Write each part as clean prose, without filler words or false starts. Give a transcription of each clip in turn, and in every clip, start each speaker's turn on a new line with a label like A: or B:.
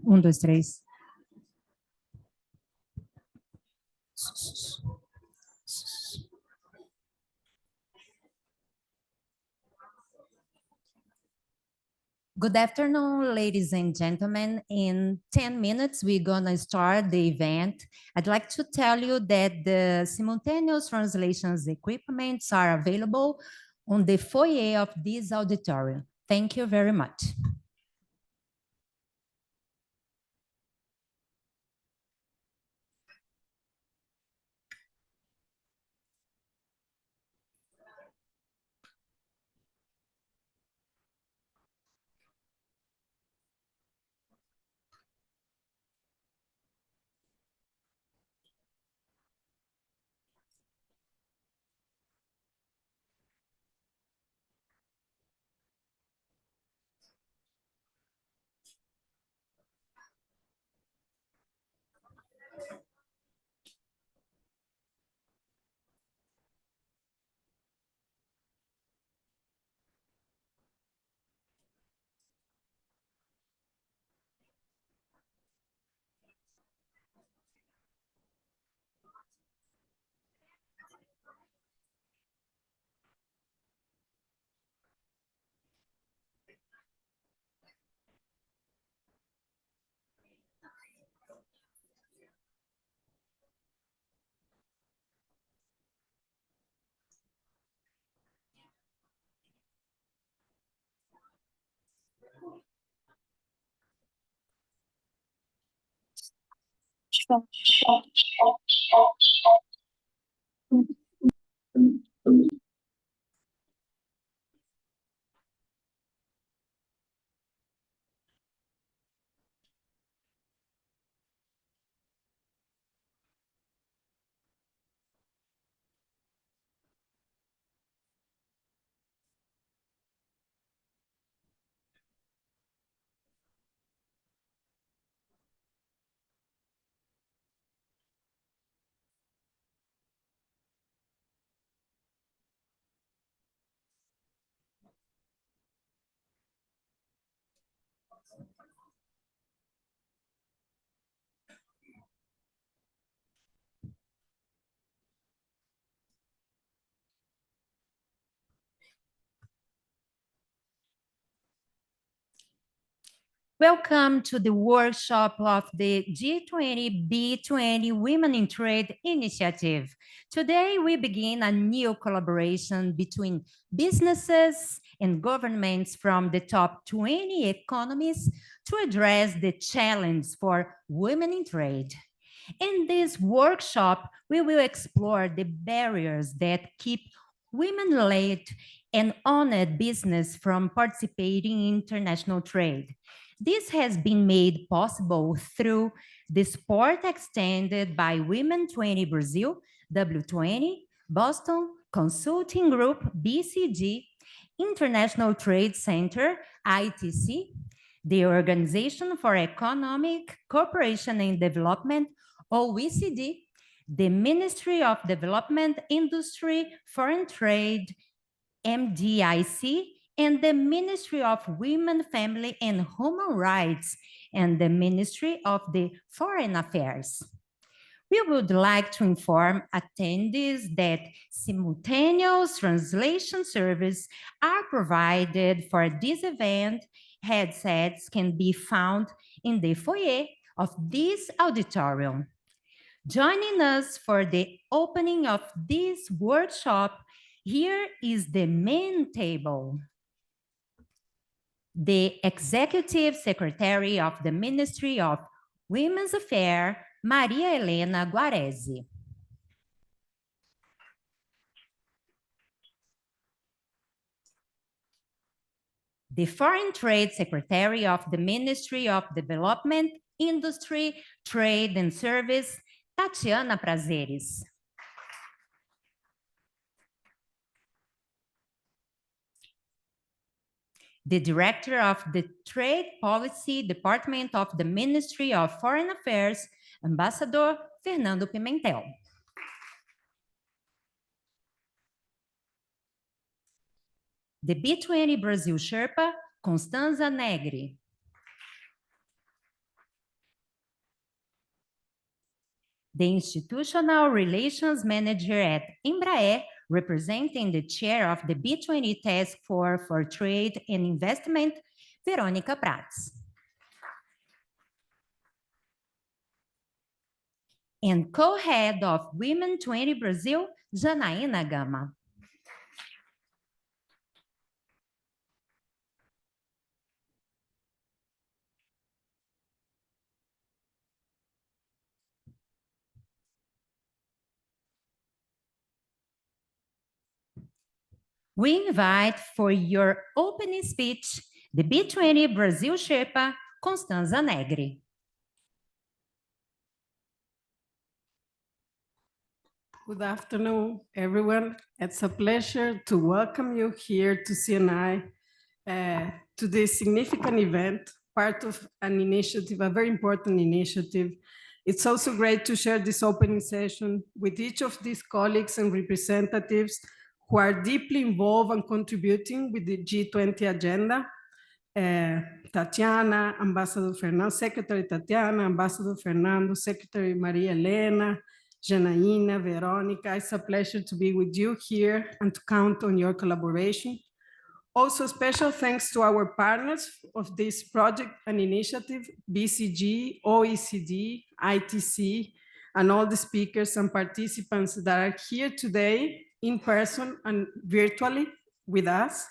A: Dois, três. Good afternoon, ladies and gentlemen. In 10 minutes, we're gonna start the event. I'd like to tell you that the simultaneous translations equipments are available on the foyer of this auditorium. Thank you very much. Welcome to the workshop of the G20 B20 Women in Trade Initiative. Today, we begin a new collaboration between businesses and governments from the top 20 economies to address the challenge for women in trade. In this workshop, we will explore the barriers that keep women-led and owned business from participating in international trade. This has been made possible through the support extended by Women 20 Brazil, W20, Boston Consulting Group, BCG, International Trade Center, ITC, the Organization for Economic Cooperation and Development, OECD, the Ministry of Development, Industry, Foreign Trade, MDIC, and the Ministry of Women, Family, and Human Rights, and the Ministry of the Foreign Affairs. We would like to inform attendees that simultaneous translation services are provided for this event. Headsets can be found in the foyer of this auditorium. Joining us for the opening of this workshop, here is the main table. The Executive Secretary of the Ministry of Women's Affairs, Maria Helena Guarese. The Foreign Trade Secretary of the Ministry of Development, Industry, Trade and Service, Tatiana Prazeres. The Director of the Trade Policy Department of the Ministry of Foreign Affairs, Ambassador Fernando Pimentel. The B20 Brazil Sherpa, Constanza Negri. the Institutional Relations Manager at Embraer, representing the chair of the B20 Task Force for Trade and Investment, Verônica Prats. And co-head of Women 20 Brazil, Janaína Gama. We invite for your opening speech the B20 Brazil Sherpa, Constanza Negri.
B: Good afternoon, everyone. It's a pleasure to welcome you here to CNI to this significant event, part of an initiative, a very important initiative. It's also great to share this opening session with each of these colleagues and representatives who are deeply involved and contributing with the G20 agenda. Tatiana, Ambassador Fernando, Secretary Tatiana, Ambassador Fernando, Secretary Maria Helena, Janaína, Verônica. It's a pleasure to be with you here and to count on your collaboration. Also, special thanks to our partners of this project and initiative, BCG, OECD, ITC, and all the speakers and participants that are here today in person and virtually with us.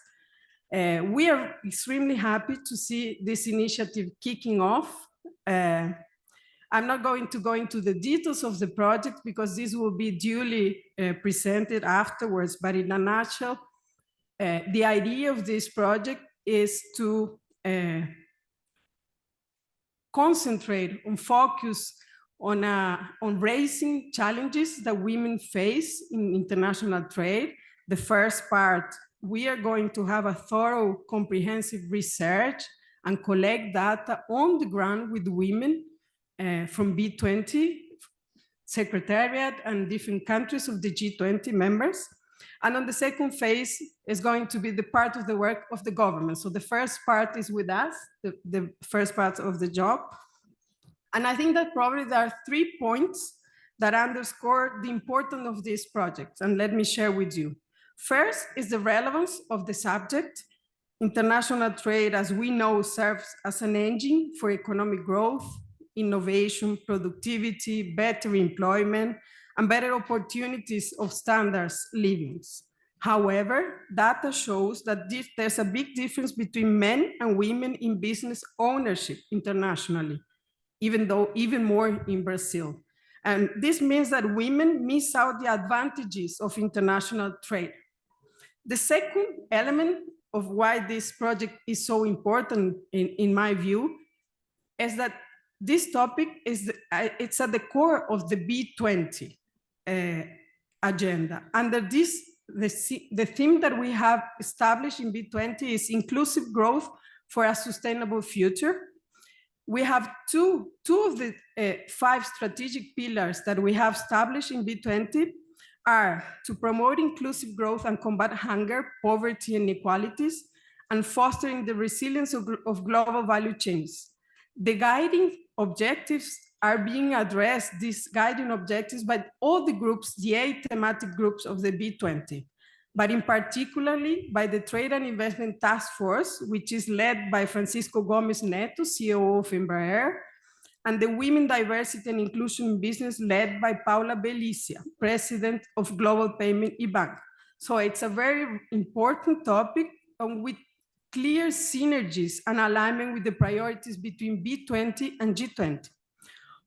B: We are extremely happy to see this initiative kicking off. I'm not going to go into the details of the project because this will be duly presented afterwards, but in a nutshell, the idea of this project is to concentrate and focus on raising challenges that women face in international trade. The first part, we are going to have a thorough, comprehensive research and collect data on the ground with women from B20 Secretariat and different countries of the G20 members. And on the second phase is going to be the part of the work of the government. So the first part is with us, the first part of the job. And I think that probably there are 3 points that underscore the importance of this project. And let me share with you. First is the relevance of the subject. International trade, as we know, serves as an engine for economic growth, innovation, productivity, better employment, and better opportunities of standards livings. However, data shows that there's a big difference between men and women in business ownership internationally, even more in Brazil. And this means that women miss out the advantages of international trade. The second element of why this project is so important, in my view, is that this topic it's at the core of the B20 agenda. Under this, the theme that we have established in B20 is inclusive growth for a sustainable future. We have two of the 5 strategic pillars that we have established in B20 are to promote inclusive growth and combat hunger, poverty, and inequalities, and fostering the resilience of global value chains. The guiding objectives are being addressed, these guiding objectives, by all the groups, the 8 thematic groups of the B20, but in particularly by the Trade and Investment Task Force, which is led by Francisco Gomez Neto, CEO of Embraer, and the Women, Diversity and Inclusion in Business, led by Paula Belicia, President of Global Payment Bank. So it's a very important topic with clear synergies and alignment with the priorities between B20 and G20.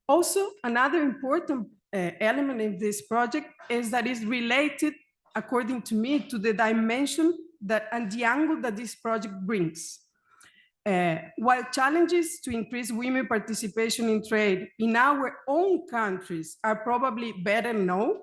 B: Also, another important element in this project is that it's related, according to me, to the dimension and the angle that this project brings. While challenges to increase women participation in trade in our own countries are probably better known,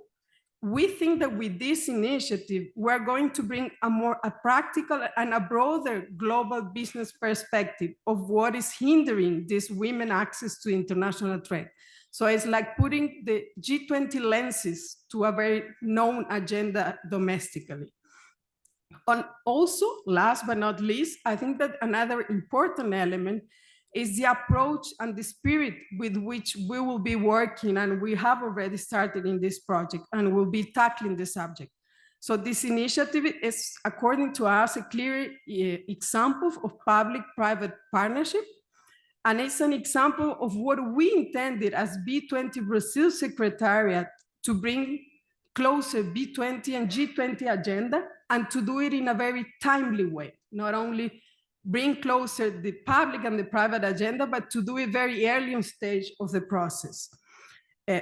B: we think that with this initiative, we're going to bring a practical and a broader global business perspective of what is hindering this women access to international trade. So it's like putting the G20 lenses to a very known agenda domestically. And also, last but not least, I think that another important element is the approach and the spirit with which we will be working, and we have already started in this project and will be tackling the subject. So this initiative is, according to us, a clear example of public-private partnership, and it's an example of what we intended as B20 Brazil Secretariat to bring closer B20 and G20 agenda, and to do it in a very timely way, not only bring closer the public and the private agenda, but to do it very early on stage of the process.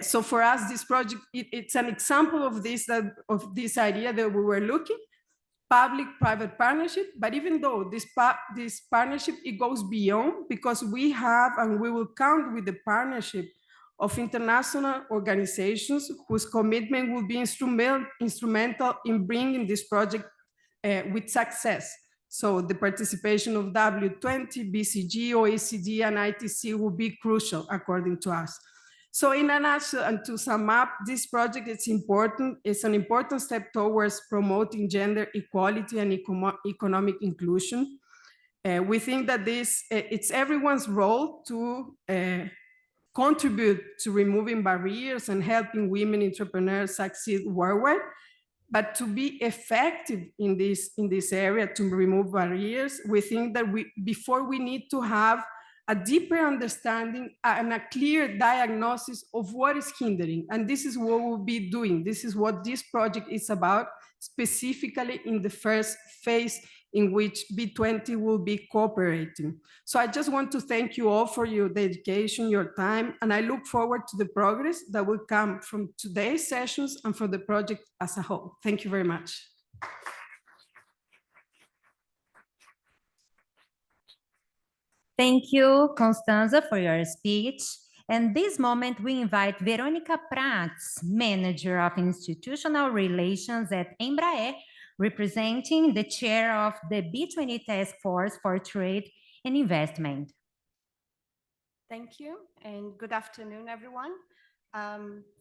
B: So for us, this project, it's an example of this idea that we were looking, public-private partnership, but even though this partnership, it goes beyond, because we have and we will count with the partnership of international organizations whose commitment will be instrumental in bringing this project with success. So the participation of W20, BCG, OECD, and ITC will be crucial, according to us. So in a nutshell, and to sum up, this project is important. It's an important step towards promoting gender equality and economic inclusion. We think that it's everyone's role to contribute to removing barriers and helping women entrepreneurs succeed worldwide. But to be effective in this area, to remove barriers, we think that before we need to have a deeper understanding and a clear diagnosis of what is hindering. And this is what we'll be doing. This is what this project is about, specifically in the first phase in which B20 will be cooperating. So I just want to thank you all for your dedication, your time, and I look forward to the progress that will come from today's sessions and for the project as a whole. Thank you very much.
A: Thank you, Constanza, for your speech. And this moment, we invite Veronica Prats, Manager of Institutional Relations at Embraer, representing the chair of the B20 Task Force for Trade and Investment.
C: Thank you, and good afternoon, everyone.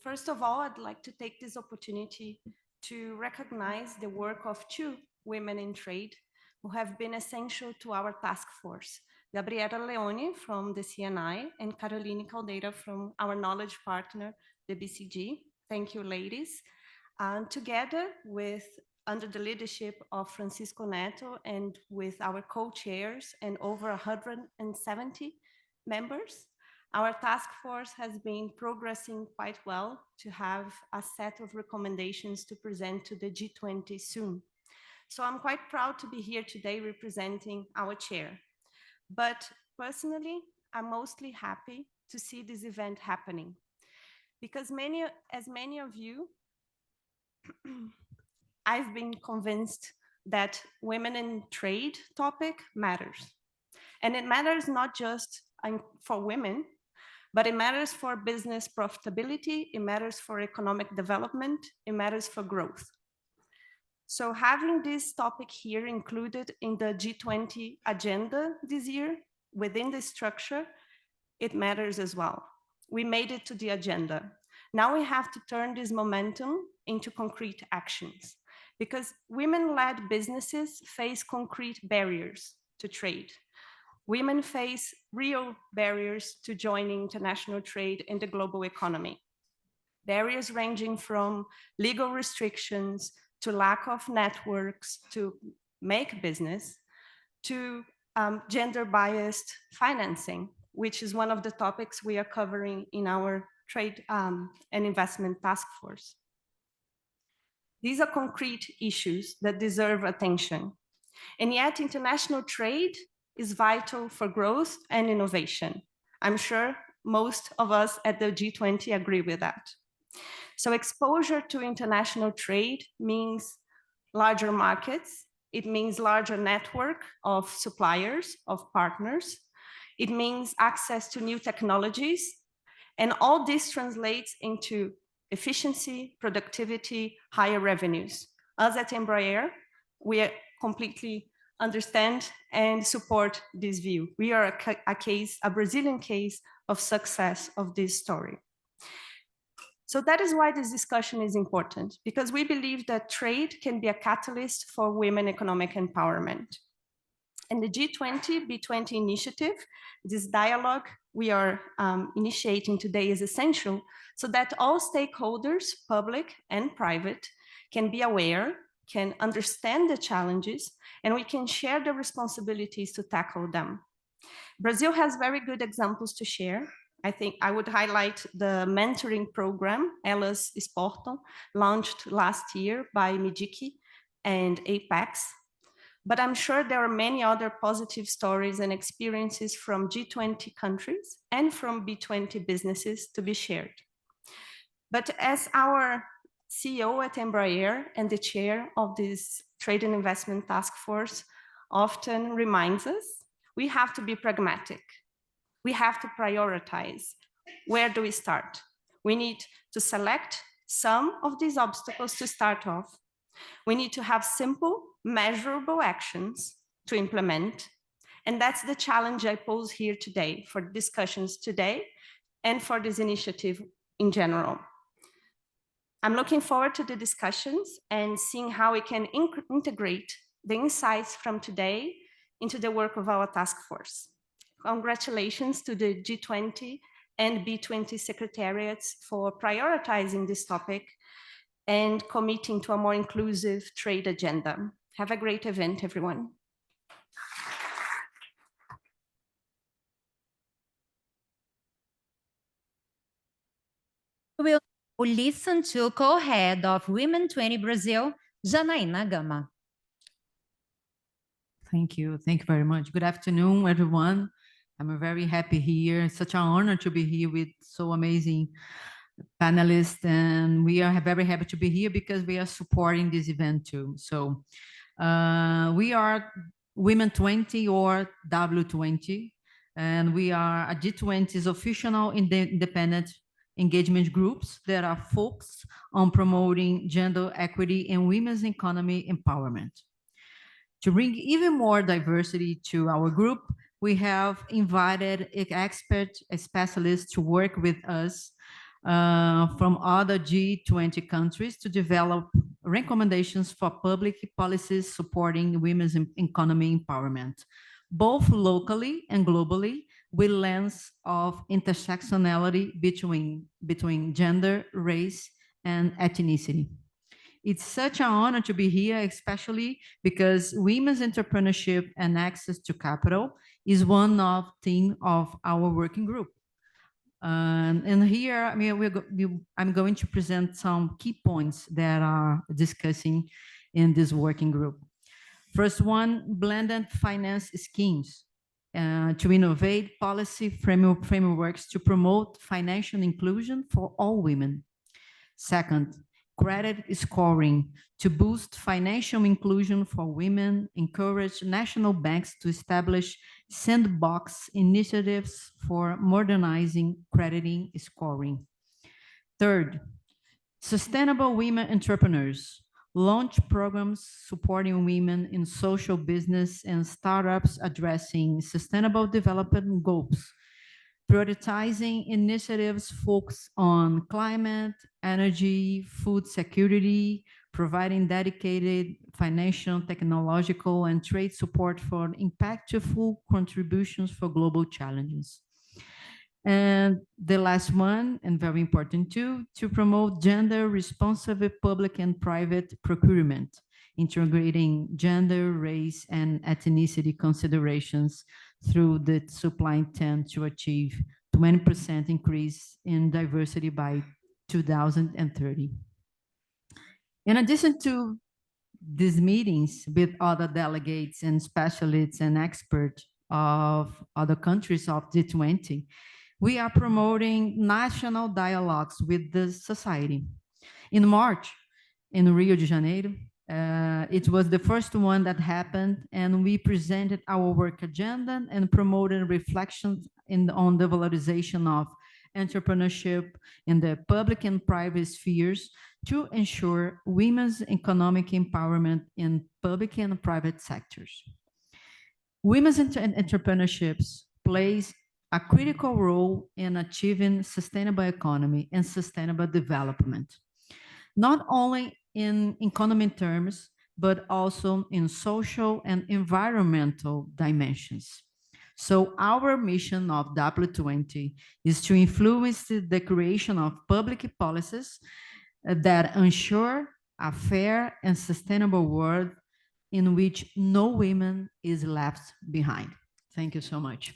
C: First of all, I'd like to take this opportunity to recognize the work of two women in trade who have been essential to our task force. Gabriela Leone from the CNI and Caroline Caldeira from our knowledge partner, the BCG. Thank you, ladies. And together under the leadership of Francisco Neto and with our co-chairs and over 170 members, our task force has been progressing quite well to have a set of recommendations to present to the G20 soon. So I'm quite proud to be here today representing our chair. But personally, I'm mostly happy to see this event happening because as many of you, I've been convinced that women in trade topic matters. And it matters not just for women, but it matters for business profitability, it matters for economic development, it matters for growth. So having this topic here included in the G20 agenda this year, within this structure, it matters as well. We made it to the agenda. Now we have to turn this momentum into concrete actions because women-led businesses face concrete barriers to trade. Women face real barriers to joining international trade in the global economy. Barriers ranging from legal restrictions to lack of networks to make business, to gender-biased financing, which is one of the topics we are covering in our trade and investment task force. These are concrete issues that deserve attention. And yet international trade is vital for growth and innovation. I'm sure most of us at the G20 agree with that. So exposure to international trade means larger markets. It means larger network of suppliers, of partners. It means access to new technologies. And all this translates into efficiency, productivity, higher revenues. Us at Embraer, we completely understand and support this view. We are a Brazilian case of success of this story. So that is why this discussion is important, because we believe that trade can be a catalyst for women economic empowerment. and the G20 B20 initiative. This dialogue we are initiating today is essential so that all stakeholders, public and private, can be aware, can understand the challenges, and we can share the responsibilities to tackle them. Brazil has very good examples to share. I think I would highlight the mentoring program, Elas Exportam, launched last year by Mijiki and Apex. But I'm sure there are many other positive stories and experiences from G20 countries and from B20 businesses to be shared. But as our CEO at Embraer and the chair of this Trade and Investment Task Force often reminds us, we have to be pragmatic. We have to prioritize. Where do we start? We need to select some of these obstacles to start off. We need to have simple, measurable actions to implement. And that's the challenge I pose here today for discussions today and for this initiative in general. I'm looking forward to the discussions and seeing how we can integrate the insights from today into the work of our task force. Congratulations to the G20 and B20 secretariats for prioritizing this topic and committing to a more inclusive trade agenda. Have a great event, everyone.
A: We'll listen to co-head of Women 20 Brazil, Janaína Gama.
D: Thank you. Thank you very much. Good afternoon, everyone. I'm very happy here. It's such an honor to be here with so amazing panelists, and we are very happy to be here because we are supporting this event too. So we are Women 20 or W20, and we are a G20's official independent engagement groups that are focused on promoting gender equity and women's economy empowerment. To bring even more diversity to our group, we have invited expert specialists to work with us from other G20 countries to develop recommendations for public policies supporting women's economy empowerment, both locally and globally, with lens of intersectionality between gender, race, and ethnicity. It's such an honor to be here, especially because women's entrepreneurship and access to capital is one of theme of our working group. And here, I mean, I'm going to present some key points that are discussing in this working group. First one, blended finance schemes to innovate policy frameworks to promote financial inclusion for all women. Second, credit scoring to boost financial inclusion for women, encourage national banks to establish sandbox initiatives for modernizing crediting scoring. Third, sustainable women entrepreneurs, launch programs supporting women in social business and startups addressing sustainable development goals, prioritizing initiatives focused on climate, energy, food security, providing dedicated financial, technological, and trade support for impactful contributions for global challenges. And the last one, and very important too, to promote gender-responsive public and private procurement, integrating gender, race, and ethnicity considerations through the supply chain to achieve 20% increase in diversity by 2030. In addition to these meetings with other delegates and specialists and experts of other countries of G20, we are promoting national dialogues with the society. In March, in Rio de Janeiro, it was the first one that happened, and we presented our work agenda and promoted reflections on the valorization of entrepreneurship in the public and private spheres to ensure women's economic empowerment in public and private sectors. Women's entrepreneurships plays a critical role in achieving sustainable economy and sustainable development, not only in economic terms, but also in social and environmental dimensions. So our mission of W20 is to influence the creation of public policies that ensure a fair and sustainable world in which no woman is left behind. Thank you so much.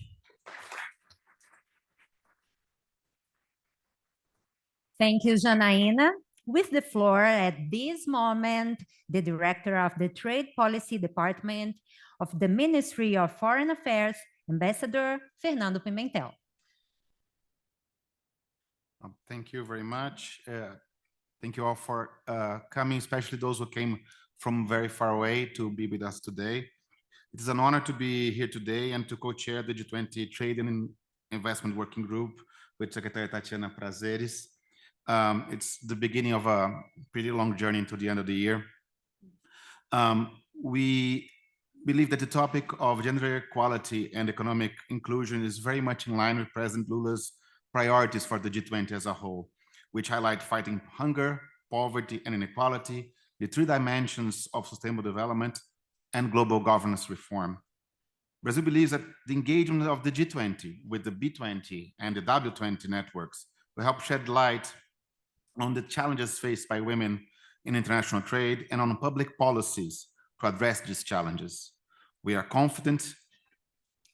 A: Thank you, Janaína. With the floor at this moment, the Director of the Trade Policy Department of the Ministry of Foreign Affairs, Ambassador Fernando Pimentel.
E: Thank you very much. Thank you all for coming, especially those who came from very far away to be with us today. It is an honor to be here today and to co-chair the G20 Trade and Investment Working Group with Secretary Tatiana Prazeres. It's the beginning of a pretty long journey into the end of the year. We believe that the topic of gender equality and economic inclusion is very much in line with President Lula's priorities for the G20 as a whole, which highlight fighting hunger, poverty, and inequality, the three dimensions of sustainable development, and global governance reform. Brazil believes that the engagement of the G20 with the B20 and the W20 networks will help shed light on the challenges faced by women in international trade and on public policies to address these challenges. We are confident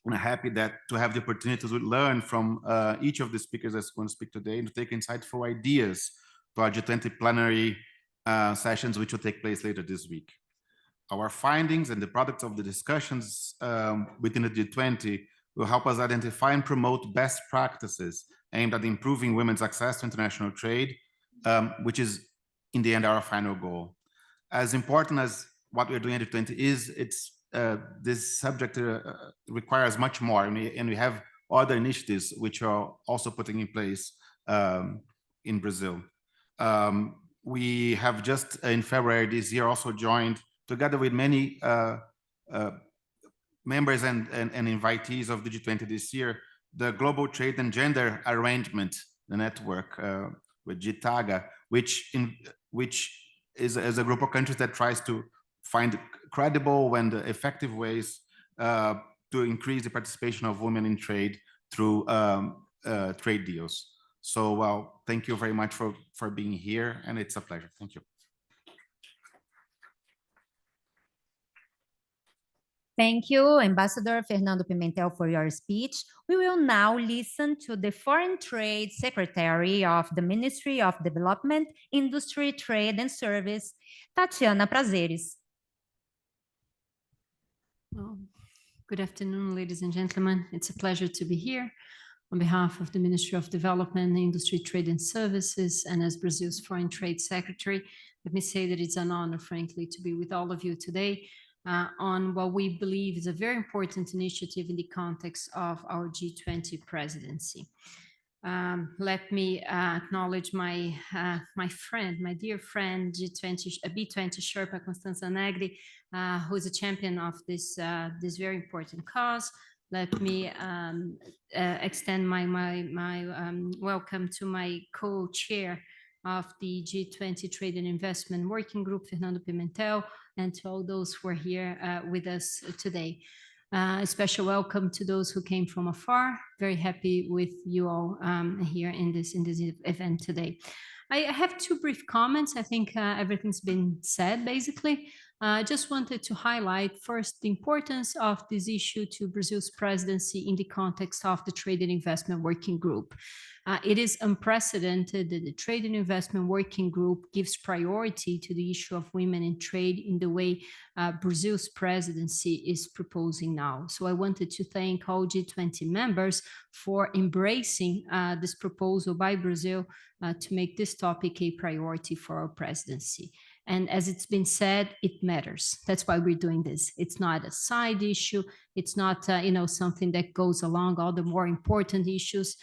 E: and happy to have the opportunity to learn from each of the speakers that's going to speak today and to take insightful ideas to our G20 plenary sessions, which will take place later this week. Our findings and the products of the discussions within the G20 will help us identify and promote best practices aimed at improving women's access to international trade, which is in the end our final goal. As important as what we're doing at G20 is, this subject requires much more, and we have other initiatives which are also putting in place in Brazil. We have just in February this year also joined, together with many members and invitees of the G20 this year, the Global Trade and Gender Arrangement, the network with GTAGA, which is a group of countries that tries to find credible and effective ways to increase the participation of women in trade through trade deals. So, well, thank you very much for being here, and it's a pleasure. Thank you.
A: Thank you, Ambassador Fernando Pimentel, for your speech. We will now listen to the Foreign Trade Secretary of the Ministry of Development, Industry, Trade and Service, Tatiana Prazeres.
F: Well, good afternoon, ladies and gentlemen. It's a pleasure to be here on behalf of the Ministry of Development, Industry, Trade and Services, and as Brazil's Foreign Trade Secretary, let me say that it's an honor, frankly, to be with all of you today on what we believe is a very important initiative in the context of our G20 presidency. Let me acknowledge my dear friend, B20 Sherpa Constanza Negri, who is a champion of this very important cause. Let me extend my welcome to my co-chair of the G20 Trade and Investment Working Group, Fernando Pimentel, and to all those who are here with us today. A special welcome to those who came from afar. Very happy with you all here in this event today. I have two brief comments. I think everything's been said, basically. I just wanted to highlight first the importance of this issue to Brazil's presidency in the context of the Trade and Investment Working Group. It is unprecedented that the Trade and Investment Working Group gives priority to the issue of women in trade in the way Brazil's presidency is proposing now. So I wanted to thank all G20 members for embracing this proposal by Brazil to make this topic a priority for our presidency. And as it's been said, it matters. That's why we're doing this. It's not a side issue. It's not something that goes along all the more important issues.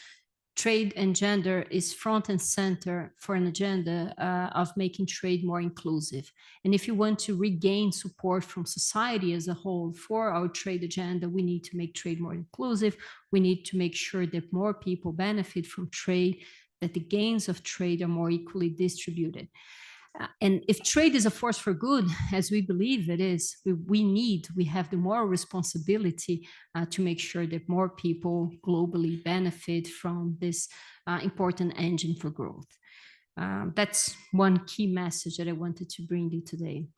F: Trade and gender is front and center for an agenda of making trade more inclusive. And if you want to regain support from society as a whole for our trade agenda, we need to make trade more inclusive. We need to make sure that more people benefit from trade, that the gains of trade are more equally distributed. And if trade is a force for good, as we believe it is, we have the moral responsibility to make sure that more people globally benefit from this important engine for growth. That's one key message that I wanted to bring you today.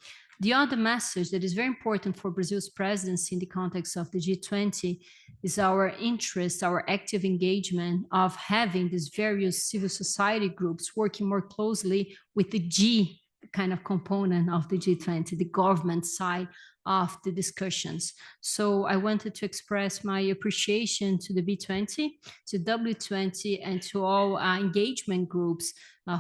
F: The other message that is very important for Brazil's presidency in the context of the G20 is our interest, our active engagement of having these various civil society groups working more closely with the G kind of component of the G20, the government side of the discussions. So I wanted to express my appreciation to the B20, to W20, and to all engagement groups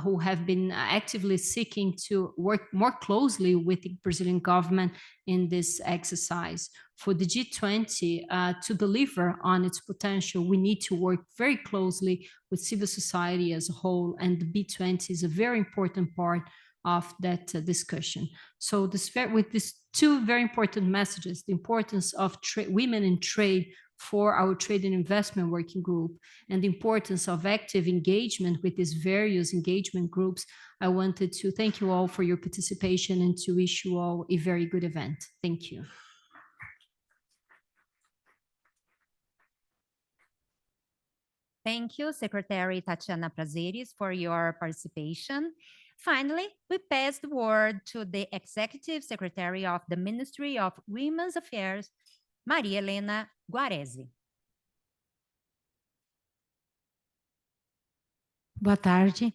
F: who have been actively seeking to work more closely with the Brazilian government in this exercise. For the G20 to deliver on its potential, we need to work very closely with civil society as a whole, and the B20 is a very important part of that discussion. So with these two very important messages, the importance of women in trade for our trade and investment working group, and the importance of active engagement with these various engagement groups, I wanted to thank you all for your participation and to wish you all a very good event. Thank you.
A: Thank you, Secretary Tatiana Prazeres, for your participation. Finally, we pass the word to the Executive Secretary of the Ministry of Women's Affairs, Maria Helena Guarese.
G: Boa tarde.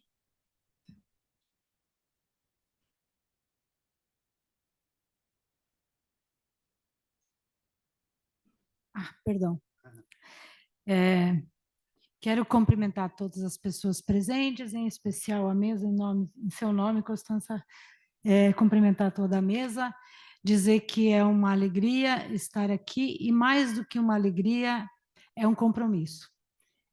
G: Perdão. Quero cumprimentar todas as pessoas presentes, em especial a mesa, em seu nome, Constança, cumprimentar toda a mesa, dizer que é uma alegria estar aqui e, mais do que uma alegria, é um compromisso.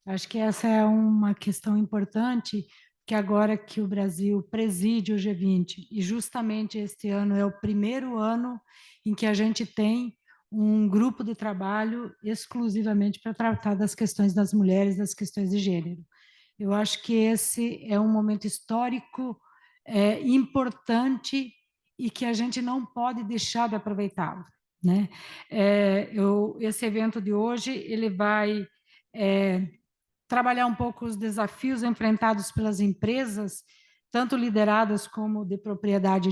G: Acho que essa é uma questão importante, que agora que o Brasil preside o G20, e justamente este ano é o primeiro ano em que a gente tem um grupo de trabalho exclusivamente para tratar das questões das mulheres, das questões de gênero. Eu acho que esse é um momento histórico importante e que a gente não pode deixar de aproveitá-lo, né? Esse evento de hoje, ele vai trabalhar um pouco os desafios enfrentados pelas empresas, tanto lideradas como de propriedade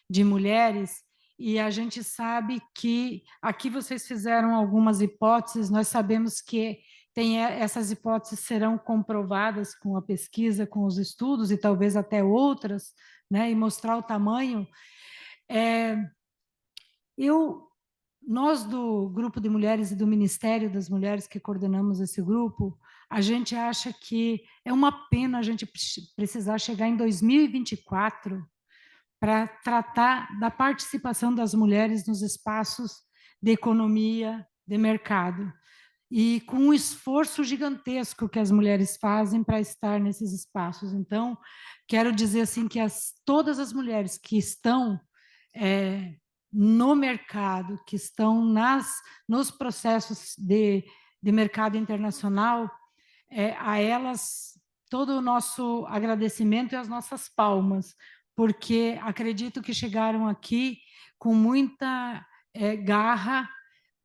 G: de mulheres, e a gente sabe que aqui vocês fizeram algumas hipóteses, nós sabemos que essas hipóteses serão comprovadas com a pesquisa, com os estudos e talvez até outras, né, e mostrar o tamanho. Nós do Grupo de Mulheres e do Ministério das Mulheres que coordenamos esse grupo, a gente acha que é uma pena a gente precisar chegar em 2024 para tratar da participação das mulheres nos espaços de economia, de mercado, e com um esforço gigantesco que as mulheres fazem para estar nesses espaços. Então, quero dizer assim que todas as mulheres que estão no mercado, que estão nos processos de mercado internacional, a elas todo o nosso agradecimento e as nossas palmas, porque acredito que chegaram aqui com muita garra,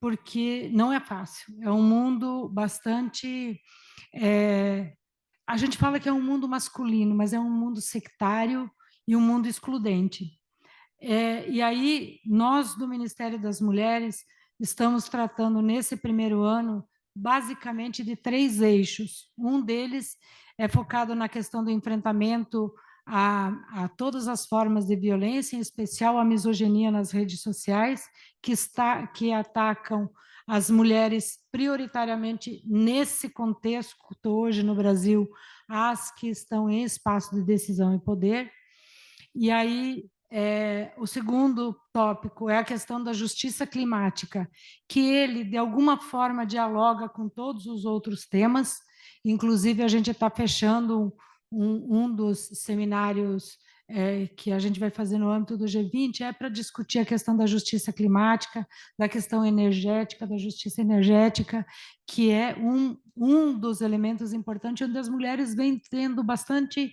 G: porque não é fácil. É um mundo bastante... a gente fala que é um mundo masculino, mas é um mundo sectário e um mundo excludente. E aí, nós do Ministério das Mulheres estamos tratando nesse primeiro ano basicamente de 3 eixos. Um deles é focado na questão do enfrentamento a todas as formas de violência, em especial a misoginia nas redes sociais, que atacam as mulheres prioritariamente nesse contexto hoje no Brasil, as que estão em espaço de decisão e poder. E aí, o segundo tópico é a questão da justiça climática, que ele, de alguma forma, dialoga com todos os outros temas. Inclusive, a gente está fechando um dos seminários que a gente vai fazer no âmbito do G20, para discutir a questão da justiça climática, da questão energética, da justiça energética, que é um dos elementos importantes onde as mulheres vêm tendo bastante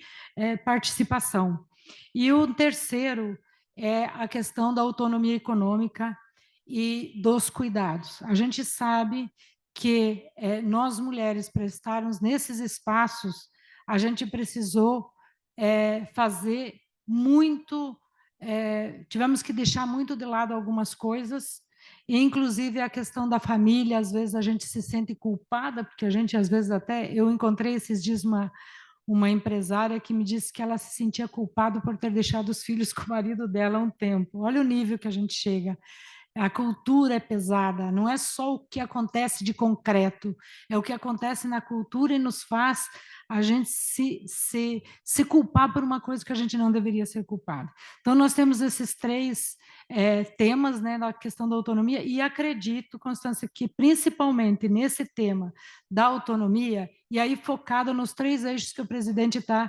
G: participação. E o terceiro é a questão da autonomia econômica e dos cuidados. A gente sabe que nós mulheres, para estarmos nesses espaços, a gente precisou fazer muito, tivemos que deixar muito de lado algumas coisas, inclusive a questão da família. Às vezes a gente se sente culpada, porque a gente, às vezes, até, eu encontrei esses dias uma empresária que me disse que ela se sentia culpada por ter deixado os filhos com o marido dela há um tempo. Olha o nível que a gente chega. A cultura é pesada, não é só o que acontece de concreto, é o que acontece na cultura e nos faz a gente se culpar por uma coisa que a gente não deveria ser culpado. Então, nós temos esses três temas, né, na questão da autonomia, e acredito, Constância, que principalmente nesse tema da autonomia, e aí focado nos três eixos que o presidente está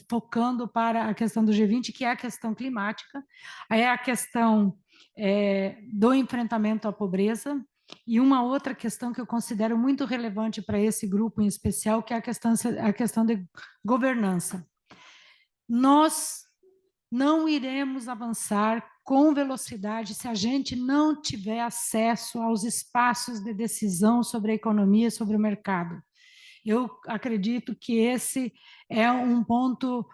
G: focando para a questão do G20, que é a questão climática, é a questão do enfrentamento à pobreza, e uma outra questão que eu considero muito relevante para esse grupo em especial, que é a questão de governança. Nós não iremos avançar com velocidade se a gente não tiver acesso aos espaços de decisão sobre a economia, sobre o mercado. Eu acredito que esse é um ponto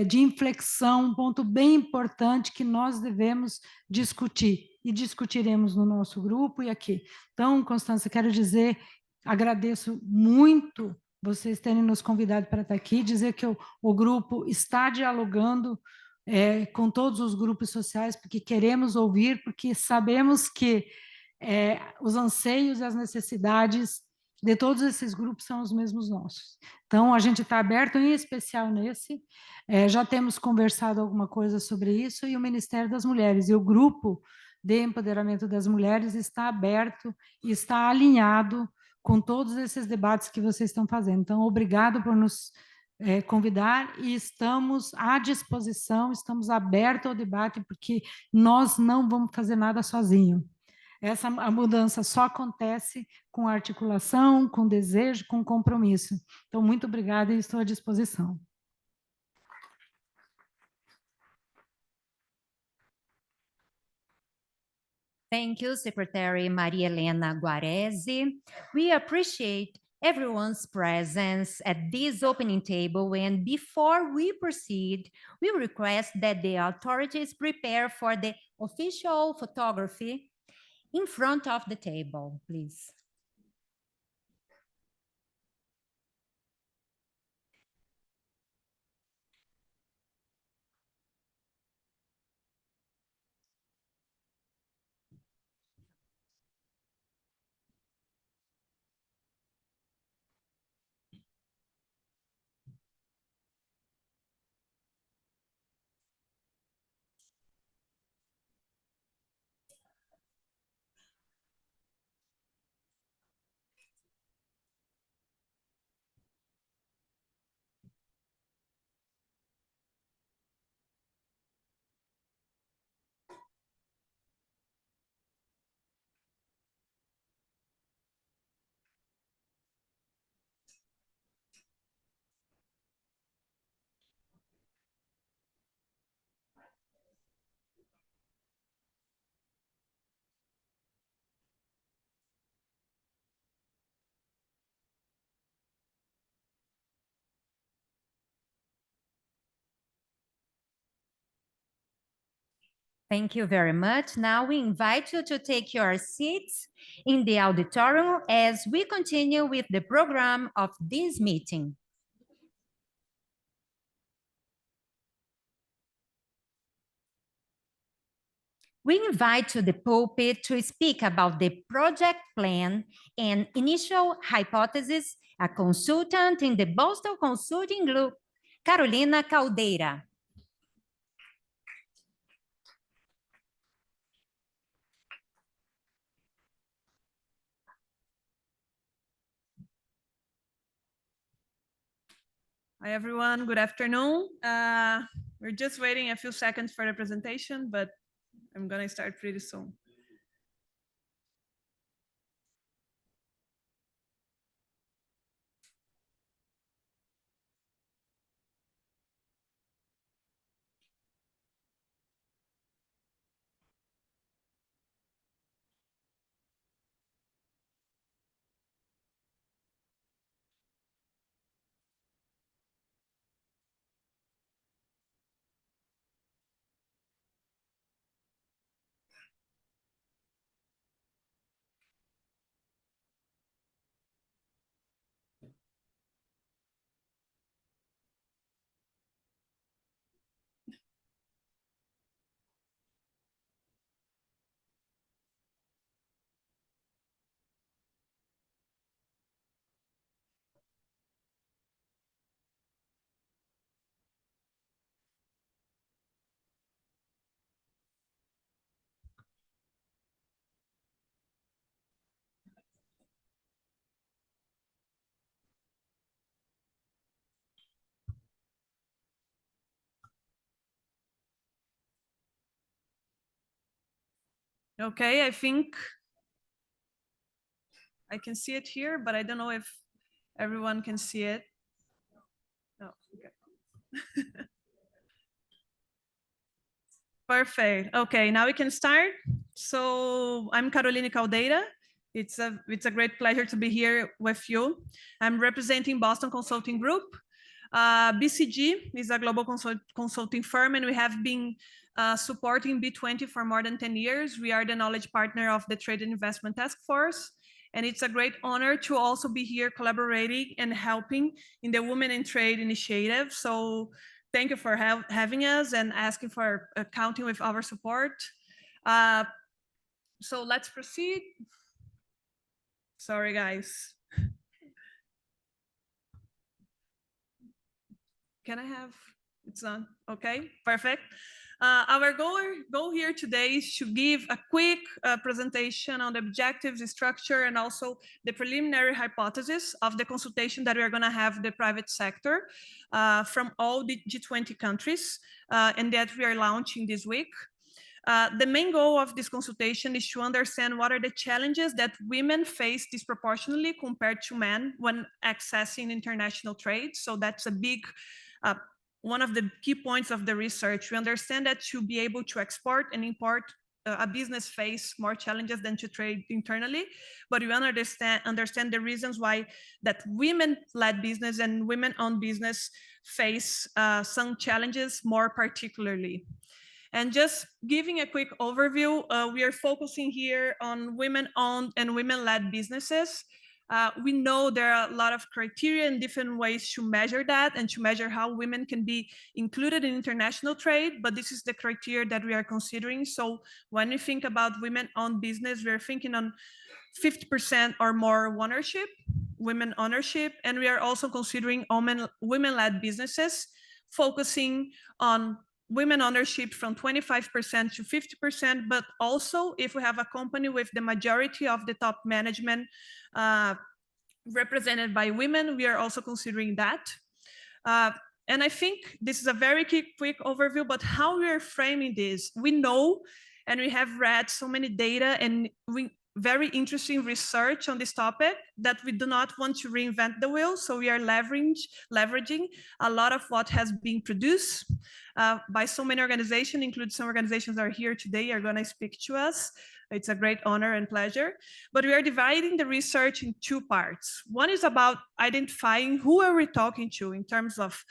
G: de inflexão, um ponto bem importante que nós devemos discutir, e discutiremos no nosso grupo e aqui. Então, Constância, quero dizer, agradeço muito vocês terem nos convidado para estar aqui, dizer que o grupo está dialogando com todos os grupos sociais, porque queremos ouvir, porque sabemos que os anseios e as necessidades de todos esses grupos são os mesmos nossos. Então, a gente está aberto, em especial nesse, já temos conversado alguma coisa sobre isso, e o Ministério das Mulheres, e o grupo de empoderamento das mulheres está aberto e está alinhado com todos esses debates que vocês estão fazendo. Então, obrigado por nos convidar, e estamos à disposição, estamos abertos ao debate, porque nós não vamos fazer nada sozinho. A mudança só acontece com articulação, com desejo, com compromisso. Então, muito obrigada e estou à disposição.
A: Thank you, Secretary Maria Helena Guarese. We appreciate everyone's presence at this opening table, and before we proceed, we request that the authorities prepare for the official photography in front of the table, please. Thank you very much. Now we invite you to take your seats in the auditorium as we continue with the program of this meeting. We invite to the pulpit to speak about the project plan and initial hypothesis a consultant in the Boston Consulting Group, Carolina Caldeira.
H: Hi, everyone. Good afternoon. We're just waiting a few seconds for the presentation, but I'm going to start pretty soon. Okay, I think I can see it here, but I don't know if everyone can see it. Oh, okay. Perfect. Okay, now we can start. So I'm Caroline Caldeira. It's a great pleasure to be here with you. I'm representing Boston Consulting Group. BCG is a global consulting firm, and we have been supporting B20 for more than 10 years. We are the knowledge partner of the Trade and Investment Task Force. And it's a great honor to also be here collaborating and helping in the Women in Trade initiative. So thank you for having us and asking for counting with our support. So let's proceed. Sorry, guys. Can I have, it's on, okay, perfect. Our goal here today is to give a quick presentation on the objectives, the structure, and also the preliminary hypothesis of the consultation that we are going to have the private sector from all the G20 countries and that we are launching this week. The main goal of this consultation is to understand what are the challenges that women face disproportionately compared to men when accessing international trade. So that's a big one of the key points of the research. We understand that to be able to export and import, a business face more challenges than to trade internally, but we understand the reasons why that women-led business and women-owned business face some challenges more particularly. And just giving a quick overview, we are focusing here on women-owned and women-led businesses. We know there are a lot of criteria and different ways to measure that and to measure how women can be included in international trade, but this is the criteria that we are considering. So when we think about women-owned business, we're thinking on 50% or more ownership, women ownership, and we are also considering women-led businesses, focusing on women ownership from 25% to 50%, but also if we have a company with the majority of the top management represented by women, we are also considering that. And I think this is a very quick overview, but how we are framing this, we know, and we have read so many data and very interesting research on this topic that we do not want to reinvent the wheel. So we are leveraging a lot of what has been produced by so many organizations, including some organizations that are here today are going to speak to us. It's a great honor and pleasure. But we are dividing the research in two parts. One is about identifying who are we talking to in terms of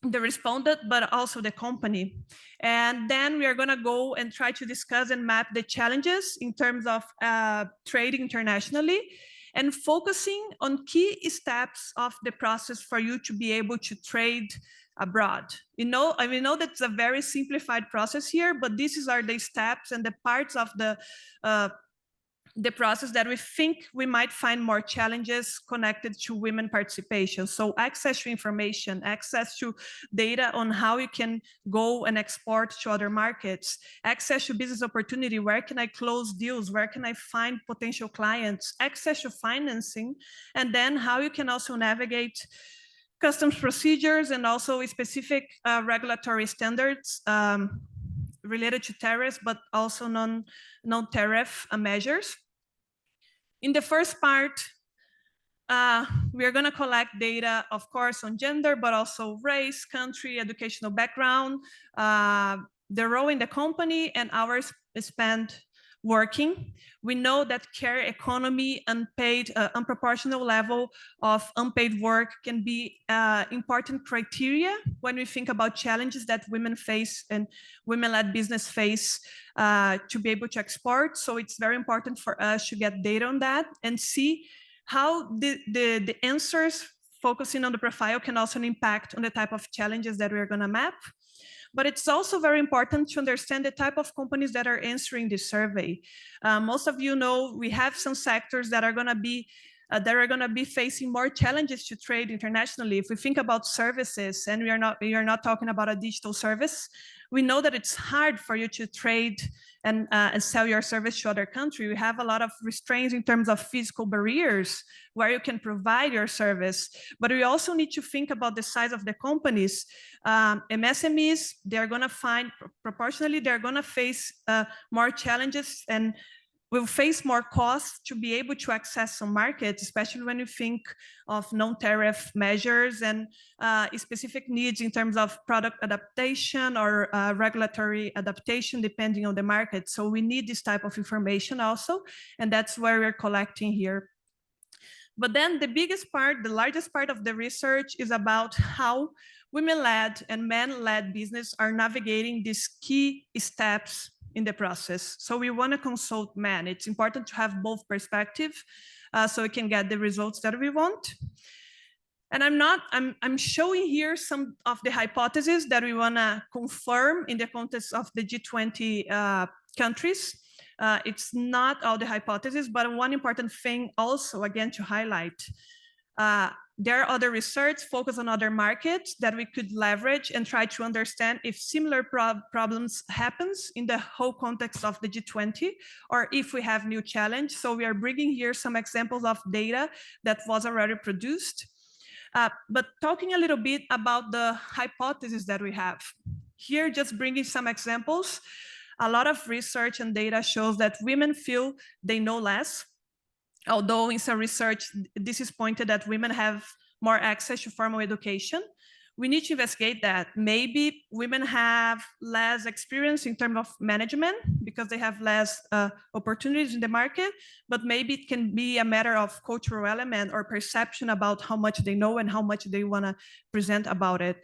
H: the respondent, but also the company. And then we are going to go and try to discuss and map the challenges in terms of trading internationally and focusing on key steps of the process for you to be able to trade abroad. You know, I mean, know that's a very simplified process here, but these are the steps and the parts of the process that we think we might find more challenges connected to women participation. So access to information, access to data on how you can go and export to other markets, access to business opportunity, where can I close deals, where can I find potential clients, access to financing, and then how you can also navigate customs procedures and also specific regulatory standards related to tariffs, but also non-tariff measures. In the first part, we are going to collect data, of course, on gender, but also race, country, educational background, the role in the company, and hours spent working. We know that care economy, unpaid, unproportional level of unpaid work can be important criteria when we think about challenges that women face and women-led business face to be able to export. So it's very important for us to get data on that and see how the answers focusing on the profile can also impact on the type of challenges that we're going to map. But it's also very important to understand the type of companies that are answering this survey. Most of you know we have some sectors that are going to be that are going to be facing more challenges to trade internationally. If we think about services, and we are not talking about a digital service, we know that it's hard for you to trade and sell your service to other countries. We have a lot of restraints in terms of physical barriers where you can provide your service. But we also need to think about the size of the companies. MSMEs, they're going to find proportionally, they're going to face more challenges and will face more costs to be able to access some markets, especially when you think of non-tariff measures and specific needs in terms of product adaptation or regulatory adaptation, depending on the market. So we need this type of information also, and that's where we're collecting here. But then the biggest part, the largest part of the research is about how women-led and men-led business are navigating these key steps in the process. So we want to consult men. It's important to have both perspectives so we can get the results that we want. And I'm showing here some of the hypotheses that we want to confirm in the context of the G20 countries. It's not all the hypotheses, but one important thing also, again, to highlight. There are other research focused on other markets that we could leverage and try to understand if similar problems happens in the whole context of the G20, or if we have new challenge. So we are bringing here some examples of data that was already produced. But talking a little bit about the hypotheses that we have. Here, just bringing some examples. A lot of research and data shows that women feel they know less. Although in some research, this is pointed that women have more access to formal education. We need to investigate that. Maybe women have less experience in terms of management because they have less opportunities in the market, but maybe it can be a matter of cultural element or perception about how much they know and how much they want to present about it.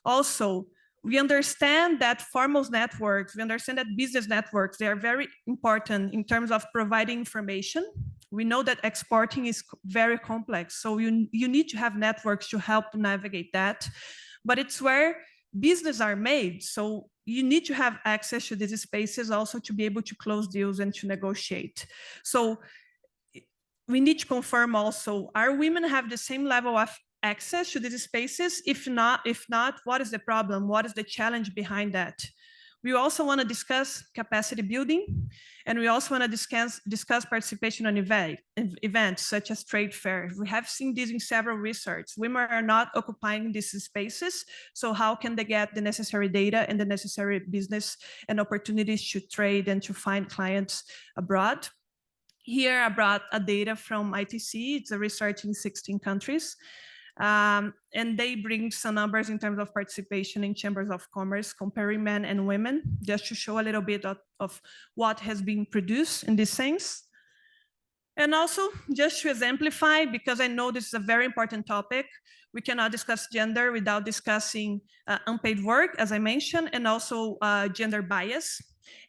H: Also, we understand that formal networks, we understand that business networks, they are very important in terms of providing information. We know that exporting is very complex, so you need to have networks to help to navigate that. But it's where business are made, so you need to have access to these spaces also to be able to close deals and to negotiate. So we need to confirm also, are women have the same level of access to these spaces? If not, what is the problem? What is the challenge behind that? We also want to discuss capacity building, and we also want to discuss participation on events such as trade fairs. We have seen this in several research. Women are not occupying these spaces, so how can they get the necessary data and the necessary business and opportunities to trade and to find clients abroad? Here I brought a data from ITC. It's a research in 16 countries. And they bring some numbers in terms of participation in chambers of commerce, comparing men and women, just to show a little bit of what has been produced in these things. And also, just to exemplify, because I know this is a very important topic, we cannot discuss gender without discussing unpaid work, as I mentioned, and also gender bias.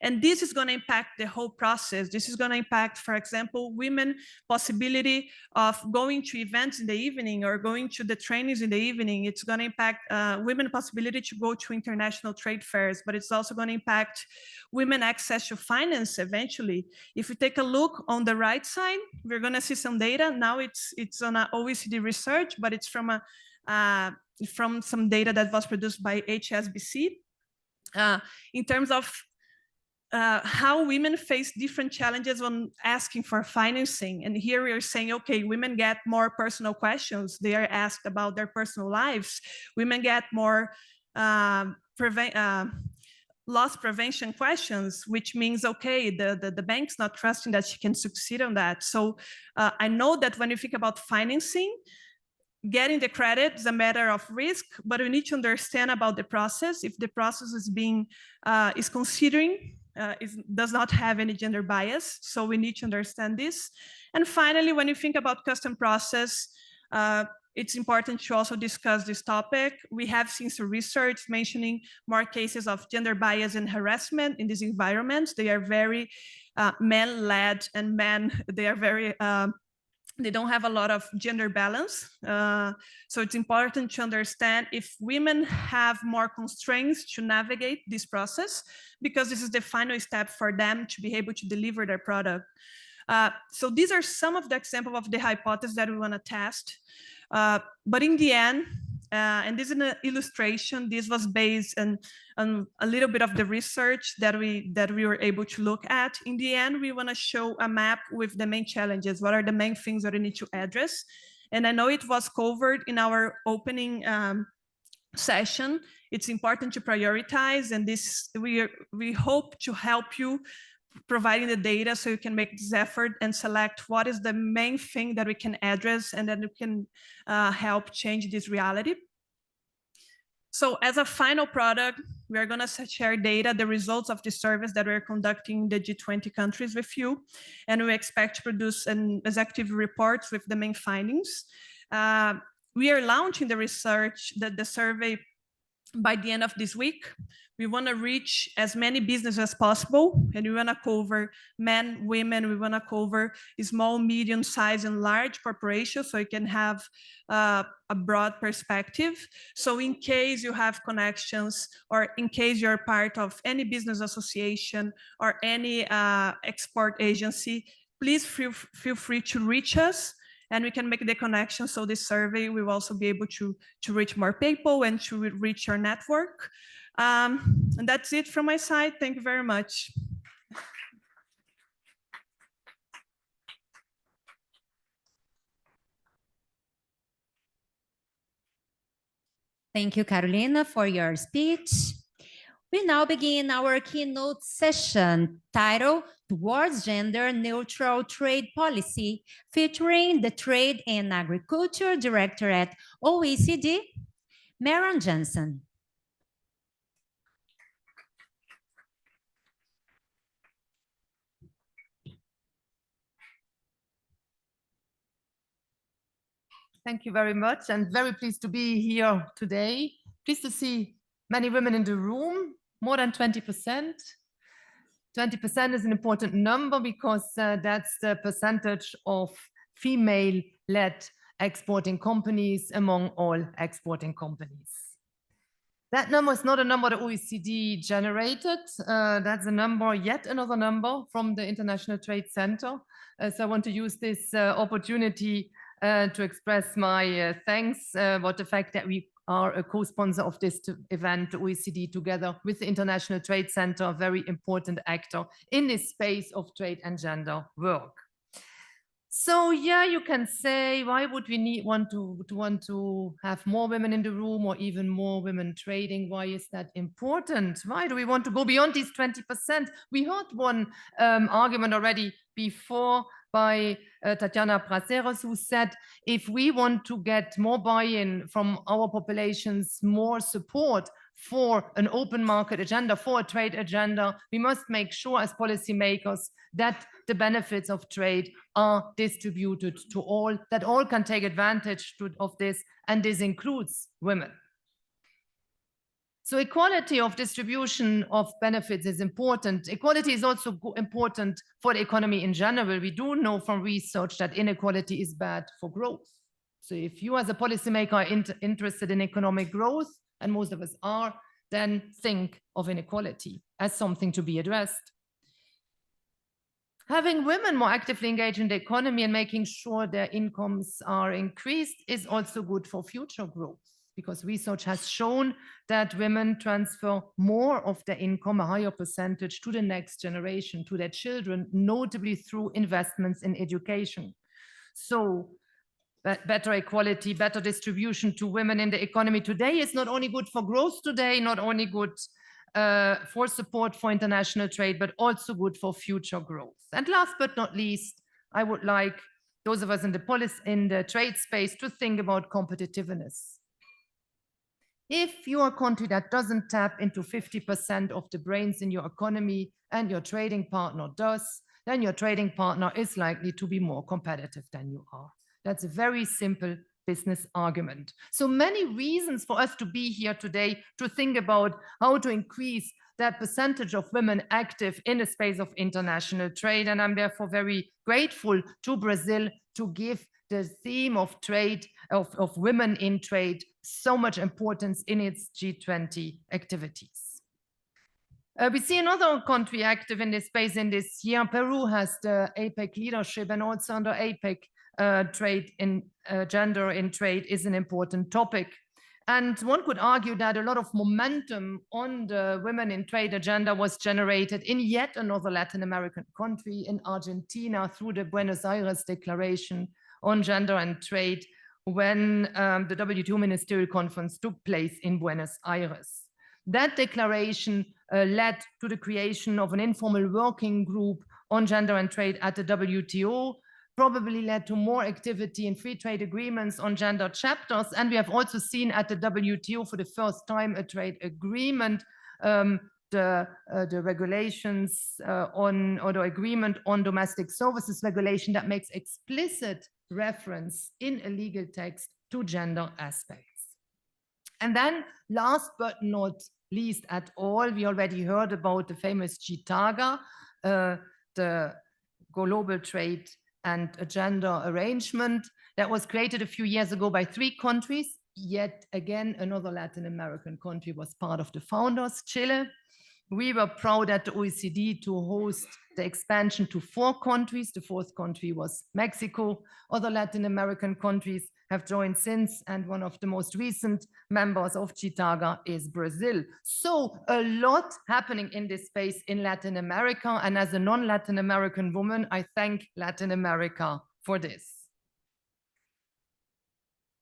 H: And this is going to impact the whole process. This is going to impact, for example, women possibility of going to events in the evening or going to the trainings in the evening. It's going to impact women possibility to go to international trade fairs, but it's also going to impact women access to finance eventually. If we take a look on the right side, we're going to see some data. Now it's on an OECD research, but it's from some data that was produced by HSBC in terms of how women face different challenges when asking for financing. And here we are saying, okay, women get more personal questions. They are asked about their personal lives. Women get more loss prevention questions, which means, okay, the bank's not trusting that she can succeed on that. So I know that when you think about financing, getting the credit is a matter of risk, but we need to understand about the process. If the process is being considering does not have any gender bias, so we need to understand this. And finally, when you think about custom process, it's important to also discuss this topic. We have seen some research mentioning more cases of gender bias and harassment in these environments. They are very men-led, and they are very they don't have a lot of gender balance. So it's important to understand if women have more constraints to navigate this process, because this is the final step for them to be able to deliver their product. So these are some of the examples of the hypotheses that we want to test. But in the end, and this is an illustration, this was based on a little bit of the research that we were able to look at. In the end, we want to show a map with the main challenges. What are the main things that we need to address? And I know it was covered in our opening session. It's important to prioritize, and this we hope to help you providing the data so you can make this effort and select what is the main thing that we can address and then you can help change this reality. So as a final product, we are going to share data, the results of the service that we're conducting in the G20 countries with you. And we expect to produce an executive report with the main findings. We are launching the research, the survey by the end of this week. We want to reach as many businesses as possible, and we want to cover men, women, we want to cover small, medium size, and large corporations, so you can have a broad perspective. So in case you have connections, or in case you're part of any business association or any export agency, please feel free to reach us, and we can make the connection. So this survey will also be able to reach more people and to reach your network. And that's it from my side. Thank you very much.
A: Thank you, Carolina, for your speech. We now begin our keynote session titled Towards Gender Neutral Trade Policy, featuring the Trade and Agriculture Director at OECD, Marion Johnson.
I: Thank you very much, and very pleased to be here today. Pleased to see many women in the room, more than 20%. 20% is an important number because that's the percentage of female-led exporting companies among all exporting companies. That number is not a number the OECD generated. That's a number, yet another number from the International Trade Center. So I want to use this opportunity to express my thanks about the fact that we are a co-sponsor of this event, OECD, together with the International Trade Center, a very important actor in this space of trade and gender work. So yeah, you can say, why would we want to have more women in the room or even more women trading? Why is that important? Why do we want to go beyond these 20%? We heard one argument already before by Tatiana Praseros, who said, if we want to get more buy-in from our populations, more support for an open market agenda, for a trade agenda, we must make sure as policymakers that the benefits of trade are distributed to all, that all can take advantage of this, and this includes women. So equality of distribution of benefits is important. Equality is also important for the economy in general. We do know from research that inequality is bad for growth. So if you as a policymaker are interested in economic growth, and most of us are, then think of inequality as something to be addressed. Having women more actively engaged in the economy and making sure their incomes are increased is also good for future growth, because research has shown that women transfer more of their income, a higher percentage, to the next generation, to their children, notably through investments in education. So better equality, better distribution to women in the economy today is not only good for growth today, not only good for support for international trade, but also good for future growth. And last but not least, I would like those of us in the trade space to think about competitiveness. If you're a country that doesn't tap into 50% of the brains in your economy and your trading partner does, then your trading partner is likely to be more competitive than you are. That's a very simple business argument. So many reasons for us to be here today to think about how to increase that percentage of women active in the space of international trade. And I'm therefore very grateful to Brazil to give the theme of trade, of women in trade, so much importance in its G20 activities. We see another country active in this space in this year. Peru has the APEC leadership, and also under APEC, gender in trade is an important topic. And one could argue that a lot of momentum on the women in trade agenda was generated in yet another Latin American country, in Argentina, through the Buenos Aires Declaration on Gender and Trade, when the WTO Ministerial Conference took place in Buenos Aires. That declaration led to the creation of an informal working group on gender and trade at the WTO, probably led to more activity in free trade agreements on gender chapters. And we have also seen at the WTO for the first time a trade agreement, the regulations or the agreement on domestic services regulation that makes explicit reference in a legal text to gender aspects. And then last but not least at all, we already heard about the famous GTAGA, the global trade and gender arrangement that was created a few years ago by 3 countries. Yet again, another Latin American country was part of the founders, Chile. We were proud at the OECD to host the expansion to 4 countries. The 4th country was Mexico. Other Latin American countries have joined since, and one of the most recent members of GTAGA is Brazil. So a lot happening in this space in Latin America, and as a non-Latin American woman, I thank Latin America for this.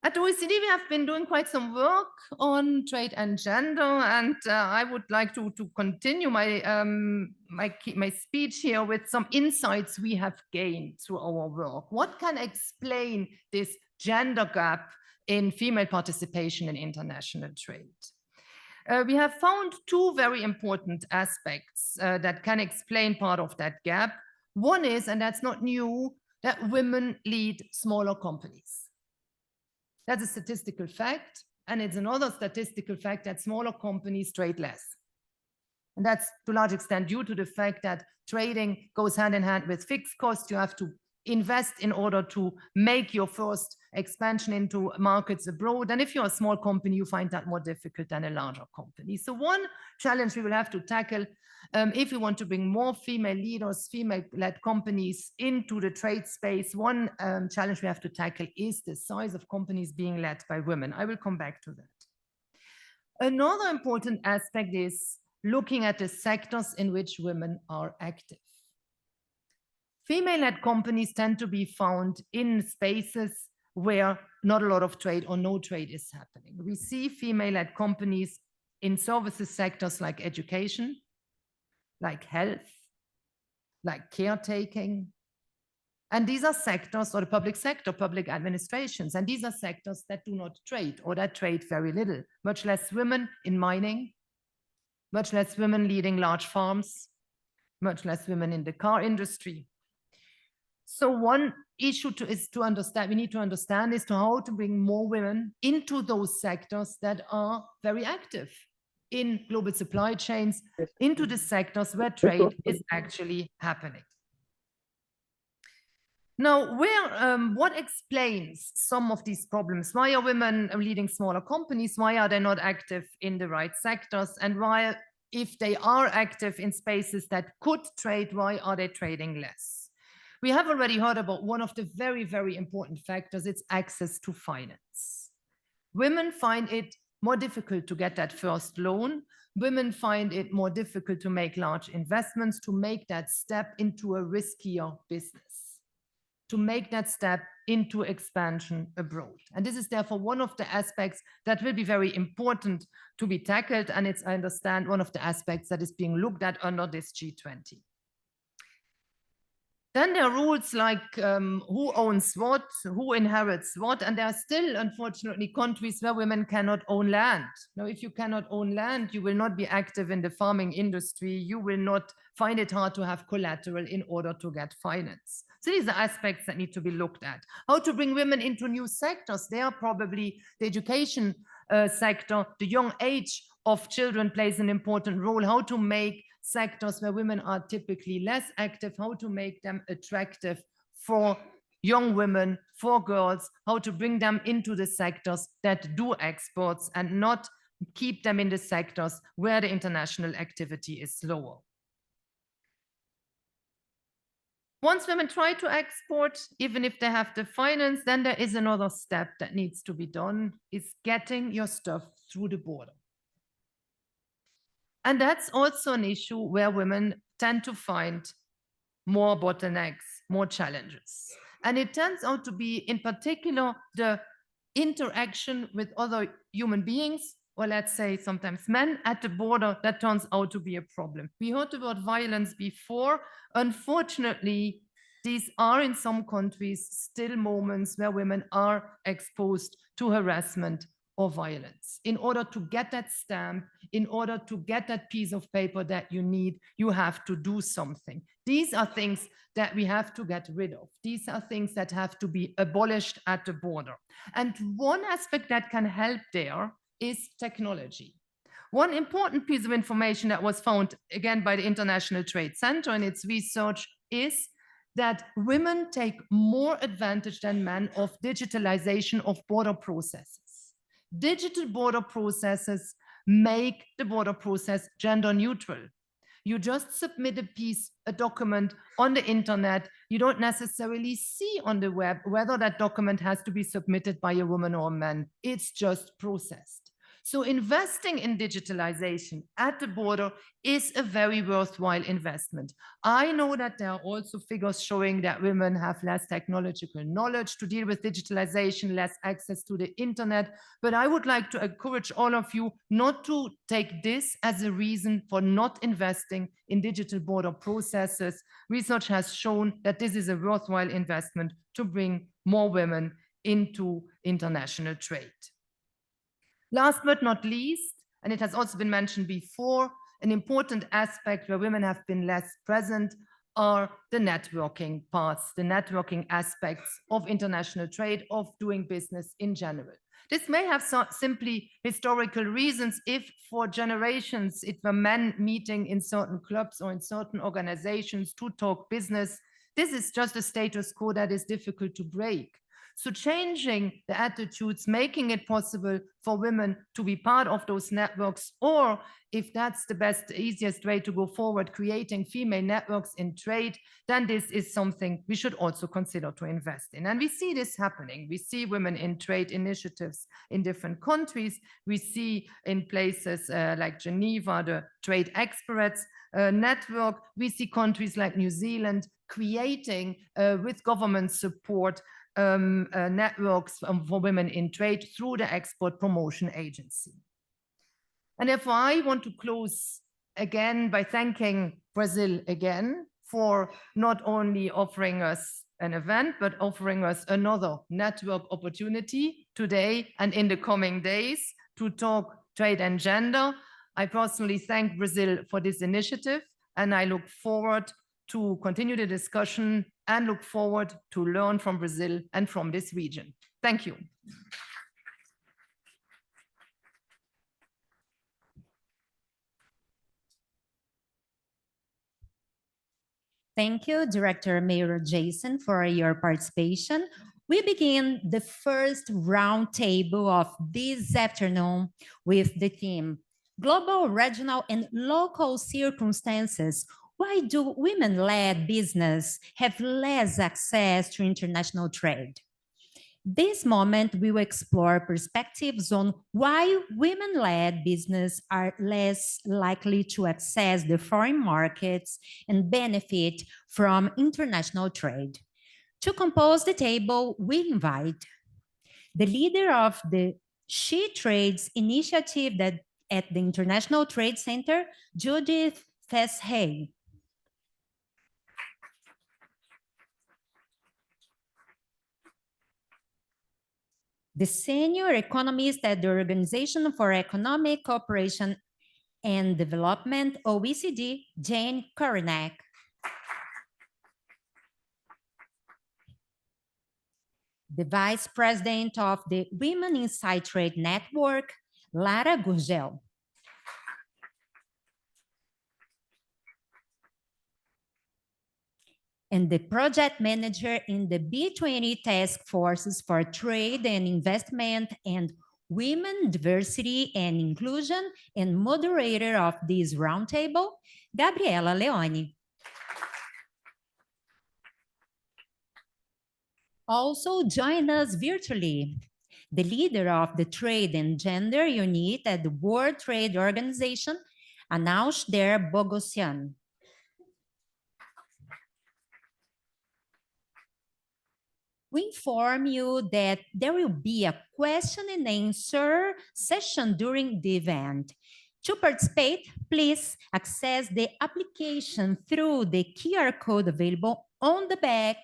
I: At the OECD, we have been doing quite some work on trade and gender, and I would like to continue my, my speech here with some insights we have gained through our work. What can explain this gender gap in female participation in international trade? We have found 2 very important aspects that can explain part of that gap. One is, and that's not new, that women lead smaller companies. That's a statistical fact, and it's another statistical fact that smaller companies trade less. And that's to a large extent due to the fact that trading goes hand in hand with fixed costs. You have to invest in order to make your first expansion into markets abroad. And if you're a small company, you find that more difficult than a larger company. So one challenge we will have to tackle if we want to bring more female leaders, female-led companies into the trade space, one challenge we have to tackle is the size of companies being led by women. I will come back to that. Another important aspect is looking at the sectors in which women are active. Female-led companies tend to be found in spaces where not a lot of trade or no trade is happening. We see female-led companies in services sectors like education, like health, like caretaking. And these are sectors, or the public sector, public administrations, and these are sectors that do not trade or that trade very little, much less women in mining, much less women leading large farms, much less women in the car industry. So one issue is to understand, we need to understand is how to bring more women into those sectors that are very active in global supply chains, into the sectors where trade is actually happening. Now, what explains some of these problems? Why are women leading smaller companies? Why are they not active in the right sectors? And why, if they are active in spaces that could trade, why are they trading less? We have already heard about one of the very, very important factors. It's access to finance. Women find it more difficult to get that first loan. Women find it more difficult to make large investments, to make that step into a riskier business, to make that step into expansion abroad. And this is therefore one of the aspects that will be very important to be tackled. And it's, I understand, one of the aspects that is being looked at under this G20. Then there are rules like who owns what, who inherits what, and there are still, unfortunately, countries where women cannot own land. Now, if you cannot own land, you will not be active in the farming industry. You will not find it hard to have collateral in order to get finance. So these are aspects that need to be looked at. How to bring women into new sectors? They are probably the education sector, the young age of children plays an important role. How to make sectors where women are typically less active, how to make them attractive for young women, for girls, how to bring them into the sectors that do exports and not keep them in the sectors where the international activity is lower. Once women try to export, even if they have the finance, then there is another step that needs to be done, is getting your stuff through the border. And that's also an issue where women tend to find more bottlenecks, more challenges. And it turns out to be, in particular, the interaction with other human beings, or let's say sometimes men at the border, that turns out to be a problem. We heard the word violence before. Unfortunately, these are in some countries still moments where women are exposed to harassment or violence. In order to get that stamp, in order to get that piece of paper that you need, you have to do something. These are things that we have to get rid of. These are things that have to be abolished at the border. And one aspect that can help there is technology. One important piece of information that was found, again, by the International Trade Center in its research is that women take more advantage than men of digitalization of border processes. Digital border processes make the border process gender neutral. You just submit a document on the internet. You don't necessarily see on the web whether that document has to be submitted by a woman or a man. It's just processed. So investing in digitalization at the border is a very worthwhile investment. I know that there are also figures showing that women have less technological knowledge to deal with digitalization, less access to the internet, but I would like to encourage all of you not to take this as a reason for not investing in digital border processes. Research has shown that this is a worthwhile investment to bring more women into international trade. Last but not least, and it has also been mentioned before, an important aspect where women have been less present are the networking parts, the networking aspects of international trade, of doing business in general. This may have simply historical reasons. If for generations it were men meeting in certain clubs or in certain organizations to talk business, this is just a status quo that is difficult to break. So changing the attitudes, making it possible for women to be part of those networks, or if that's the best, easiest way to go forward, creating female networks in trade, then this is something we should also consider to invest in. And we see this happening. We see women in trade initiatives in different countries. We see in places like Geneva, the Trade Experts network. We see countries like New Zealand creating with government support networks for women in trade through the Export Promotion Agency. And therefore, I want to close again by thanking Brazil again for not only offering us an event, but offering us another network opportunity today and in the coming days to talk trade and gender. I personally thank Brazil for this initiative, and I look forward to continue the discussion and look forward to learn from Brazil and from this region. Thank you.
A: Thank you, Director Mayor Jason, for your participation. We begin the first roundtable of this afternoon with the theme, Global, Regional, and Local Circumstances. Why do women-led business have less access to international trade? This moment, we will explore perspectives on why women-led business are less likely to access the foreign markets and benefit from international trade. To compose the table, we invite the leader of the She Trades initiative at the International Trade Center, Judith Feshay. The senior economist at the Organization for Economic Cooperation and Development, OECD, Jane Korinek. The Vice President of the Women Inside Trade Network, Lara Gurgel. And the project manager in the B20 Task Forces for Trade and Investment and Women, Diversity and Inclusion, and moderator of this roundtable, Gabriela Leone. Also join us virtually, the leader of the Trade and Gender Unit at the World Trade Organization, Anoush Der Bogosian. We inform you that there will be a question and answer session during the event. To participate, please access the application through the QR code available on the back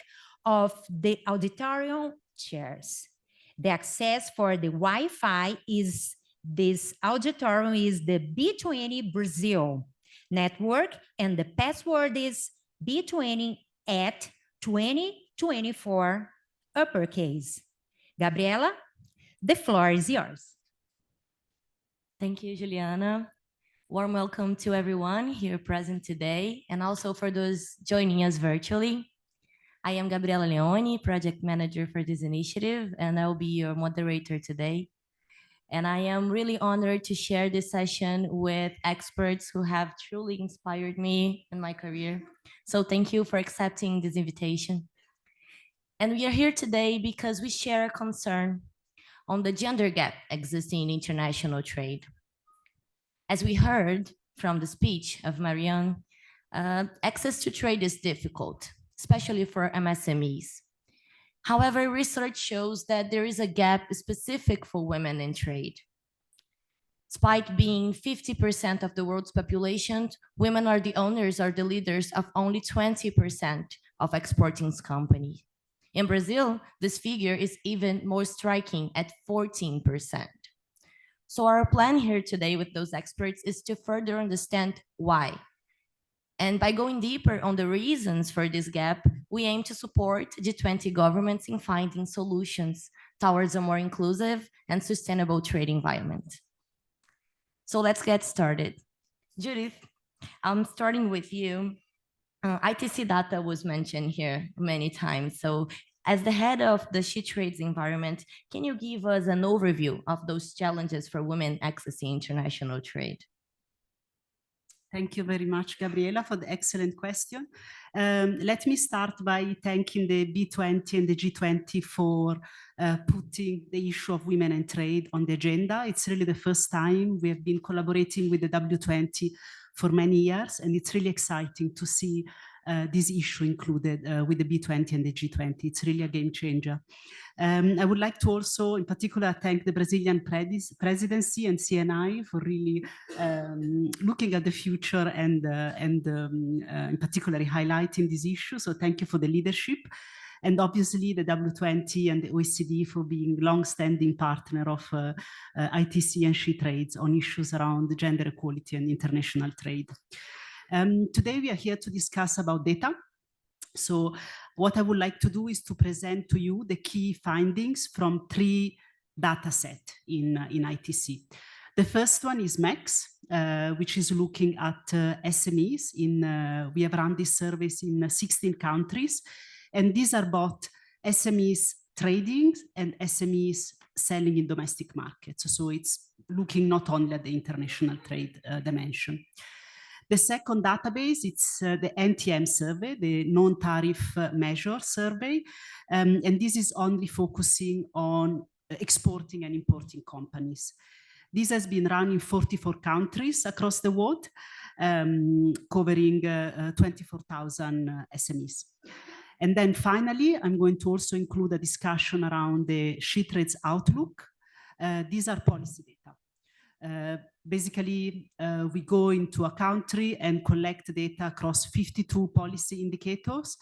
A: of the auditorium chairs. The access for the Wi-Fi is this auditorium is the B20 Brazil network, and the password is B20 at 2024 uppercase. Gabriela, the floor is yours.
J: Thank you, Juliana. Warm welcome to everyone here present today, and also for those joining us virtually. I am Gabriela Leone, project manager for this initiative, and I will be your moderator today. And I am really honored to share this session with experts who have truly inspired me in my career. So thank you for accepting this invitation. And we are here today because we share a concern on the gender gap existing in international trade. As we heard from the speech of Marianne, access to trade is difficult, especially for MSMEs. However, research shows that there is a gap specific for women in trade. Despite being 50% of the world's population, women are the owners or the leaders of only 20% of exporting companies. In Brazil, this figure is even more striking at 14%. So our plan here today with those experts is to further understand why. And by going deeper on the reasons for this gap, we aim to support G20 governments in finding solutions towards a more inclusive and sustainable trade environment. So let's get started. Judith, I'm starting with you. ITC data was mentioned here many times. So as the head of the She Trades environment, can you give us an overview of those challenges for women accessing international trade?
K: Thank you very much, Gabriela, for the excellent question. Let me start by thanking the B20 and the G20 for putting the issue of women and trade on the agenda. It's really the first time we have been collaborating with the W20 for many years, and it's really exciting to see this issue included with the B20 and the G20. It's really a game changer. I would like to also, in particular, thank the Brazilian presidency and CNI for really looking at the future and in particular highlighting this issue. So thank you for the leadership. And obviously the W20 and the OECD for being long-standing partner of ITC and She Trades on issues around gender equality and international trade. Today we are here to discuss about data. So what I would like to do is to present to you the key findings from 3 data sets in ITC. The first one is MEX, which is looking at SMEs. We have run these surveys in 16 countries, and these are both SMEs trading and SMEs selling in domestic markets. So it's looking not only at the international trade dimension. The second database, it's the NTM survey, the non-tariff measure survey. And this is only focusing on exporting and importing companies. This has been run in 44 countries across the world, covering 24,000 SMEs. And then finally, I'm going to also include a discussion around the She Trades outlook. These are policy data. Basically, we go into a country and collect data across 52 policy indicators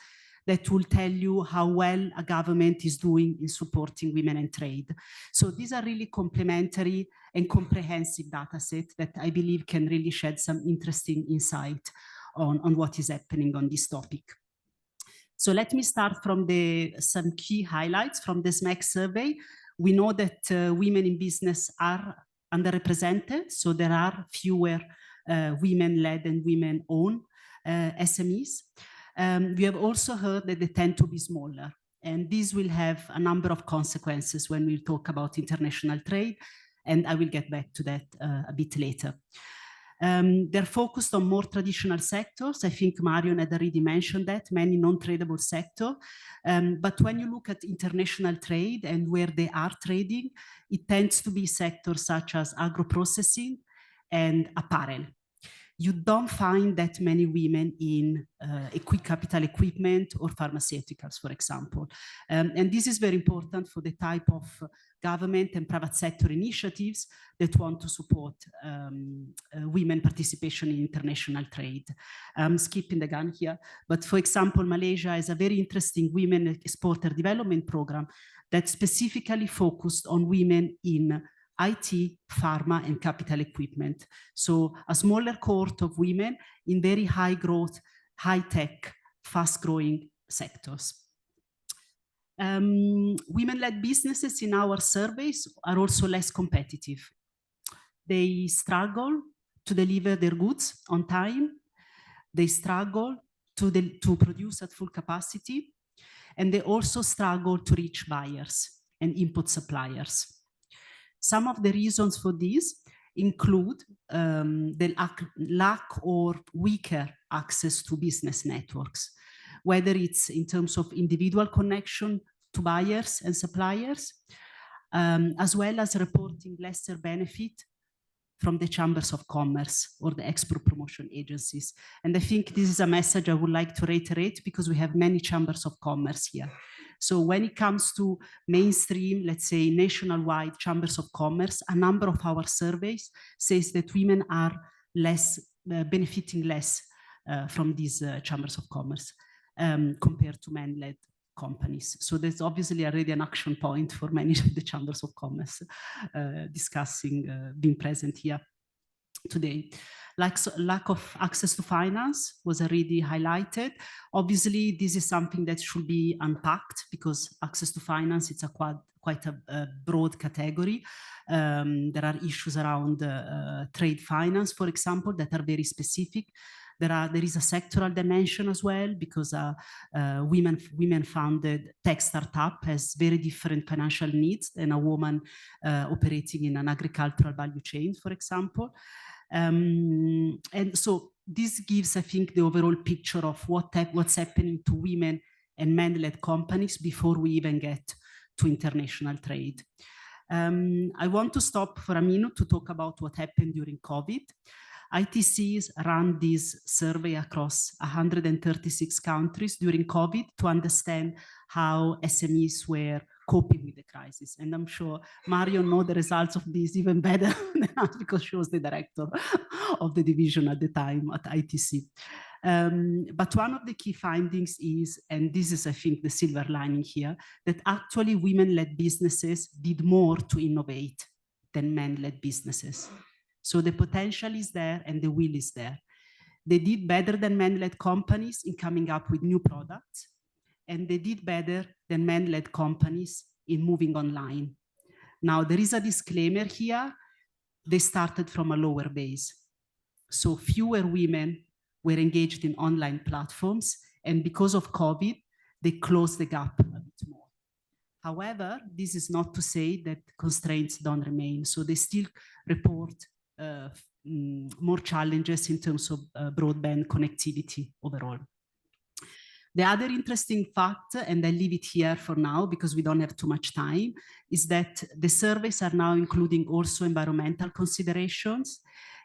K: that will tell you how well a government is doing in supporting women and trade. So these are really complementary and comprehensive data sets that I believe can really shed some interesting insight on what is happening on this topic. So let me start from some key highlights from this MEX survey. We know that women in business are underrepresented, so there are fewer women-led and women-owned SMEs. We have also heard that they tend to be smaller, and this will have a number of consequences when we talk about international trade. And I will get back to that a bit later. They're focused on more traditional sectors. I think Marion had already mentioned that, many non-tradable sectors. But when you look at international trade and where they are trading, it tends to be sectors such as agro-processing and apparel. You don't find that many women in capital equipment or pharmaceuticals, for example. And this is very important for the type of government and private sector initiatives that want to support women participation in international trade. I'm skipping the gun here, but for example, Malaysia has a very interesting women exporter development program that specifically focused on women in IT, pharma, and capital equipment. So a smaller cohort of women in very high growth, high tech, fast growing sectors. Women-led businesses in our surveys are also less competitive. They struggle to deliver their goods on time. They struggle to produce at full capacity. And they also struggle to reach buyers and input suppliers. Some of the reasons for this include the lack or weaker access to business networks, whether it's in terms of individual connection to buyers and suppliers, as well as reporting lesser benefit from the chambers of commerce or the export promotion agencies. And I think this is a message I would like to reiterate because we have many chambers of commerce here. So when it comes to mainstream, let's say nationwide chambers of commerce, a number of our surveys says that women are benefiting less from these chambers of commerce compared to men-led companies. So there's obviously already an action point for many of the chambers of commerce being present here today. Lack of access to finance was already highlighted. Obviously, this is something that should be unpacked because access to finance, it's quite a broad category. There are issues around trade finance, for example, that are very specific. There is a sectoral dimension as well because a women-founded tech startup has very different financial needs than a woman operating in an agricultural value chain, for example. And so this gives, I think, the overall picture of what's happening to women and men-led companies before we even get to international trade. I want to stop for a minute to talk about what happened during COVID. ITCs ran this survey across 136 countries during COVID to understand how SMEs were coping with the crisis. And I'm sure Marion knows the results of this even better than us because she was the director of the division at the time at ITC. But one of the key findings is, and this is, I think, the silver lining here, that actually women-led businesses did more to innovate than men-led businesses. So the potential is there and the will is there. They did better than men-led companies in coming up with new products, and they did better than men-led companies in moving online. Now, there is a disclaimer here. They started from a lower base. So fewer women were engaged in online platforms, and because of COVID, they closed the gap a bit more. However, this is not to say that constraints don't remain. So they still report more challenges in terms of broadband connectivity overall. The other interesting fact, and I leave it here for now because we don't have too much time, is that the surveys are now including also environmental considerations,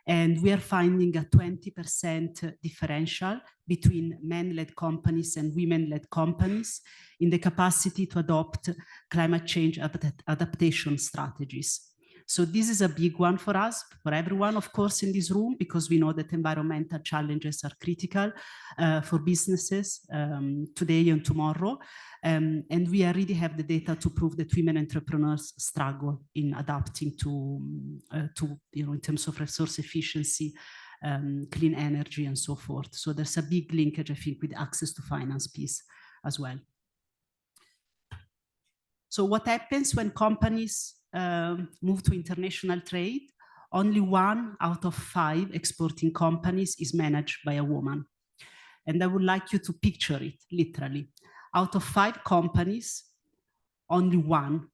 K: and we are finding a 20% differential between men-led companies and women-led companies in the capacity to adopt climate change adaptation strategies. So this is a big one for us, for everyone, of course, in this room, because we know that environmental challenges are critical for businesses today and tomorrow. And we already have the data to prove that women entrepreneurs struggle in adapting to in terms of resource efficiency, clean energy, and so forth. So there's a big linkage, I think, with access to finance piece as well. So what happens when companies move to international trade? Only 1 out of 5 exporting companies is managed by a woman. And I would like you to picture it literally. Out of 5 companies, only 1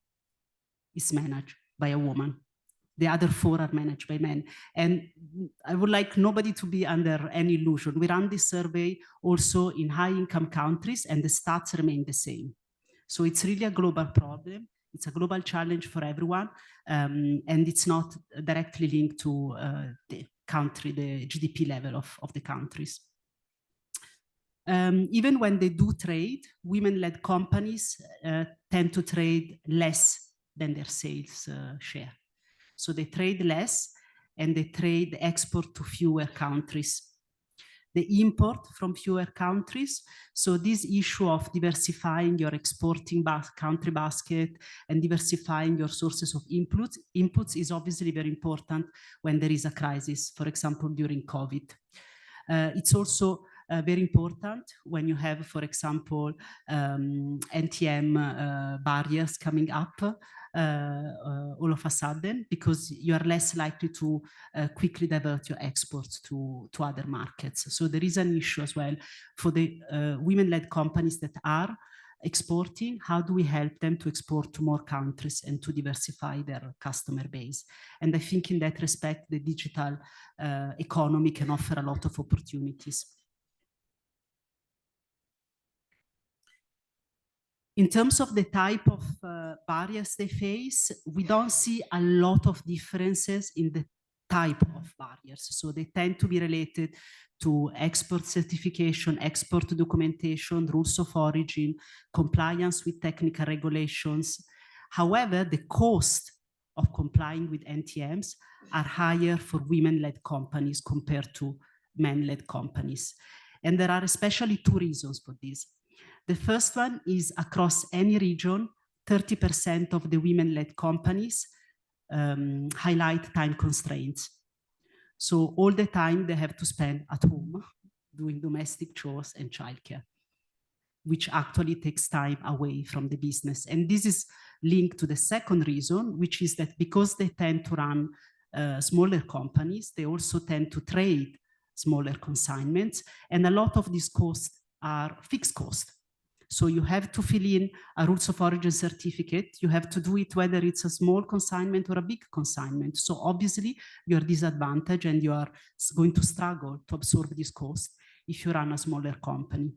K: is managed by a woman. The other 4 are managed by men. And I would like nobody to be under any illusion. We ran this survey also in high-income countries, and the stats remain the same. So it's really a global problem. It's a global challenge for everyone, and it's not directly linked to the country, the GDP level of the countries. Even when they do trade, women-led companies tend to trade less than their sales share. So they trade less, and they trade export to fewer countries. They import from fewer countries. So this issue of diversifying your exporting country basket and diversifying your sources of inputs is obviously very important when there is a crisis, for example, during COVID. It's also very important when you have, for example, NTM barriers coming up all of a sudden, because you are less likely to quickly divert your exports to other markets. So there is an issue as well for the women-led companies that are exporting. How do we help them to export to more countries and to diversify their customer base? And I think in that respect, the digital economy can offer a lot of opportunities. In terms of the type of barriers they face, we don't see a lot of differences in the type of barriers. So they tend to be related to export certification, export documentation, rules of origin, compliance with technical regulations. However, the cost of complying with NTMs are higher for women-led companies compared to men-led companies. And there are especially 2 reasons for this. The first one is across any region, 30% of the women-led companies highlight time constraints. So all the time they have to spend at home doing domestic chores and childcare, which actually takes time away from the business. And this is linked to the second reason, which is that because they tend to run smaller companies, they also tend to trade smaller consignments. And a lot of these costs are fixed costs. So you have to fill in a rules of origin certificate. You have to do it whether it's a small consignment or a big consignment. So obviously you're disadvantaged and you are going to struggle to absorb this cost if you run a smaller company.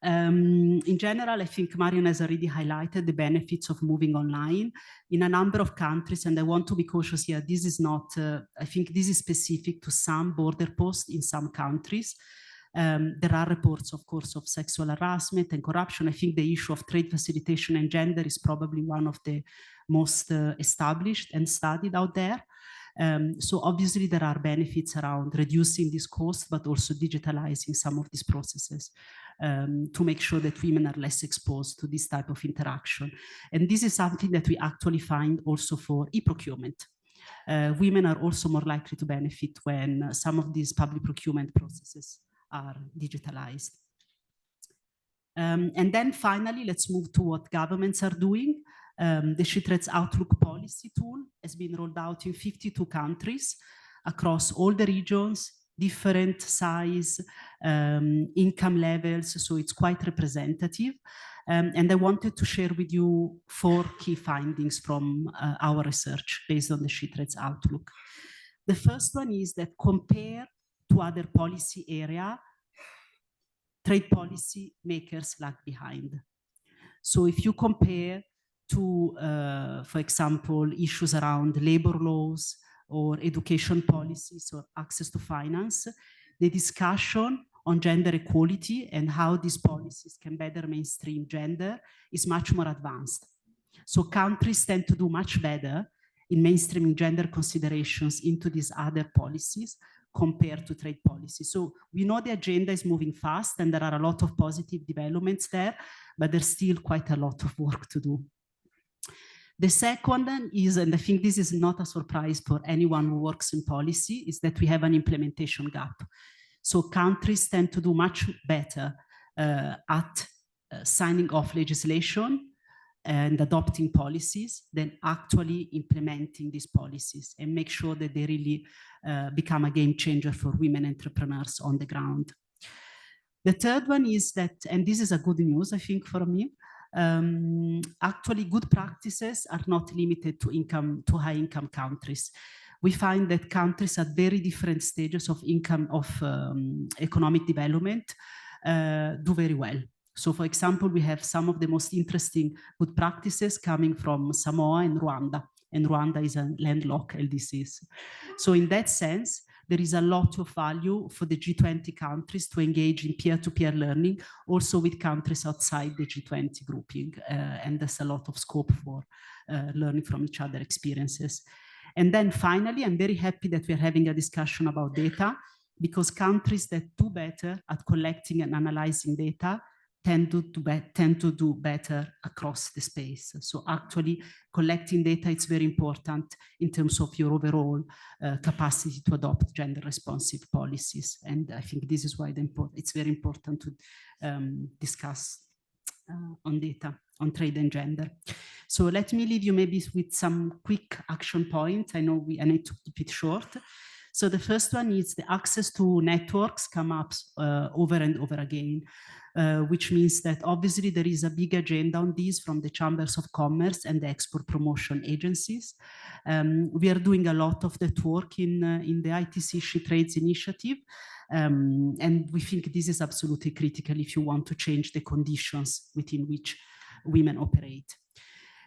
K: In general, I think Marion has already highlighted the benefits of moving online in a number of countries, and I want to be cautious here. This is not, I think this is specific to some border posts in some countries. There are reports, of course, of sexual harassment and corruption. I think the issue of trade facilitation and gender is probably one of the most established and studied out there. So obviously there are benefits around reducing this cost, but also digitalizing some of these processes to make sure that women are less exposed to this type of interaction. And this is something that we actually find also for e-procurement. Women are also more likely to benefit when some of these public procurement processes are digitalized. And then finally, let's move to what governments are doing. The SheTrades Outlook policy tool has been rolled out in 52 countries across all the regions, different size, income levels, so it's quite representative. And I wanted to share with you 4 key findings from our research based on the SheTrades Outlook. The first one is that compared to other policy area, trade policy makers lag behind. So if you compare to, for example, issues around labor laws or education policies or access to finance, the discussion on gender equality and how these policies can better mainstream gender is much more advanced. So countries tend to do much better in mainstreaming gender considerations into these other policies compared to trade policy. So we know the agenda is moving fast and there are a lot of positive developments there, but there's still quite a lot of work to do. The second then is, and I think this is not a surprise for anyone who works in policy, is that we have an implementation gap. So countries tend to do much better at signing off legislation and adopting policies than actually implementing these policies and make sure that they really become a game changer for women entrepreneurs on the ground. The third one is that, and this is a good news, I think, for me, Actually, good practices are not limited to high income countries. We find that countries at very different stages of economic development do very well. So, for example, we have some of the most interesting good practices coming from Samoa and Rwanda is a landlocked LDCs. So in that sense, there is a lot of value for the G20 countries to engage in peer-to-peer learning, also with countries outside the G20 grouping. And there's a lot of scope for learning from each other experiences. And then finally, I'm very happy that we're having a discussion about data, because countries that do better at collecting and analyzing data tend to do better across the space. So actually collecting data is very important in terms of your overall capacity to adopt gender responsive policies. And I think this is why it's very important to discuss on data, on trade and gender. So let me leave you maybe with some quick action points. I know I need to keep it short. So the first one is the access to networks come up over and over again, which means that obviously there is a big agenda on this from the chambers of commerce and the export promotion agencies. We are doing a lot of that work in the ITC She Trades initiative. And we think this is absolutely critical if you want to change the conditions within which women operate.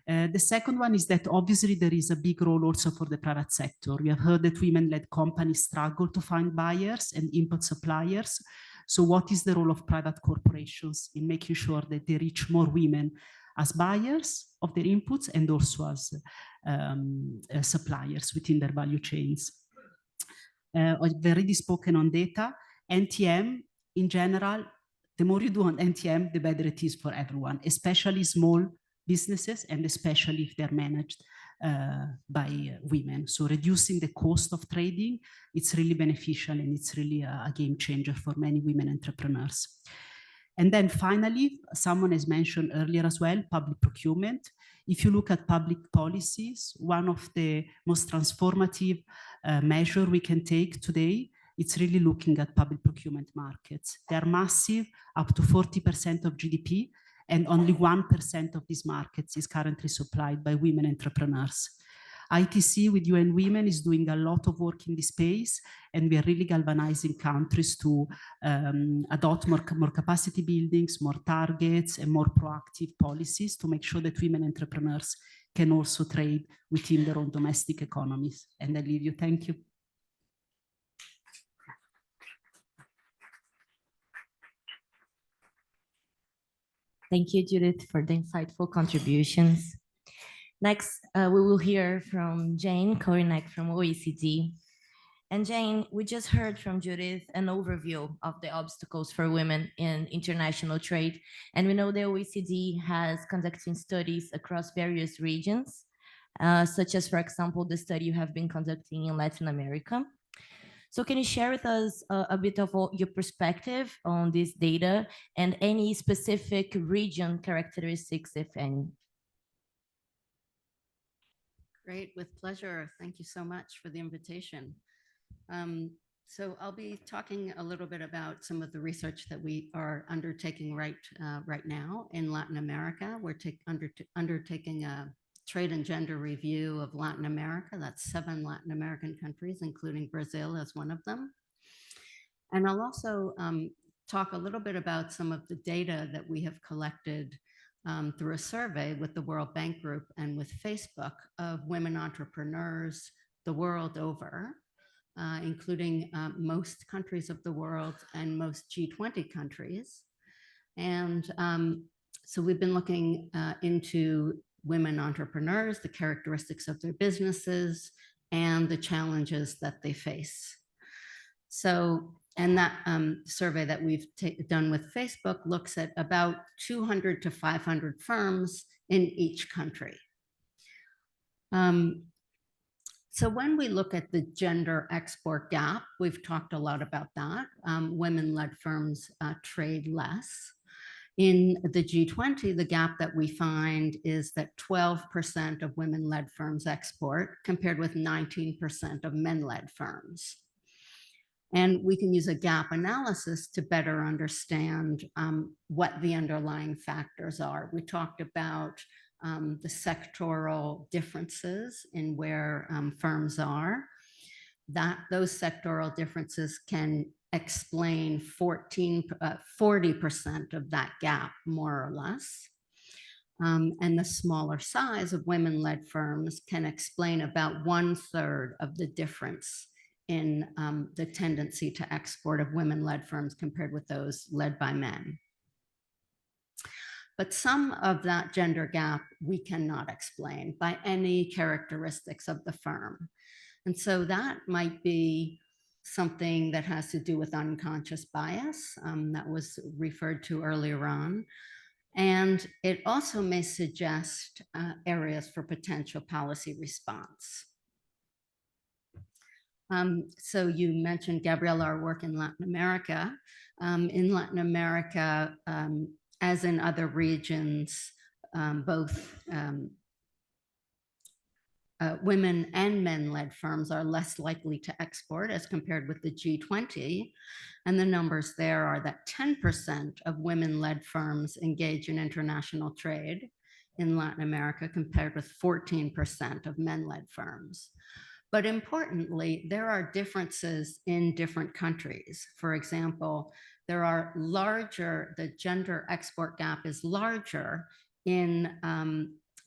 K: The second one is that obviously there is a big role also for the private sector. We have heard that women-led companies struggle to find buyers and input suppliers. So what is the role of private corporations in making sure that they reach more women as buyers of their inputs and also as suppliers within their value chains? I've already spoken on data. NTM, in general, the more you do on NTM, the better it is for everyone, especially small businesses and especially if they're managed by women. So reducing the cost of trading, it's really beneficial and it's really a game changer for many women entrepreneurs. And then finally, someone has mentioned earlier as well, public procurement. If you look at public policies, one of the most transformative measures we can take today, it's really looking at public procurement markets. They're massive, up to 40% of GDP, and only 1% of these markets is currently supplied by women entrepreneurs. ITC with UN Women is doing a lot of work in this space, and we are really galvanizing countries to adopt more capacity buildings, more targets, and more proactive policies to make sure that women entrepreneurs can also trade within their own domestic economies. And I leave you. Thank you.
J: Thank you, Judith, for the insightful contributions. Next, we will hear from Jane Korinek from OECD. And Jane, we just heard from Judith an overview of the obstacles for women in international trade. And we know the OECD has conducted studies across various regions, such as, for example, the study you have been conducting in Latin America. So can you share with us a bit of your perspective on this data and any specific region characteristics, if any?
L: Great, with pleasure. Thank you so much for the invitation. So I'll be talking a little bit about some of the research that we are undertaking right now in Latin America. We're undertaking a trade and gender review of Latin America. That's 7 Latin American countries, including Brazil as one of them. And I'll also talk a little bit about some of the data that we have collected through a survey with the World Bank Group and with Facebook of women entrepreneurs the world over, including most countries of the world and most G20 countries. And so we've been looking into women entrepreneurs, the characteristics of their businesses, and the challenges that they face. So, and that survey that we've done with Facebook looks at about 200 to 500 firms in each country. So when we look at the gender export gap, we've talked a lot about that. Women-led firms trade less. In the G20, the gap that we find is that 12% of women-led firms export compared with 19% of men-led firms. And we can use a gap analysis to better understand what the underlying factors are. We talked about the sectoral differences in where firms are. Those sectoral differences can explain 40% of that gap, more or less. And the smaller size of women-led firms can explain about 1/3 of the difference in the tendency to export of women-led firms compared with those led by men. But some of that gender gap we cannot explain by any characteristics of the firm. And so that might be something that has to do with unconscious bias that was referred to earlier on. And it also may suggest areas for potential policy response. So you mentioned, Gabriela, our work in Latin America. In Latin America, as in other regions, both women and men-led firms are less likely to export as compared with the G20. And the numbers there are that 10% of women-led firms engage in international trade in Latin America compared with 14% of men-led firms. But importantly, there are differences in different countries. For example, the gender export gap is larger in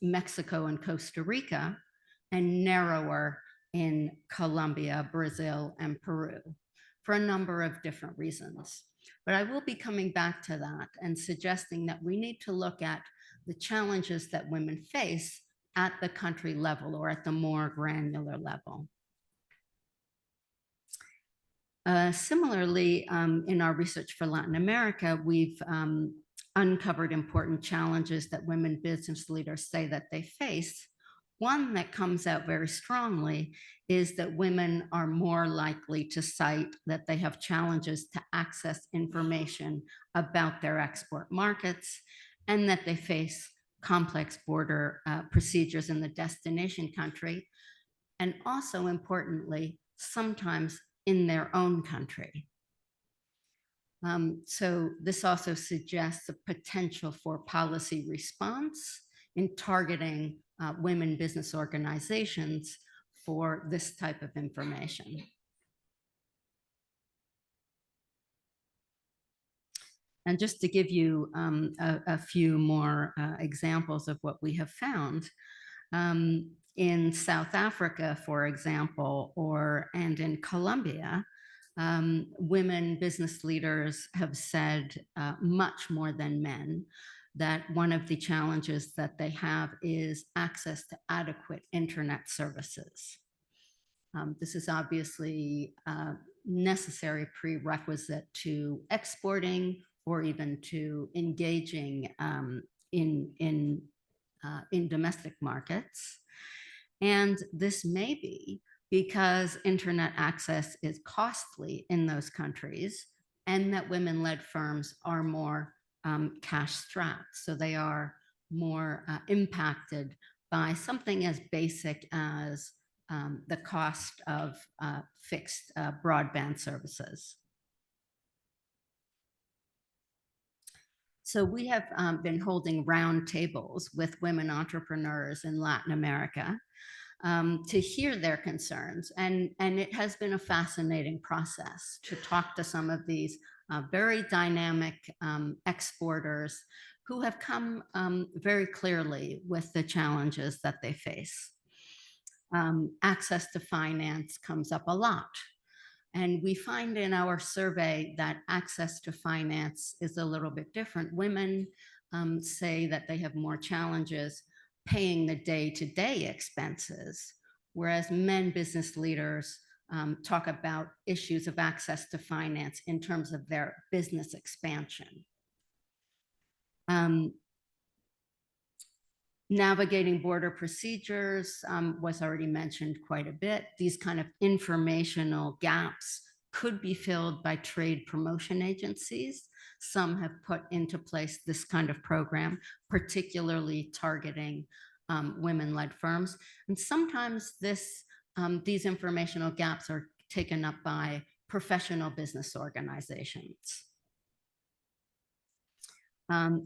L: Mexico and Costa Rica and narrower in Colombia, Brazil, and Peru for a number of different reasons. But I will be coming back to that and suggesting that we need to look at the challenges that women face at the country level or at the more granular level. Similarly, in our research for Latin America, we've uncovered important challenges that women business leaders say that they face. One that comes out very strongly is that women are more likely to cite that they have challenges to access information about their export markets and that they face complex border procedures in the destination country, and also importantly, sometimes in their own country. So this also suggests a potential for policy response in targeting women business organizations for this type of information. And just to give you a few more examples of what we have found, in South Africa, for example, and in Colombia, women business leaders have said much more than men that one of the challenges that they have is access to adequate internet services. This is obviously a necessary prerequisite to exporting or even to engaging in domestic markets. And this may be because internet access is costly in those countries and that women-led firms are more cash-strapped. So they are more impacted by something as basic as the cost of fixed broadband services. So we have been holding roundtables with women entrepreneurs in Latin America to hear their concerns. And it has been a fascinating process to talk to some of these very dynamic exporters who have come very clearly with the challenges that they face. Access to finance comes up a lot. And we find in our survey that access to finance is a little bit different. Women say that they have more challenges paying the day-to-day expenses, whereas men business leaders talk about issues of access to finance in terms of their business expansion. Navigating border procedures was already mentioned quite a bit. These kind of informational gaps could be filled by trade promotion agencies. Some have put into place this kind of program, particularly targeting women-led firms. And sometimes these informational gaps are taken up by professional business organizations.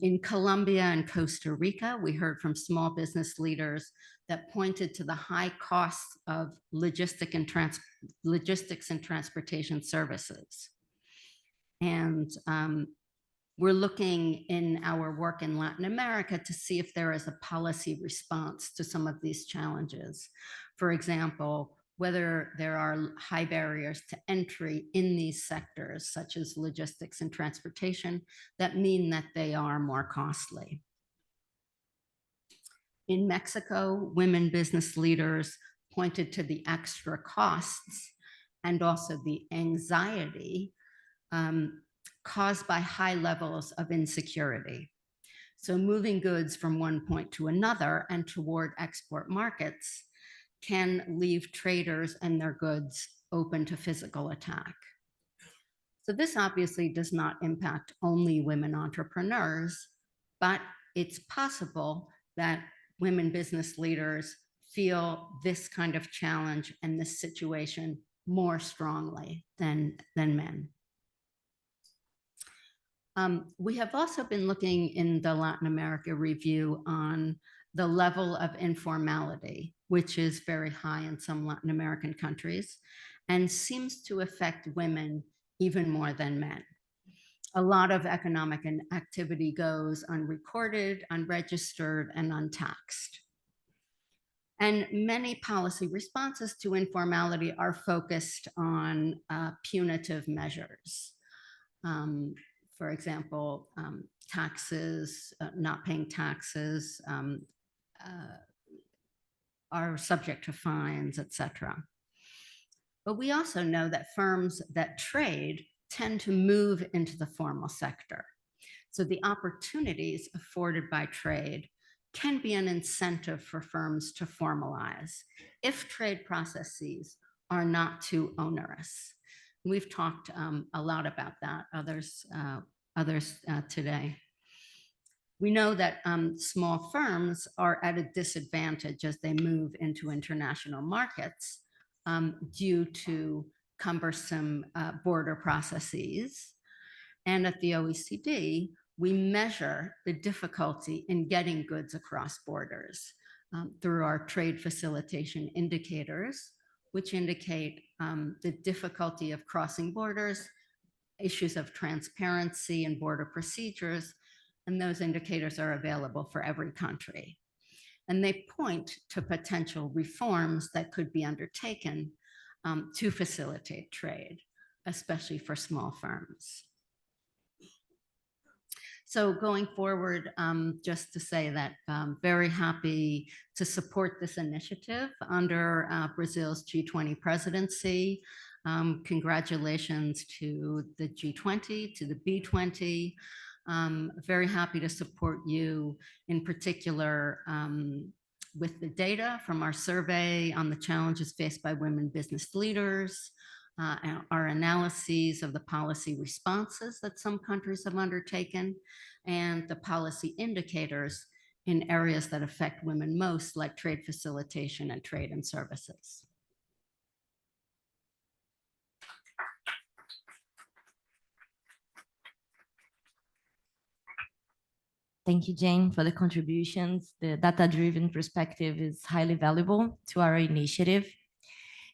L: In Colombia and Costa Rica, we heard from small business leaders that pointed to the high costs of logistics and transportation services. And we're looking in our work in Latin America to see if there is a policy response to some of these challenges. For example, whether there are high barriers to entry in these sectors, such as logistics and transportation, that mean that they are more costly. In Mexico, women business leaders pointed to the extra costs and also the anxiety caused by high levels of insecurity. So moving goods from one point to another and toward export markets can leave traders and their goods open to physical attack. So this obviously does not impact only women entrepreneurs, but it's possible that women business leaders feel this kind of challenge and this situation more strongly than men. We have also been looking in the Latin America review on the level of informality, which is very high in some Latin American countries and seems to affect women even more than men. A lot of economic activity goes unrecorded, unregistered, and untaxed. And many policy responses to informality are focused on punitive measures. For example, taxes, not paying taxes are subject to fines, etc. But we also know that firms that trade tend to move into the formal sector. So the opportunities afforded by trade can be an incentive for firms to formalize if trade processes are not too onerous. We've talked a lot about that, others today. We know that small firms are at a disadvantage as they move into international markets due to cumbersome border processes. And at the OECD, we measure the difficulty in getting goods across borders through our trade facilitation indicators, which indicate the difficulty of crossing borders, issues of transparency and border procedures, and those indicators are available for every country. And they point to potential reforms that could be undertaken to facilitate trade, especially for small firms. So going forward, just to say that I'm very happy to support this initiative under Brazil's G20 presidency. Congratulations to the G20, to the B20. Very happy to support you in particular with the data from our survey on the challenges faced by women business leaders, our analyses of the policy responses that some countries have undertaken, and the policy indicators in areas that affect women most, like trade facilitation and trade and services.
J: Thank you, Jane, for the contributions. The data-driven perspective is highly valuable to our initiative.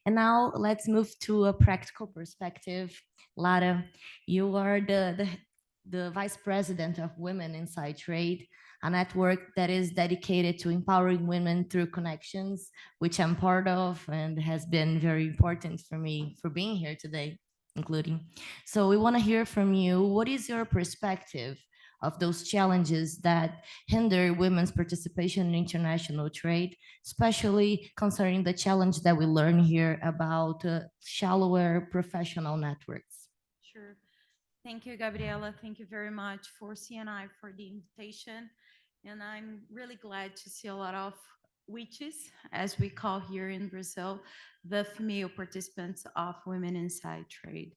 J: And now let's move to a practical perspective. Lara, you are the Vice President of Women Inside Trade, a network that is dedicated to empowering women through connections, which I'm part of and has been very important for me for being here today, including. So we want to hear from you. What is your perspective of those challenges that hinder women's participation in international trade, especially concerning the challenge that we learn here about shallower professional networks?
A: Sure. Thank you, Gabriela. Thank you very much for CNI for the invitation. And I'm really glad to see a lot of witches, as we call here in Brazil, the female participants of Women Inside Trade.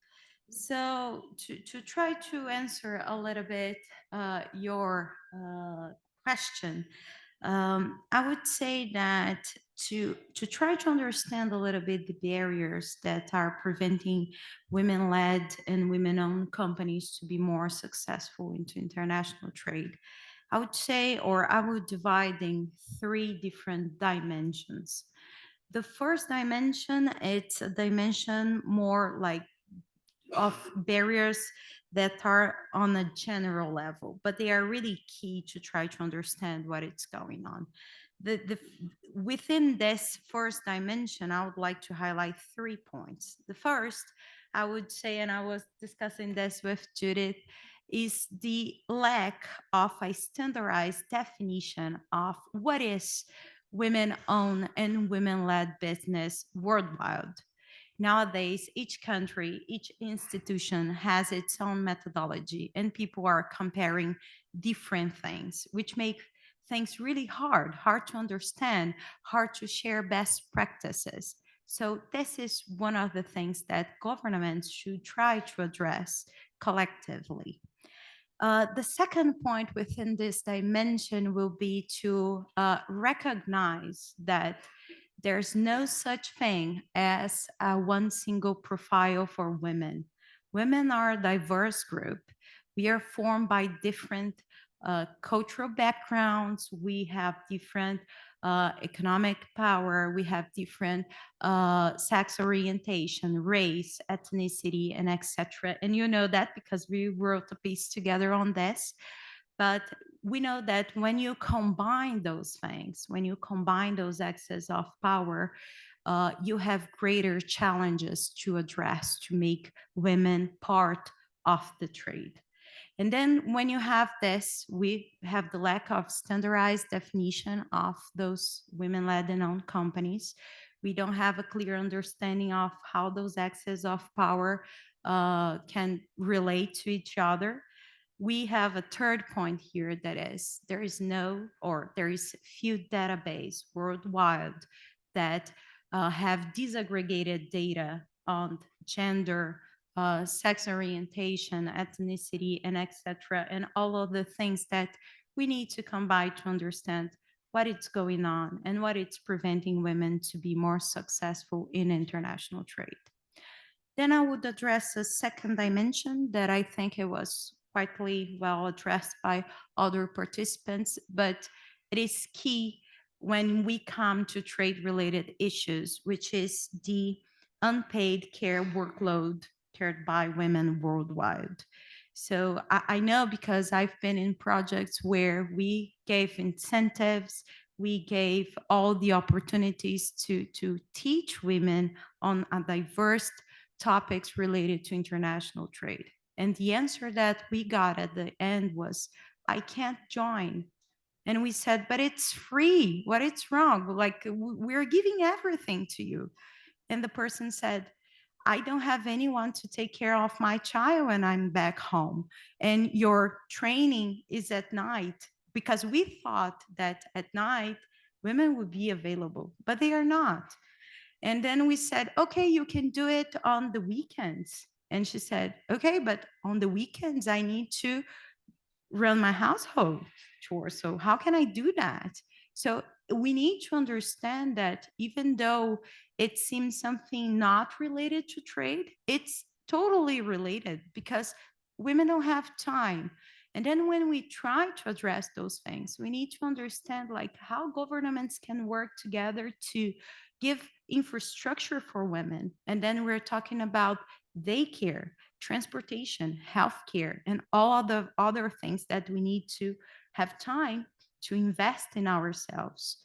A: So to try to answer a little bit your question, I would say that to try to understand a little bit the barriers that are preventing women-led and women-owned companies to be more successful into international trade. I would say, or I would divide in 3 different dimensions. The first dimension, it's a dimension more like of barriers that are on a general level, but they are really key to try to understand what is going on. Within this first dimension, I would like to highlight 3 points. The first, I would say, and I was discussing this with Judith, is the lack of a standardized definition of what is women-owned and women-led business worldwide. Nowadays, each country, each institution has its own methodology, and people are comparing different things, which make things really hard to understand, hard to share best practices. So this is one of the things that governments should try to address collectively. The second point within this dimension will be to recognize that there's no such thing as one single profile for women. Women are a diverse group. We are formed by different cultural backgrounds. We have different economic power. We have different sex orientation, race, ethnicity, and etc. And you know that because we wrote a piece together on this. But we know that when you combine those things, when you combine those axes of power, you have greater challenges to address to make women part of the trade. And then when you have this, we have the lack of standardized definition of those women-led and owned companies. We don't have a clear understanding of how those axes of power can relate to each other. We have a third point here, that is there is few database worldwide that have disaggregated data on gender, sex orientation, ethnicity, and etc., and all of the things that we need to combine to understand what is going on and what is preventing women to be more successful in international trade. Then I would address a second dimension that I think it was quite well addressed by other participants, but it is key when we come to trade-related issues, which is the unpaid care workload carried by women worldwide. So I know because I've been in projects where we gave incentives, we gave all the opportunities to teach women on a diverse topics related to international trade. And the answer that we got at the end was, I can't join. And we said, but it's free. What is wrong? Like, we're giving everything to you. And the person said, I don't have anyone to take care of my child when I'm back home. And your training is at night, because we thought that at night women would be available, but they are not. And then we said, okay, you can do it on the weekends. And she said, okay, but on the weekends, I need to run my household chores. So how can I do that? So we need to understand that even though it seems something not related to trade, it's totally related, because women don't have time. And then when we try to address those things, we need to understand like how governments can work together to give infrastructure for women. And then we're talking about daycare, transportation, healthcare, and all the other things that we need to have time to invest in ourselves.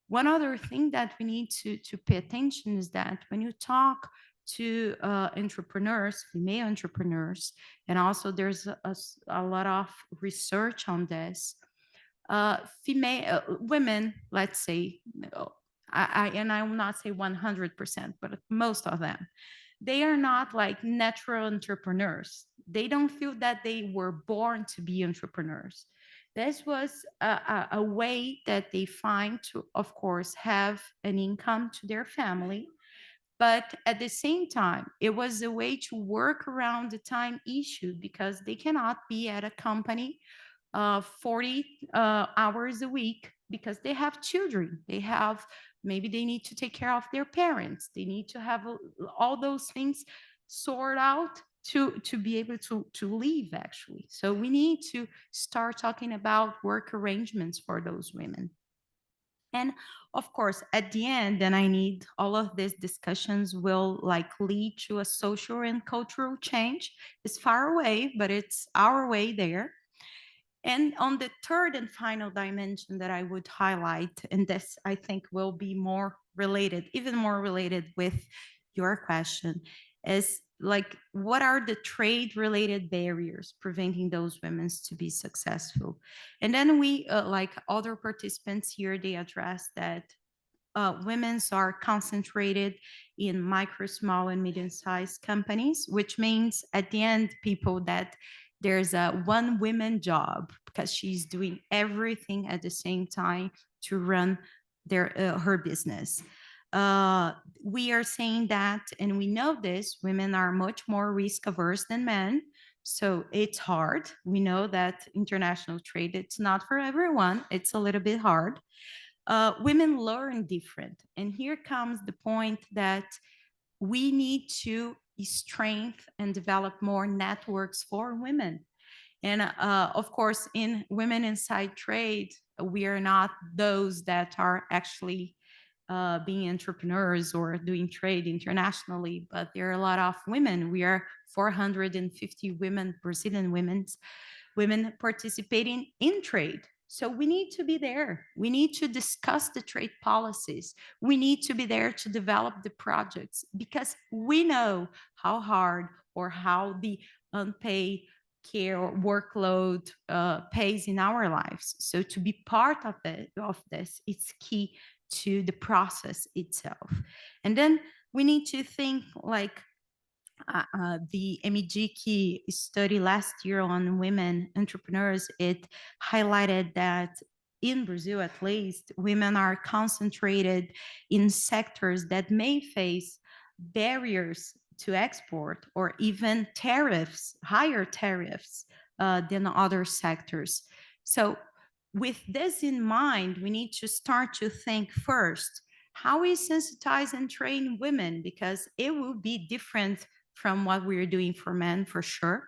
A: One other thing that we need to pay attention is that when you talk to entrepreneurs, female entrepreneurs, and also there's a lot of research on this, female women, let's say, and I will not say 100%, but most of them, they are not like natural entrepreneurs. They don't feel that they were born to be entrepreneurs. This was a way that they find to, of course, have an income to their family. But at the same time, it was a way to work around the time issue, because they cannot be at a company 40 hours a week, because they have children, they have
M: Maybe they need to take care of their parents. They need to have all those things sorted out to be able to leave, actually. So we need to start talking about work arrangements for those women. And of course, at the end, then I need all of these discussions will like lead to a social and cultural change. It's far away, but it's our way there. And on the third and final dimension that I would highlight, and this I think will be more related, even more related with your question, is like, what are the trade related barriers preventing those women to be successful? And then we, like other participants here, they address that women are concentrated in micro, small, and medium-sized companies, which means at the end, people that there's a one woman job because she's doing everything at the same time to run her business. We are saying that, and we know this, women are much more risk averse than men. So it's hard. We know that international trade, it's not for everyone. It's a little bit hard. Women learn different. And here comes the point that we need to strengthen and develop more networks for women. And of course, in Women Inside Trade, we are not those that are actually being entrepreneurs or doing trade internationally, but there are a lot of women. We are 450 women, Brazilian women participating in trade. So we need to be there. We need to discuss the trade policies. We need to be there to develop the projects because we know how hard or how the unpaid care or workload pays in our lives. So to be part of this, it's key to the process itself. And then we need to think like the MEGIC study last year on women entrepreneurs, it highlighted that in Brazil, at least, women are concentrated in sectors that may face barriers to export or even tariffs, higher tariffs than other sectors. So with this in mind, we need to start to think first, how we sensitize and train women, because it will be different from what we're doing for men, for sure.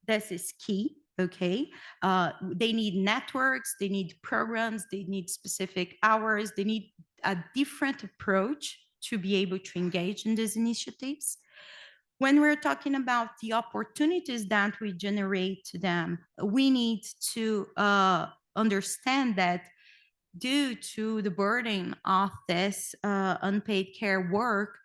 M: This is key, okay? They need networks, they need programs, they need specific hours, they need a different approach to be able to engage in these initiatives. When we're talking about the opportunities that we generate to them, we need to understand that due to the burden of this unpaid care work,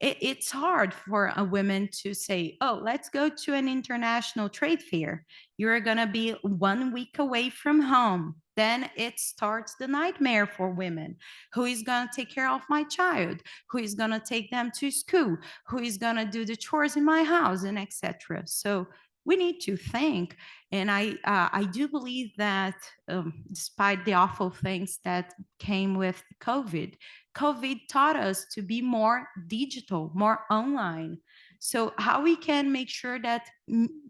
M: it's hard for a woman to say, oh, let's go to an international trade fair. You're going to be 1 week away from home. Then it starts the nightmare for women. Who is going to take care of my child? Who is going to take them to school? Who is going to do the chores in my house, and etc. So we need to think. And I do believe that despite the awful things that came with COVID taught us to be more digital, more online. So how we can make sure that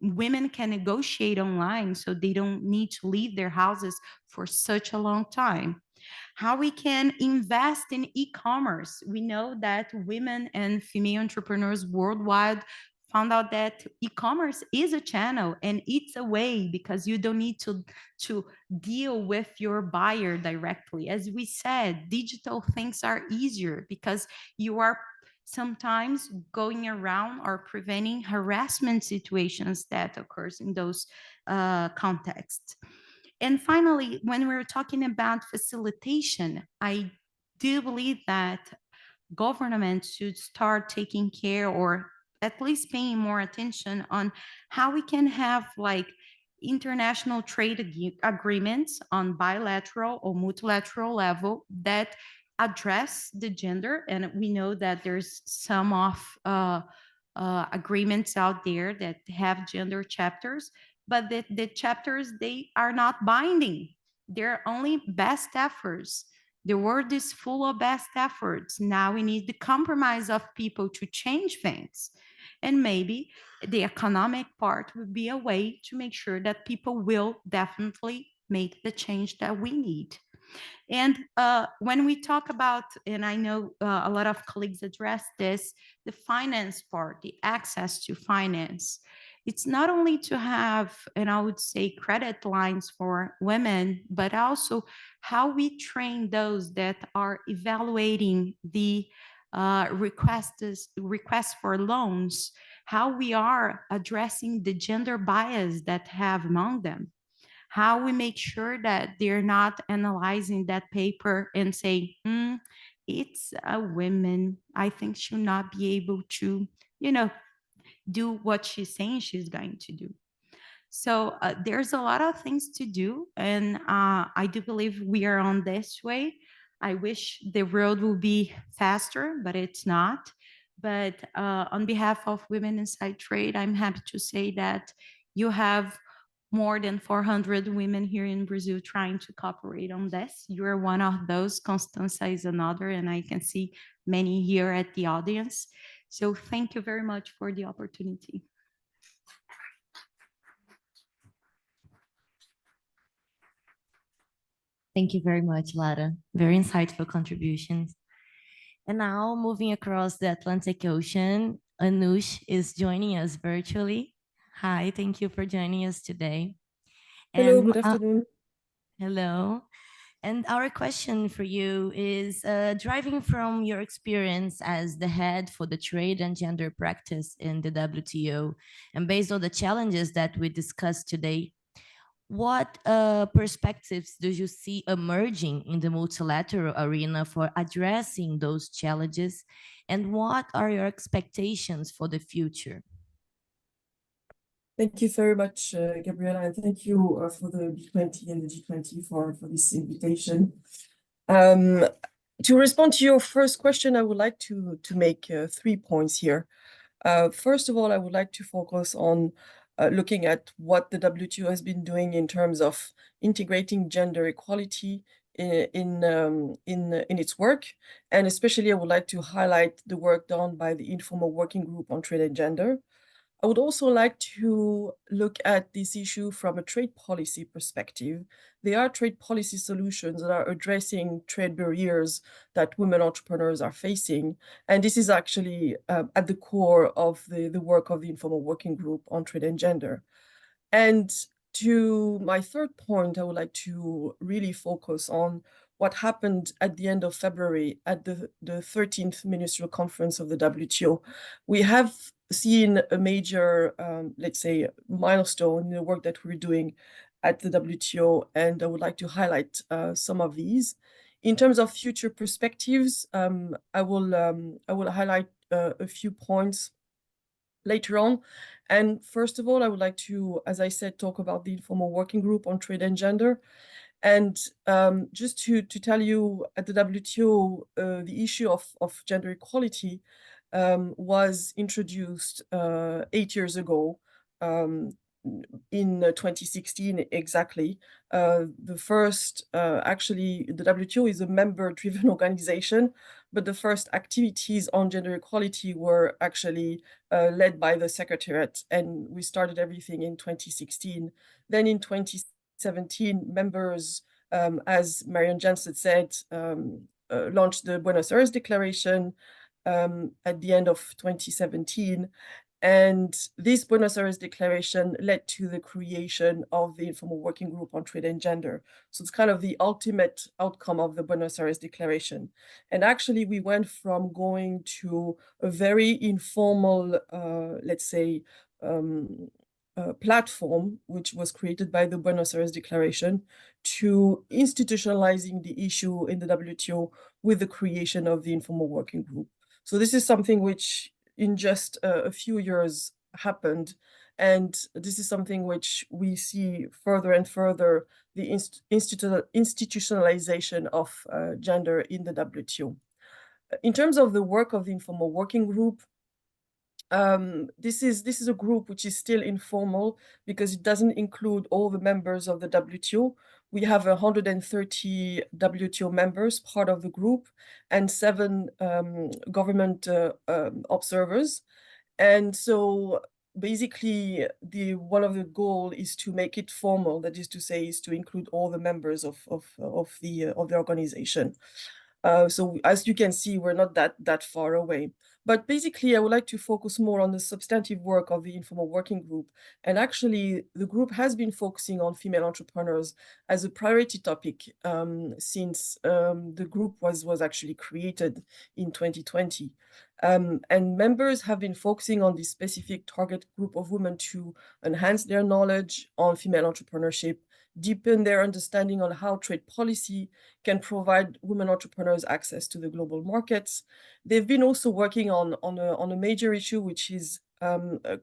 M: women can negotiate online so they don't need to leave their houses for such a long time. How we can invest in e-commerce. We know that women and female entrepreneurs worldwide found out that e-commerce is a channel and it's a way because you don't need to deal with your buyer directly. As we said, digital things are easier because you are sometimes going around or preventing harassment situations that occurs in those contexts. And finally, when we're talking about facilitation, I do believe that governments should start taking care or at least paying more attention on how we can have like international trade agreements on bilateral or multilateral level that address the gender. And we know that there's some of agreements out there that have gender chapters, but the chapters, they are not binding. They're only best efforts. The world is full of best efforts. Now we need the compromise of people to change things. And maybe the economic part would be a way to make sure that people will definitely make the change that we need. And when we talk about, and I know a lot of colleagues address this, the finance part, the access to finance, it's not only to have, and I would say, credit lines for women, but also how we train those that are evaluating the requests for loans, how we are addressing the gender bias that have among them, how we make sure that they're not analyzing that paper and say, it's a woman, I think she'll not be able to, do what she's saying she's going to do. So there's a lot of things to do, and I do believe we are on this way. I wish the road will be faster, but it's not. But on behalf of Women Inside Trade, I'm happy to say that you have more than 400 women here in Brazil trying to cooperate on this. You're one of those, Constanza is another, and I can see many here at the audience. So thank you very much for the opportunity.
J: Thank you very much, Lara. Very insightful contributions. And now moving across the Atlantic Ocean, Anush is joining us virtually. Hi, thank you for joining us today.
N: Hello, good afternoon.
J: Hello. And our question for you is, driving from your experience as the head for the trade and gender practice in the WTO, and based on the challenges that we discussed today, what perspectives do you see emerging in the multilateral arena for addressing those challenges? And what are your expectations for the future?
N: Thank you very much, Gabriela, and thank you for the B20 and the G20 for this invitation. To respond to your first question, I would like to make 3 points here. First of all, I would like to focus on looking at what the WTO has been doing in terms of integrating gender equality in its work, and especially I would like to highlight the work done by the Informal Working Group on Trade and Gender. I would also like to look at this issue from a trade policy perspective. There are trade policy solutions that are addressing trade barriers that women entrepreneurs are facing. And this is actually at the core of the work of the Informal Working Group on Trade and Gender. And to my third point, I would like to really focus on what happened at the end of February at the 13th Ministerial Conference of the WTO. We have seen a major, let's say, milestone in the work that we're doing at the WTO, and I would like to highlight some of these. In terms of future perspectives, I will highlight a few points later on. And first of all, I would like to, as I said, talk about the Informal Working Group on Trade and Gender. And just to tell you, at the WTO, the issue of gender equality was introduced 8 years ago, in 2016 exactly. The first, actually, the WTO is a member-driven organization, but the first activities on gender equality were actually led by the Secretariat, and we started everything in 2016. Then in 2017, members, as Marianne Jensen said, launched the Buenos Aires Declaration at the end of 2017. And this Buenos Aires Declaration led to the creation of the Informal Working Group on Trade and Gender. So it's kind of the ultimate outcome of the Buenos Aires Declaration. And actually, we went from going to a very informal, let's say, platform, which was created by the Buenos Aires Declaration, to institutionalizing the issue in the WTO with the creation of the Informal Working Group. So this is something which in just a few years happened. And this is something which we see further and further, the institutionalization of gender in the WTO. In terms of the work of the Informal Working Group, this is a group which is still informal because it doesn't include all the members of the WTO. We have 130 WTO members, part of the group, and 7 government observers. And so basically one of the goal is to make it formal. That is to say, is to include all the members of the organization. So as you can see, we're not that far away. But basically, I would like to focus more on the substantive work of the informal working group. And actually, the group has been focusing on female entrepreneurs as a priority topic since the group was actually created in 2020. And members have been focusing on this specific target group of women to enhance their knowledge on female entrepreneurship, deepen their understanding on how trade policy can provide women entrepreneurs access to the global markets. They've been also working on a major issue, which is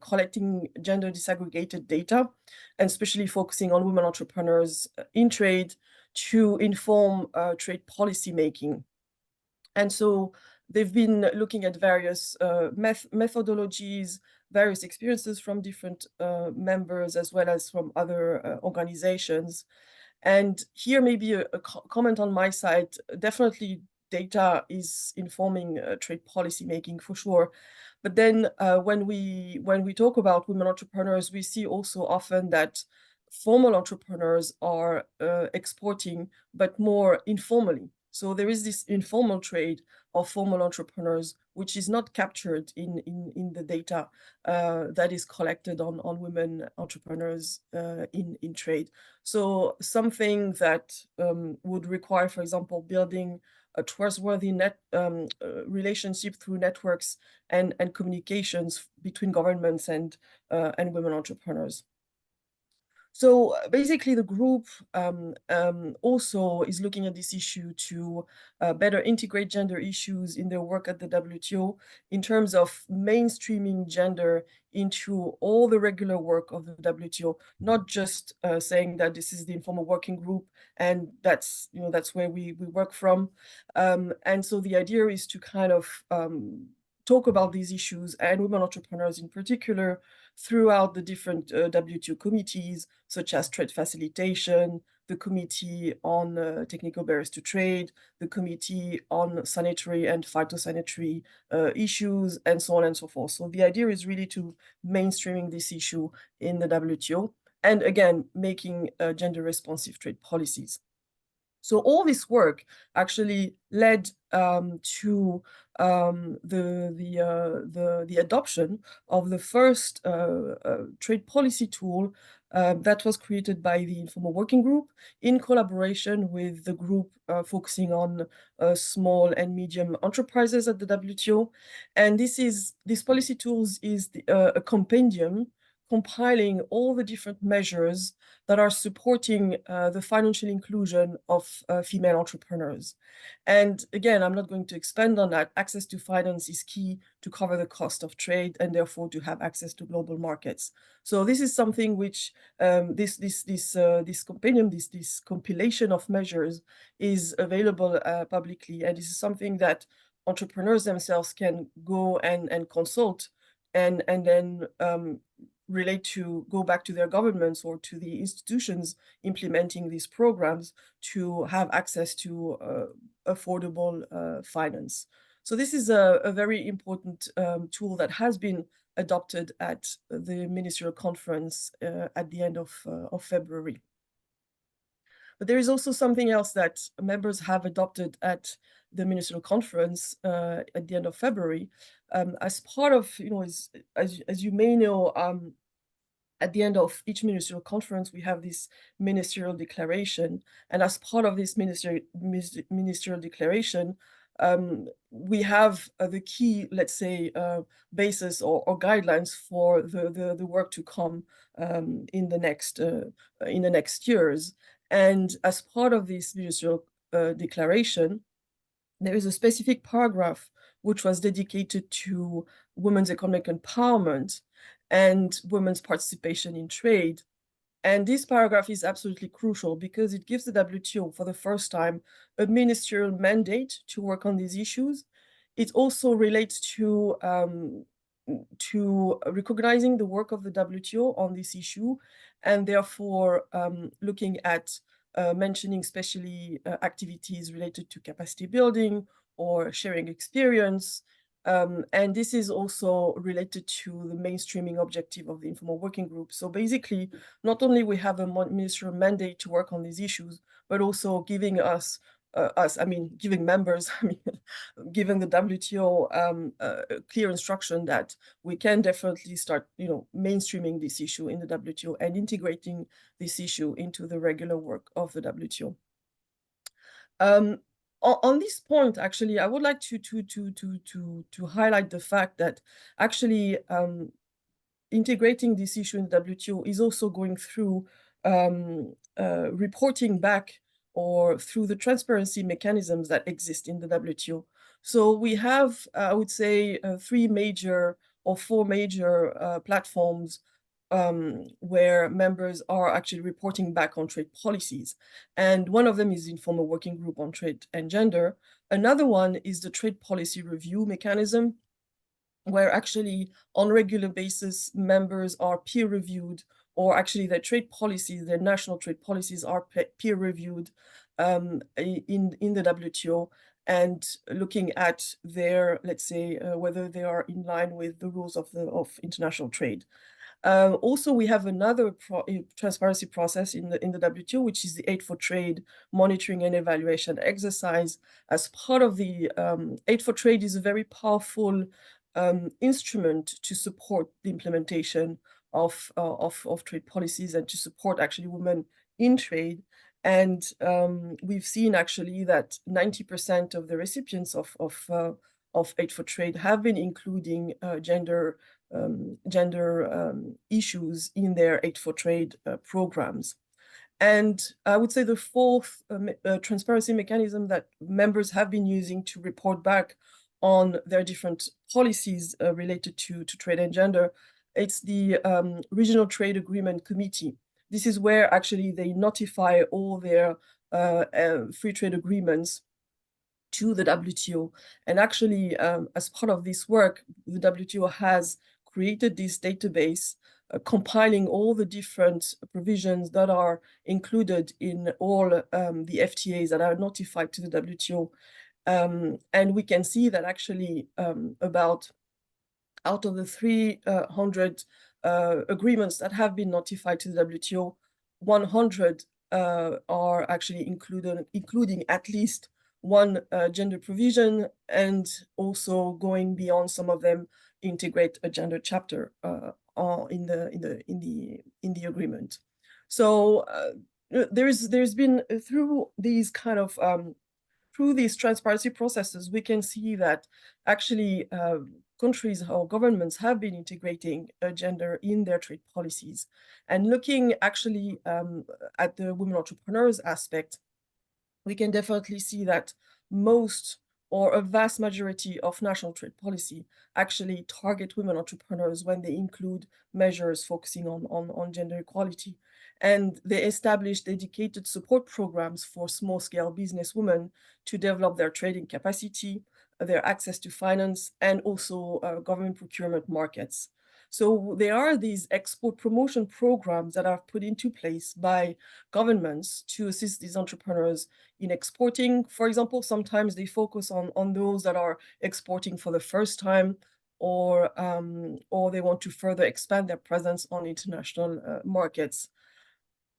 N: collecting gender disaggregated data, and especially focusing on women entrepreneurs in trade to inform trade policy making. And so they've been looking at various methodologies, various experiences from different members, as well as from other organizations. And here, maybe a comment on my side. Definitely, data is informing trade policy making for sure. But then when we talk about women entrepreneurs, we see also often that formal entrepreneurs are exporting, but more informally. So there is this informal trade of formal entrepreneurs, which is not captured in the data that is collected on women entrepreneurs in trade. So something that would require, for example, building a trustworthy relationship through networks and communications between governments and women entrepreneurs. So basically, the group also is looking at this issue to better integrate gender issues in their work at the WTO in terms of mainstreaming gender into all the regular work of the WTO, not just saying that this is the informal working group and that's where we work from. And so the idea is to kind of talk about these issues and women entrepreneurs in particular throughout the different WTO committees, such as trade facilitation, the Committee on Technical Barriers to Trade, the Committee on Sanitary and Phytosanitary issues, and so on and so forth. So the idea is really to mainstreaming this issue in the WTO, and again, making gender responsive trade policies. So all this work actually led to the adoption of the first trade policy tool that was created by the informal working group in collaboration with the group focusing on small and medium enterprises at the WTO. And this policy tools is a compendium compiling all the different measures that are supporting the financial inclusion of female entrepreneurs. And again, I'm not going to expand on that. Access to finance is key to cover the cost of trade and therefore to have access to global markets. So this is something which this compendium, this compilation of measures is available publicly, and this is something that entrepreneurs themselves can go and consult and then go back to their governments or to the institutions implementing these programs to have access to affordable finance. So this is a very important tool that has been adopted at the ministerial conference at the end of February. But there is also something else that members have adopted at the ministerial conference at the end of February. As part of, as you may know, at the end of each ministerial conference, we have this ministerial declaration. And as part of this ministerial declaration, we have the key, let's say, basis or guidelines for the work to come in the next years. And as part of this ministerial declaration, there is a specific paragraph which was dedicated to women's economic empowerment and women's participation in trade. And this paragraph is absolutely crucial because it gives the WTO for the first time a ministerial mandate to work on these issues. It also relates to recognizing the work of the WTO on this issue, and therefore looking at mentioning especially activities related to capacity building or sharing experience, And this is also related to the mainstreaming objective of the informal working group. So basically, not only we have a ministerial mandate to work on these issues, but also giving us, giving members, giving the WTO a clear instruction that we can definitely start, mainstreaming this issue in the WTO and integrating this issue into the regular work of the WTO. On this point, actually, I would like to highlight the fact that actually integrating this issue in the WTO is also going through reporting back or through the transparency mechanisms that exist in the WTO. So we have, I would say, 3 major or 4 major platforms where members are actually reporting back on trade policies. And one of them is the informal working group on trade and gender. Another one is the trade policy review mechanism, where actually on regular basis, members are peer reviewed, or actually their trade policies, their national trade policies are peer reviewed in the WTO, and looking at their, let's say, whether they are in line with the rules of international trade. Also, we have another transparency process in the WTO, which is the Aid for Trade monitoring and evaluation exercise. As part of the Aid for Trade is a very powerful instrument to support the implementation of trade policies and to support actually women in trade. And we've seen actually that 90% of the recipients of Aid for Trade have been including gender issues in their Aid for Trade programs. And I would say the fourth transparency mechanism that members have been using to report back on their different policies related to trade and gender, it's the Regional Trade Agreement Committee. This is where actually they notify all their free trade agreements to the WTO. And actually, as part of this work, the WTO has created this database compiling all the different provisions that are included in all the FTAs that are notified to the WTO. And we can see that actually about out of the 300 agreements that have been notified to the WTO, 100 are actually including at least one gender provision, and also going beyond some of them, integrate a gender chapter in the agreement. So there's been through these kind of through these transparency processes, we can see that actually countries or governments have been integrating gender in their trade policies. And looking actually at the women entrepreneurs aspect, we can definitely see that most or a vast majority of national trade policy actually target women entrepreneurs when they include measures focusing on gender equality. And they establish dedicated support programs for small-scale businesswomen to develop their trading capacity, their access to finance, and also government procurement markets. So there are these export promotion programs that are put into place by governments to assist these entrepreneurs in exporting. For example, sometimes they focus on those that are exporting for the first time, or they want to further expand their presence on international markets.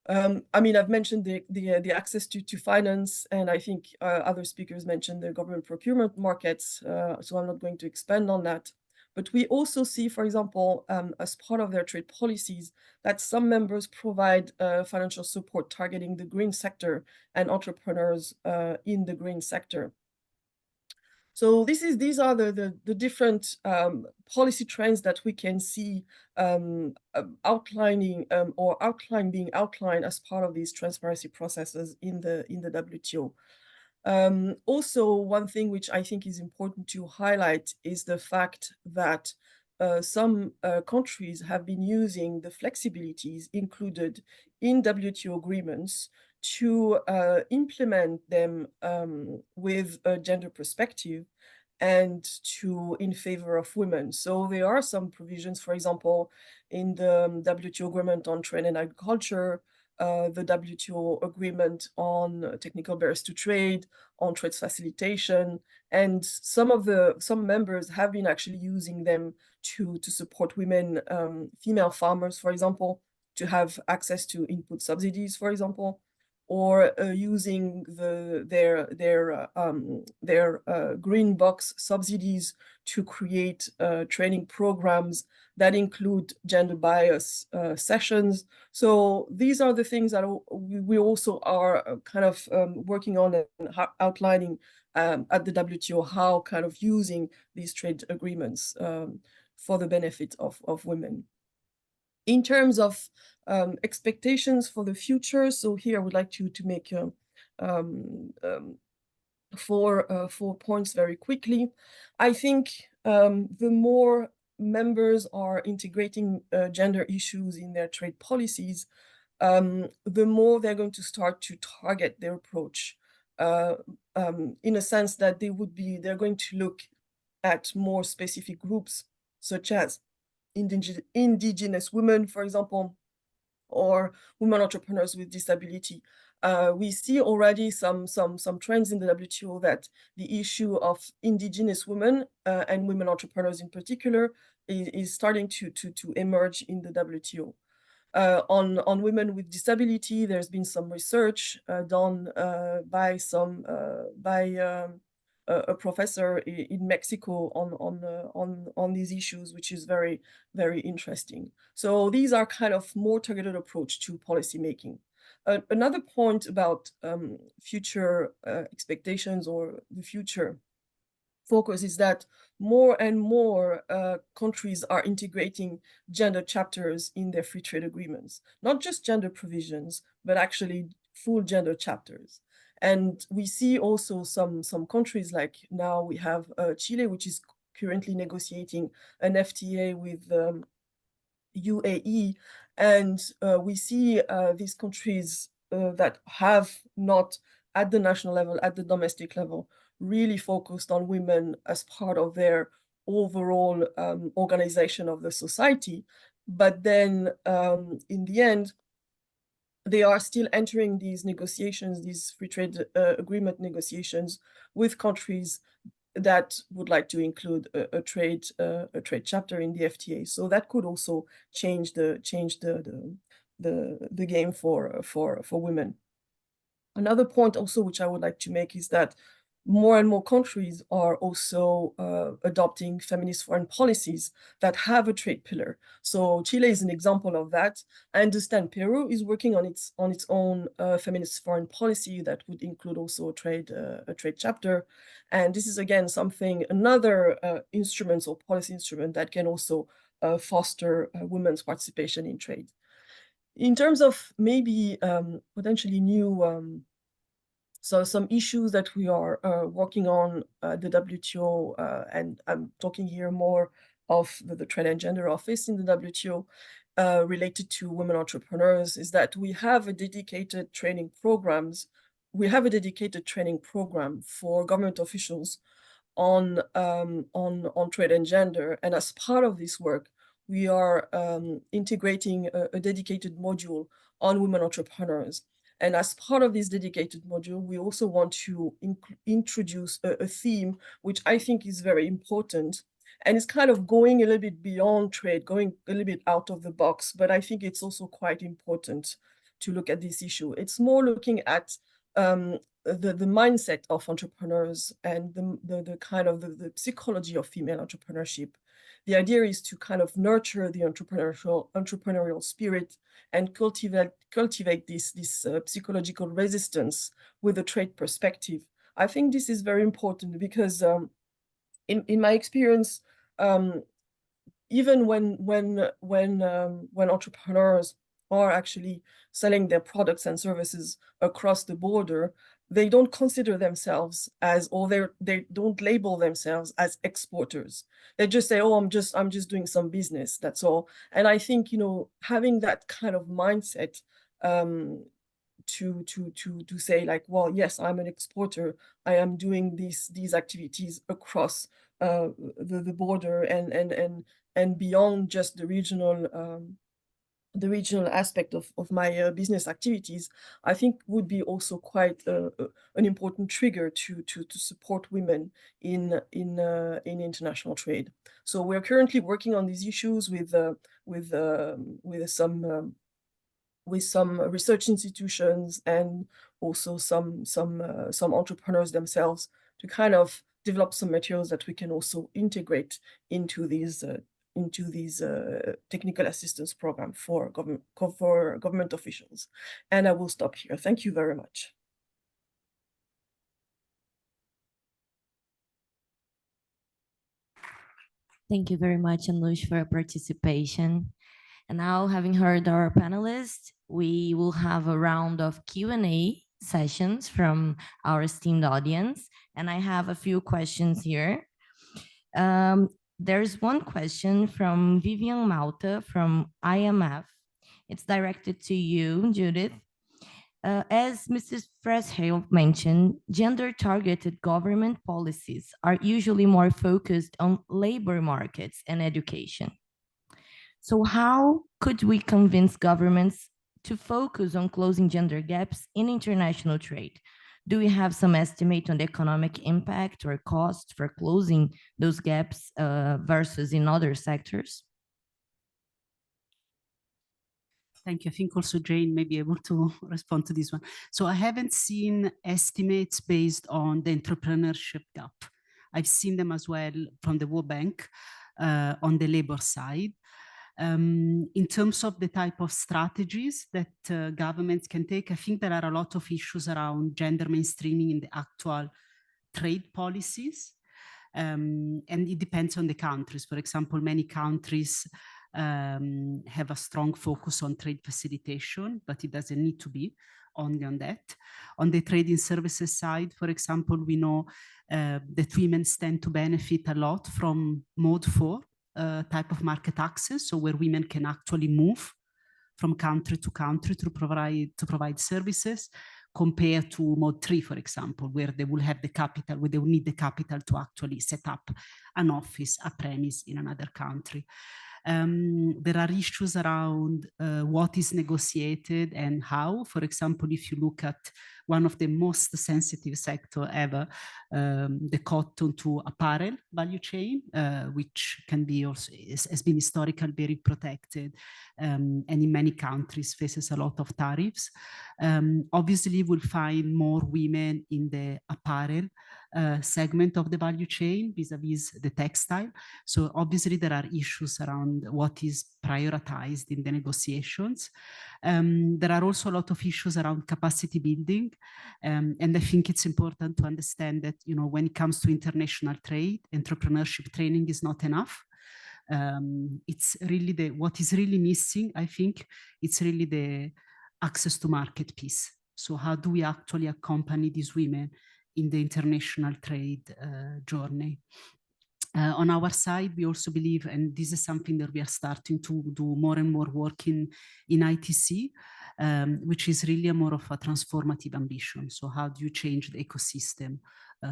N: I've mentioned the access to finance, and I think other speakers mentioned the government procurement markets, so I'm not going to expand on that. But we also see, for example, as part of their trade policies, that some members provide financial support targeting the green sector and entrepreneurs in the green sector. So these are the different policy trends that we can see being outlined as part of these transparency processes in the WTO. Also, one thing which I think is important to highlight is the fact that some countries have been using the flexibilities included in WTO agreements to implement them with a gender perspective and in favor of women. So there are some provisions, for example, in the WTO agreement on trade and agriculture, the WTO agreement on technical barriers to trade, on trade facilitation, and some members have been actually using them to support women, female farmers, for example, to have access to input subsidies, for example, or using their green box subsidies to create training programs that include gender bias sessions. So these are the things that we also are kind of working on and outlining at the WTO, how kind of using these trade agreements for the benefit of women. In terms of expectations for the future, so here I would like to make four points very quickly. I think the more members are integrating gender issues in their trade policies, the more they're going to start to target their approach in a sense that they're going to look at more specific groups, such as indigenous women, for example, or women entrepreneurs with disability. We see already some trends in the WTO that the issue of indigenous women and women entrepreneurs in particular is starting to emerge in the WTO. On women with disability, there's been some research done by a professor in Mexico on these issues, which is very, very interesting. So these are kind of more targeted approach to policy making. Another point about future expectations or the future focus is that more and more countries are integrating gender chapters in their free trade agreements, not just gender provisions, but actually full gender chapters. And we see also some countries, like now we have Chile, which is currently negotiating an FTA with UAE. And we see these countries that have not, at the national level, at the domestic level, really focused on women as part of their overall organization of the society. But then in the end, they are still entering these negotiations, these free trade agreement negotiations with countries that would like to include a trade chapter in the FTA. So that could also change the game for women. Another point also which I would like to make is that more and more countries are also adopting feminist foreign policies that have a trade pillar. So Chile is an example of that. I understand Peru is working on its own feminist foreign policy that would include also a trade chapter. And this is again another instrument or policy instrument that can also foster women's participation in trade. In terms of maybe potentially new so some issues that we are working on the WTO, and I'm talking here more of the Trade and Gender Office in the WTO related to women entrepreneurs, is that we have a dedicated training programs. We have a dedicated training program for government officials on trade and gender. And as part of this work, we are integrating a dedicated module on women entrepreneurs. And as part of this dedicated module, we also want to introduce a theme, which I think is very important. And it's kind of going a little bit beyond trade, going a little bit out of the box. But I think it's also quite important to look at this issue. It's more looking at the mindset of entrepreneurs and the kind of the psychology of female entrepreneurship. The idea is to kind of nurture the entrepreneurial spirit and cultivate this psychological resistance with a trade perspective. I think this is very important because in my experience, even when entrepreneurs are actually selling their products and services across the border, they don't consider themselves as, or they don't label themselves as exporters. They just say, oh, I'm just doing some business, that's all. And I think, having that kind of mindset to say like, well, yes, I'm an exporter. I am doing these activities across the border and beyond just the regional the regional aspect of my business activities, I think would be also quite an important trigger to support women in international trade. So we're currently working on these issues with some research institutions and also some entrepreneurs themselves to kind of develop some materials that we can also integrate into these technical assistance program for government officials. And I will stop here. Thank you very much.
J: Thank you very much, Anoush, for your participation. And now, having heard our panelists, we will have a round of Q&A sessions from our esteemed audience. And I have a few questions here. There's one question from Vivian Malta from IMF. It's directed to you, Judith. As Mrs. Freshill mentioned, gender-targeted government policies are usually more focused on labor markets and education. So how could we convince governments to focus on closing gender gaps in international trade? Do we have some estimate on the economic impact or cost for closing those gaps versus in other sectors?
K: Thank you. I think also Jane may be able to respond to this one. So I haven't seen estimates based on the entrepreneurship gap. I've seen them as well from the World Bank on the labor side. In terms of the type of strategies that governments can take, I think there are a lot of issues around gender mainstreaming in the actual trade policies. And it depends on the countries. For example, many countries have a strong focus on trade facilitation, but it doesn't need to be only on that. On the trading services side, for example, we know that women tend to benefit a lot from Mode 4 type of market access, so where women can actually move from country to country to provide services, compared to Mode 3, for example, where they will have the capital, where they will need the capital to actually set up an office, a premise in another country. There are issues around what is negotiated and how. For example, if you look at one of the most sensitive sector ever, the cotton to apparel value chain, which can be also has been historically very protected, and in many countries faces a lot of tariffs. Obviously, we'll find more women in the apparel segment of the value chain vis-a-vis the textile. So obviously there are issues around what is prioritized in the negotiations. There are also a lot of issues around capacity building. And I think it's important to understand that, you know, when it comes to international trade, entrepreneurship training is not enough. It's really what is really missing, I think, it's really the access to market piece. So how do we actually accompany these women in the international trade journey? On our side, we also believe, and this is something that we are starting to do more and more work in ITC, which is really more of a transformative ambition. So how do you change the ecosystem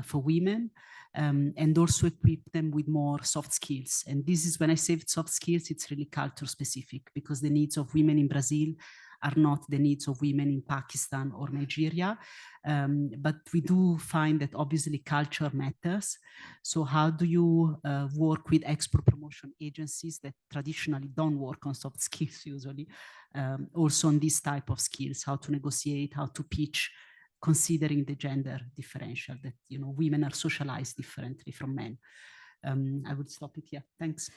K: for women, and also equip them with more soft skills? And this is, when I say soft skills, it's really culture specific, because the needs of women in Brazil are not the needs of women in Pakistan or Nigeria. But we do find that obviously culture matters. So how do you work with export promotion agencies that traditionally don't work on soft skills usually, also on this type of skills, how to negotiate, how to pitch, considering the gender differential that, you know, women are socialized differently from men. I would stop it here. Thanks.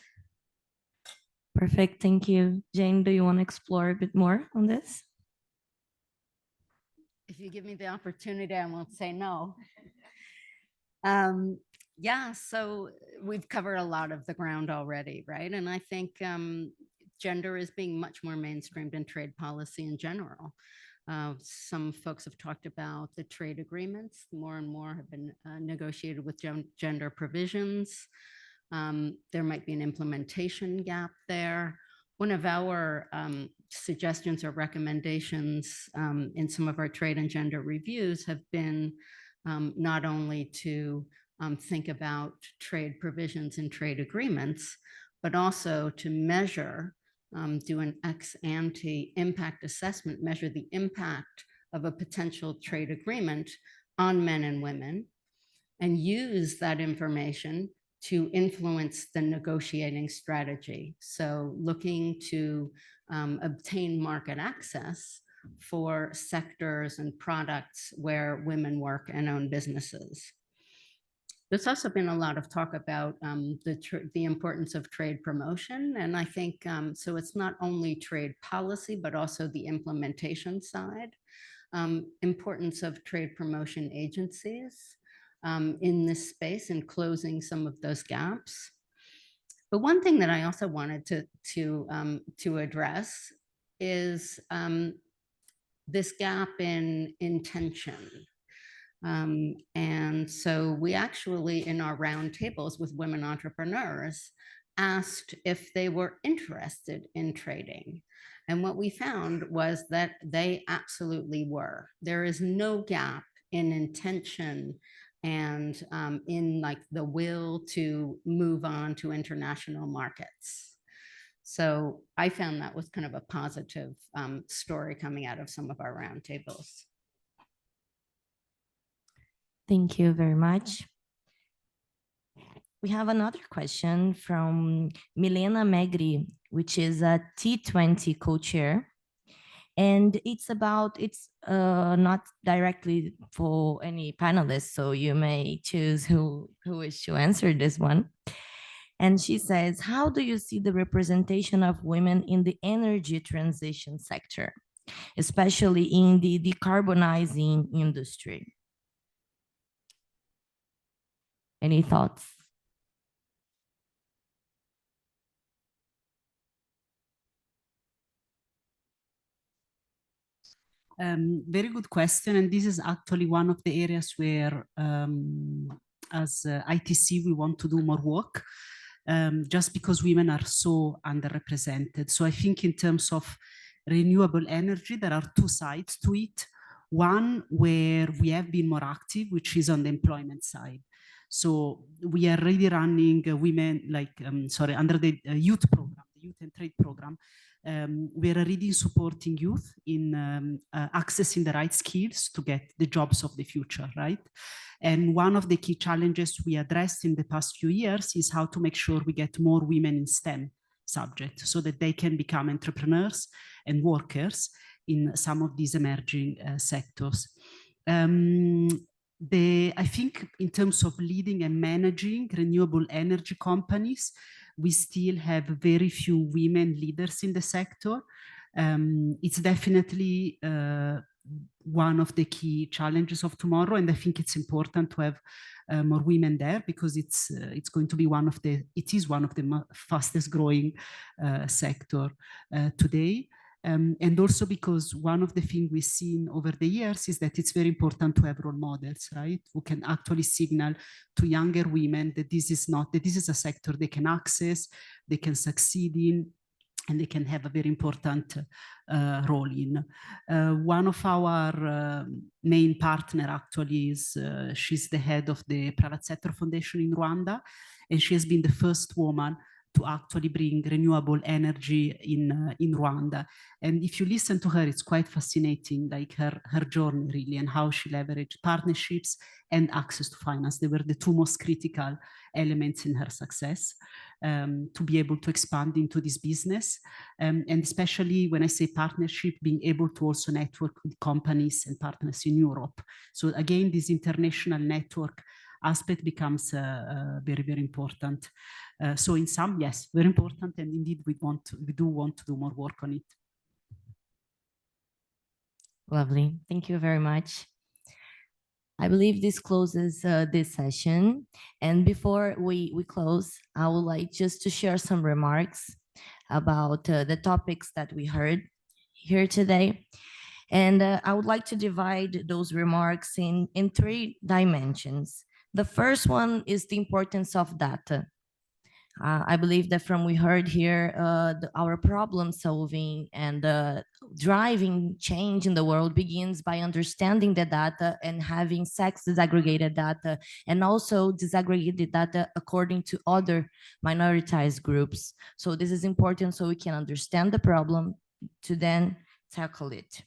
J: Perfect, thank you. Jane, do you want to explore a bit more on this?
L: If you give me the opportunity, I won't say no. Yeah, so we've covered a lot of the ground already, right? And I think gender is being much more mainstreamed in trade policy in general. Some folks have talked about the trade agreements. More and more have been negotiated with gender provisions. There might be an implementation gap there. One of our suggestions or recommendations in some of our trade and gender reviews have been not only to think about trade provisions and trade agreements, but also to measure do an ex-ante impact assessment, measure the impact of a potential trade agreement on men and women, and use that information to influence the negotiating strategy. So looking to obtain market access for sectors and products where women work and own businesses. There's also been a lot of talk about the importance of trade promotion. And I think, so it's not only trade policy, but also the implementation side. Importance of trade promotion agencies in this space and closing some of those gaps. But one thing that I also wanted to address is this gap in intention. And so we actually, in our roundtables with women entrepreneurs, asked if they were interested in trading. And what we found was that they absolutely were. There is no gap in intention and in like the will to move on to international markets. So I found that was kind of a positive story coming out of some of our roundtables.
J: Thank you very much. We have another question from Milena Megri, which is a T20 co-chair. And it's about, it's not directly for any panelists, so you may choose who wish to answer this one. And she says, how do you see the representation of women in the energy transition sector, especially in the decarbonizing industry? Any thoughts?
K: Very good question. And this is actually one of the areas where, as ITC, we want to do more work, just because women are so underrepresented. So I think in terms of renewable energy, there are two sides to it. One where we have been more active, which is on the employment side. So we are really running women, like, under the youth program, the Youth and Trade program. We are already supporting youth in accessing the right skills to get the jobs of the future, right? And one of the key challenges we addressed in the past few years is how to make sure we get more women in STEM subjects so that they can become entrepreneurs and workers in some of these emerging sectors. I think in terms of leading and managing renewable energy companies, we still have very few women leaders in the sector. It's definitely one of the key challenges of tomorrow, and I think it's important to have more women there because it's going to be it is one of the fastest growing sector today. And also because one of the things we've seen over the years is that it's very important to have role models, right? Who can actually signal to younger women that this is a sector they can access, they can succeed in, and they can have a very important role in. One of our main partner actually is, she's the head of the Private Sector Foundation in Rwanda, and she has been the first woman to actually bring renewable energy in Rwanda. And if you listen to her, it's quite fascinating, like her journey really, and how she leveraged partnerships and access to finance. They were the two most critical elements in her success to be able to expand into this business. And especially when I say partnership, being able to also network with companies and partners in Europe. So again, this international network aspect becomes very, very important. So in some, yes, very important, and indeed we do want to do more work on it.
J: Lovely, thank you very much. I believe this closes this session. And before we close, I would like just to share some remarks about the topics that we heard here today. And I would like to divide those remarks in three dimensions. The first one is the importance of data. I believe that from we heard here, our problem solving and driving change in the world begins by understanding the data and having sex disaggregated data, and also disaggregated data according to other minoritized groups. So this is important so we can understand the problem to then tackle it.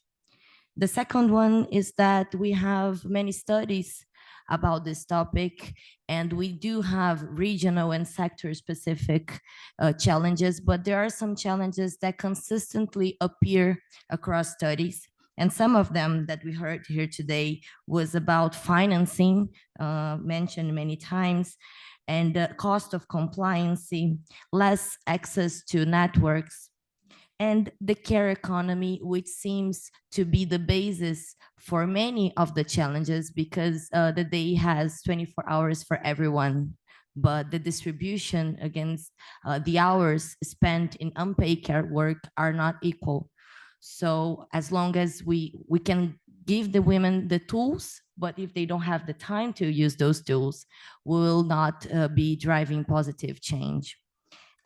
J: The second one is that we have many studies about this topic, and we do have regional and sector specific challenges, but there are some challenges that consistently appear across studies. And some of them that we heard here today was about financing, mentioned many times, and the cost of compliance, less access to networks, and the care economy, which seems to be the basis for many of the challenges, because the day has 24 hours for everyone, but the distribution against the hours spent in unpaid care work are not equal. So as long as we can give the women the tools, but if they don't have the time to use those tools, we will not be driving positive change.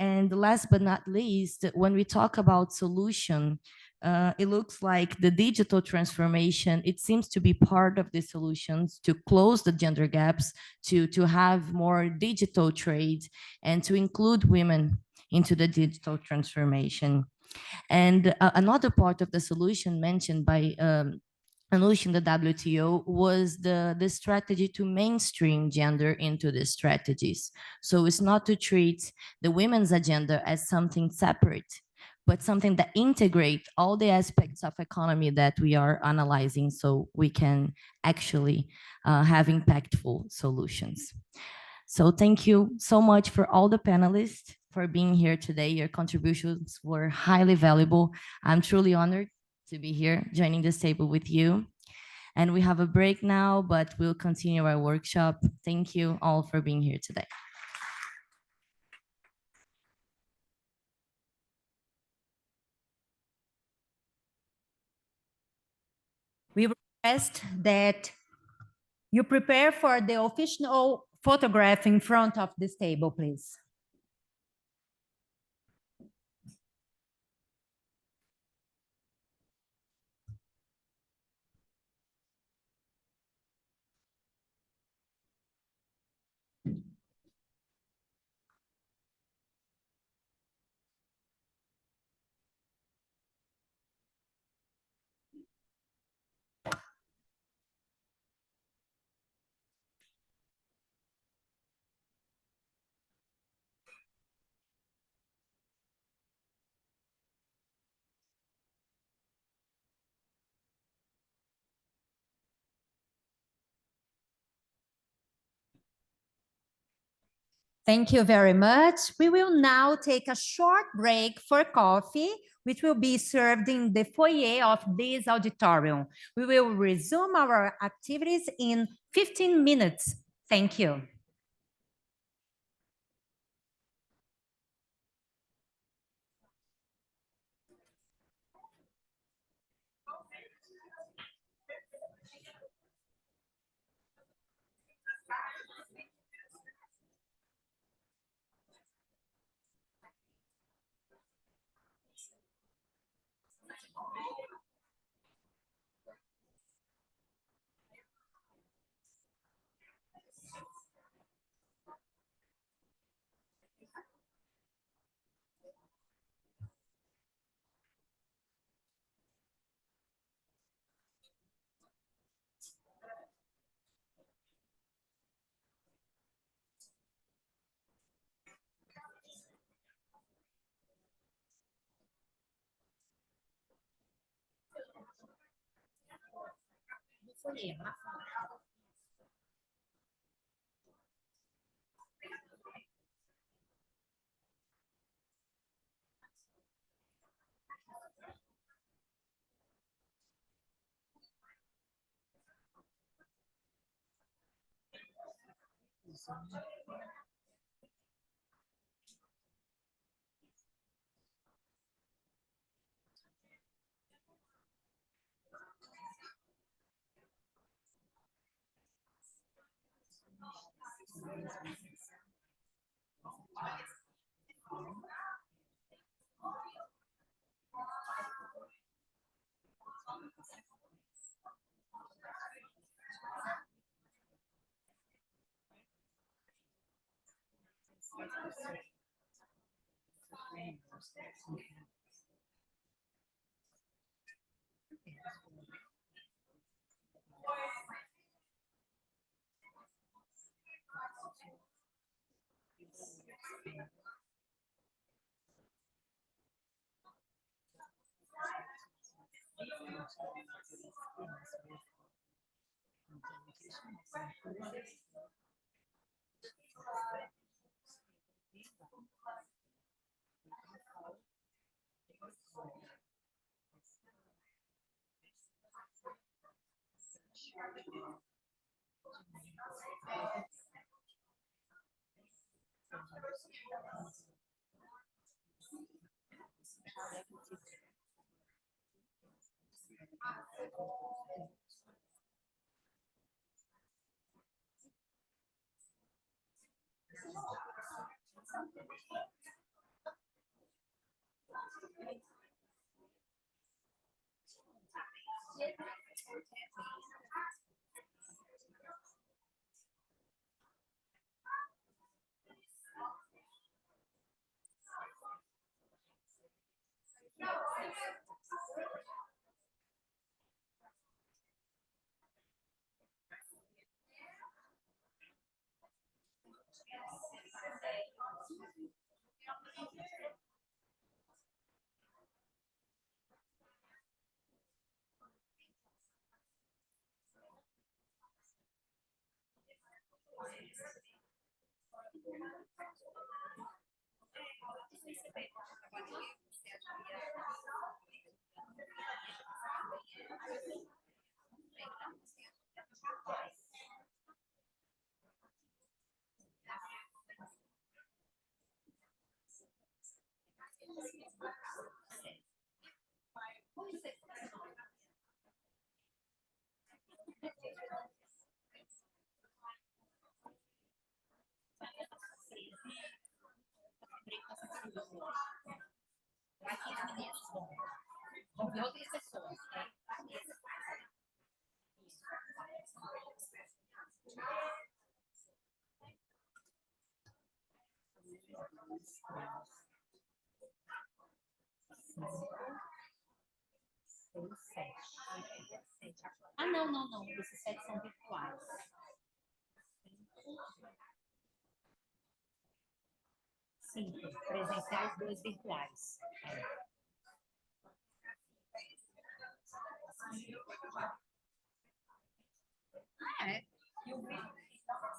J: And last but not least, when we talk about solution, it looks like the digital transformation, it seems to be part of the solutions to close the gender gaps, to have more digital trade, and to include women into the digital transformation. And another part of the solution mentioned by Anush in the WTO was the strategy to mainstream gender into the strategies. So it's not to treat the women's agenda as something separate, but something that integrate all the aspects of economy that we are analyzing, so we can actually have impactful solutions. So thank you so much for all the panelists for being here today. Your contributions were highly valuable. I'm truly honored to be here joining this table with you. And we have a break now, but we'll continue our workshop. Thank you all for being here today.
A: We request that you prepare for the official photograph in front of this table, please. Thank you very much. We will now take a short break for coffee, which will be served in the foyer of this auditorium. We will resume our activities in 15 minutes. Thank you. Vão ver outras pessoas. Ah, não, não, não. Esses 7 são virtuais. Sim, presenciais, 2 virtuais. Ah, é? E o vídeo? Então tá,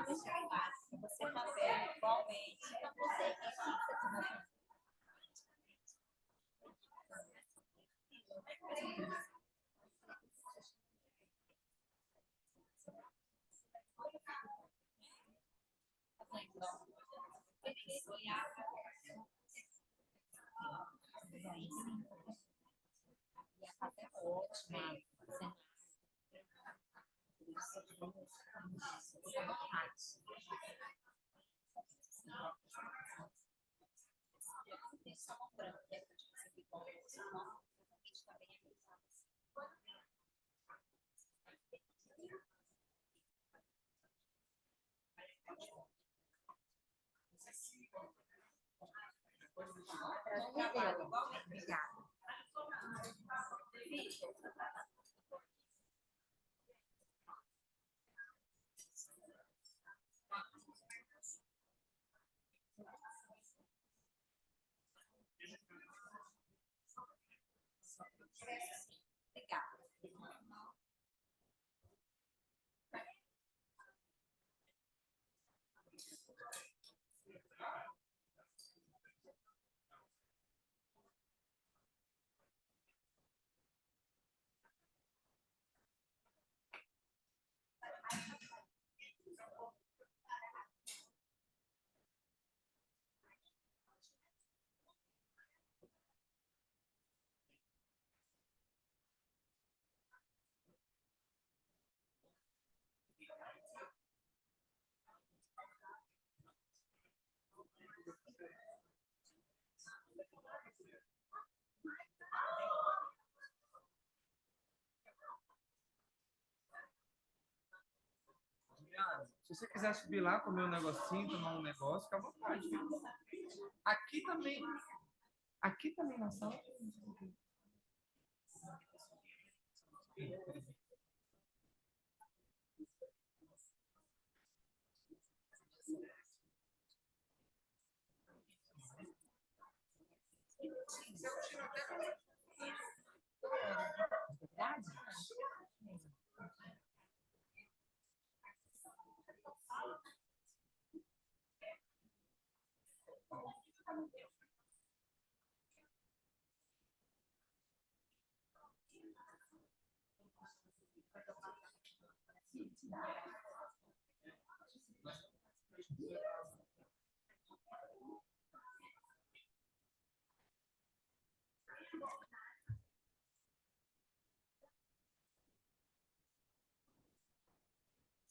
A: deixa eu ir. Você tá vendo igualmente. Obrigada.
O: você quiser subir lá, comer um negocinho, tomar um negócio, fica à vontade. Aqui também na sala.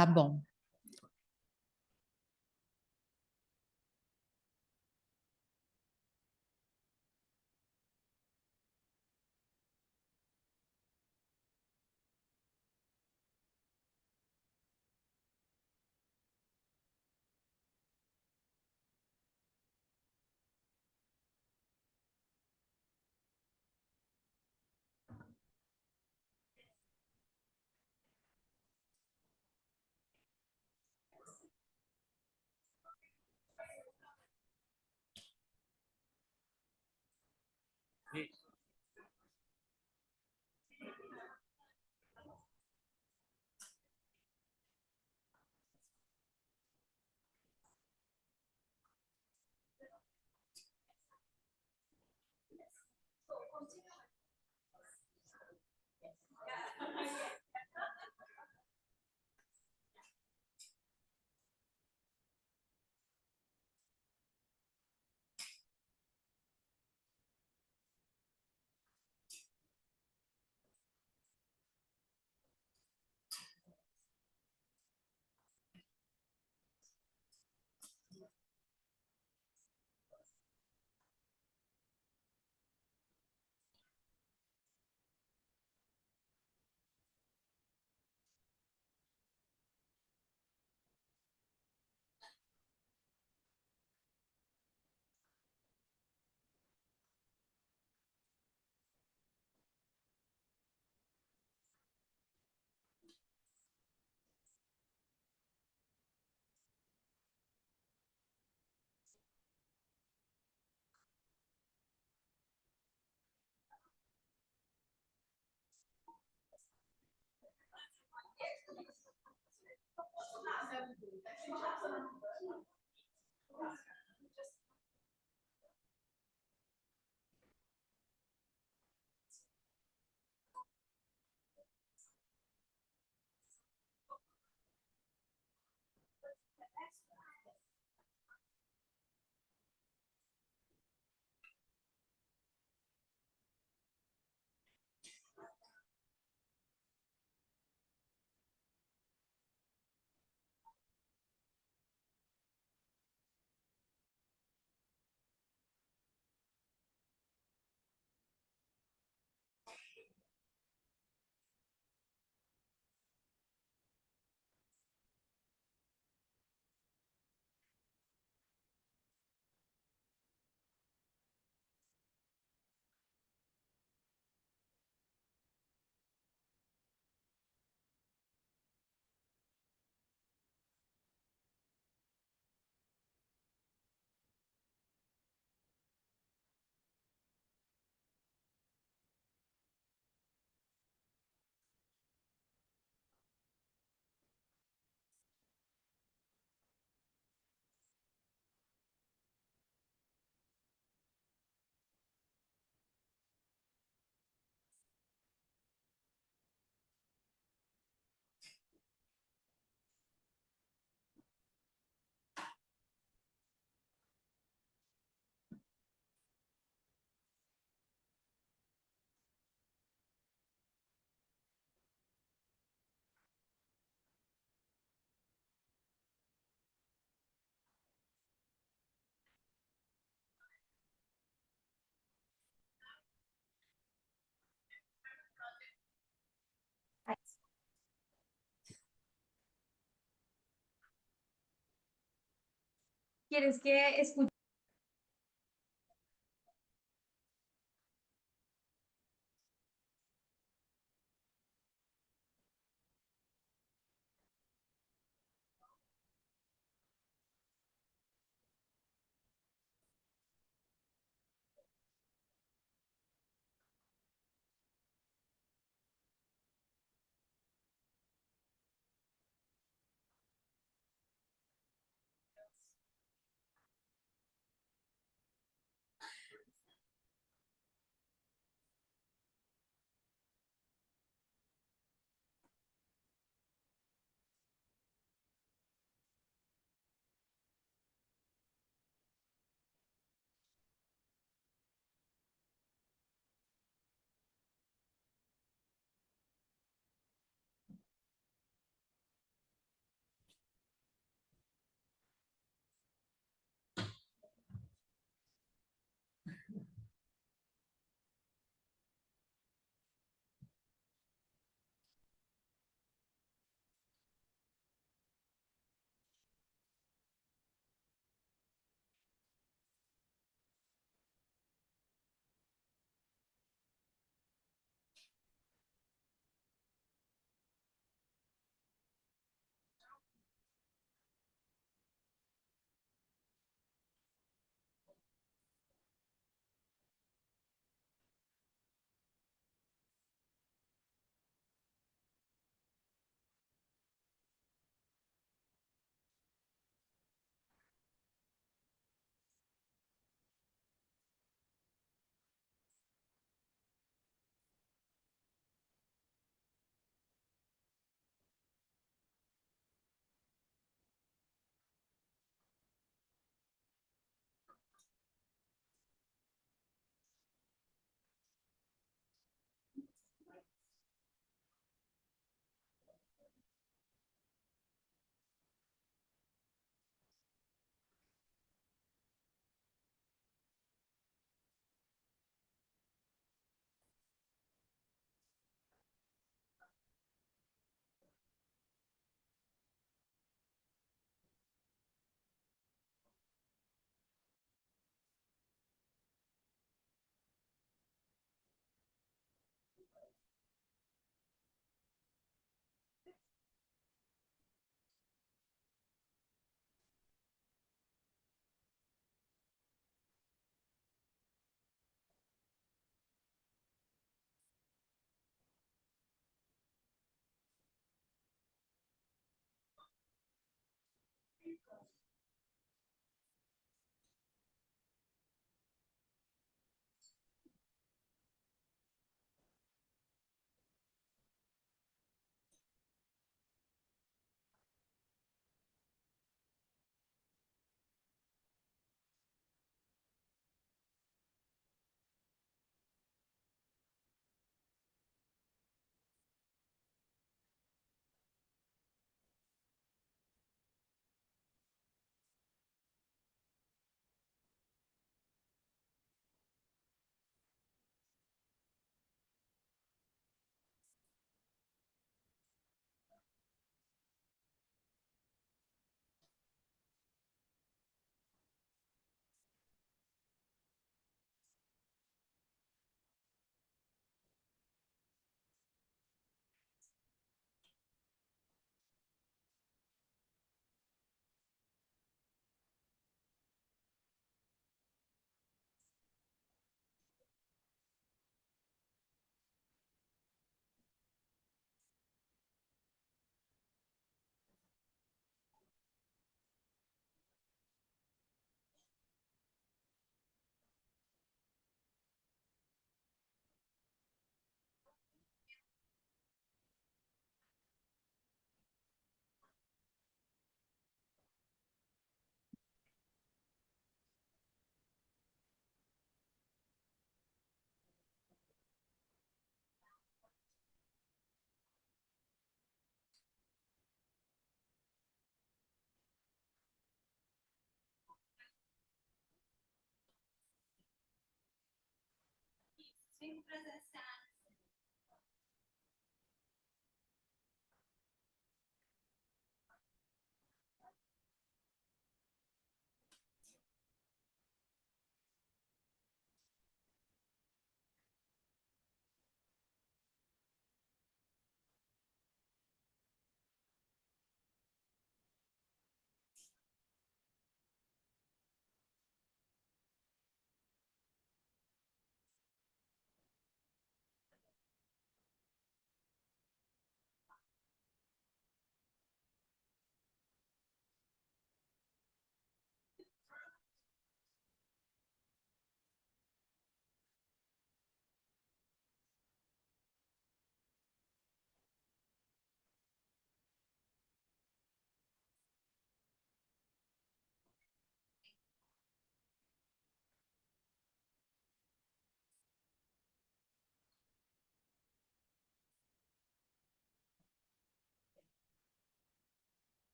P: Tá bom.
Q: ¿Quieres que escuche?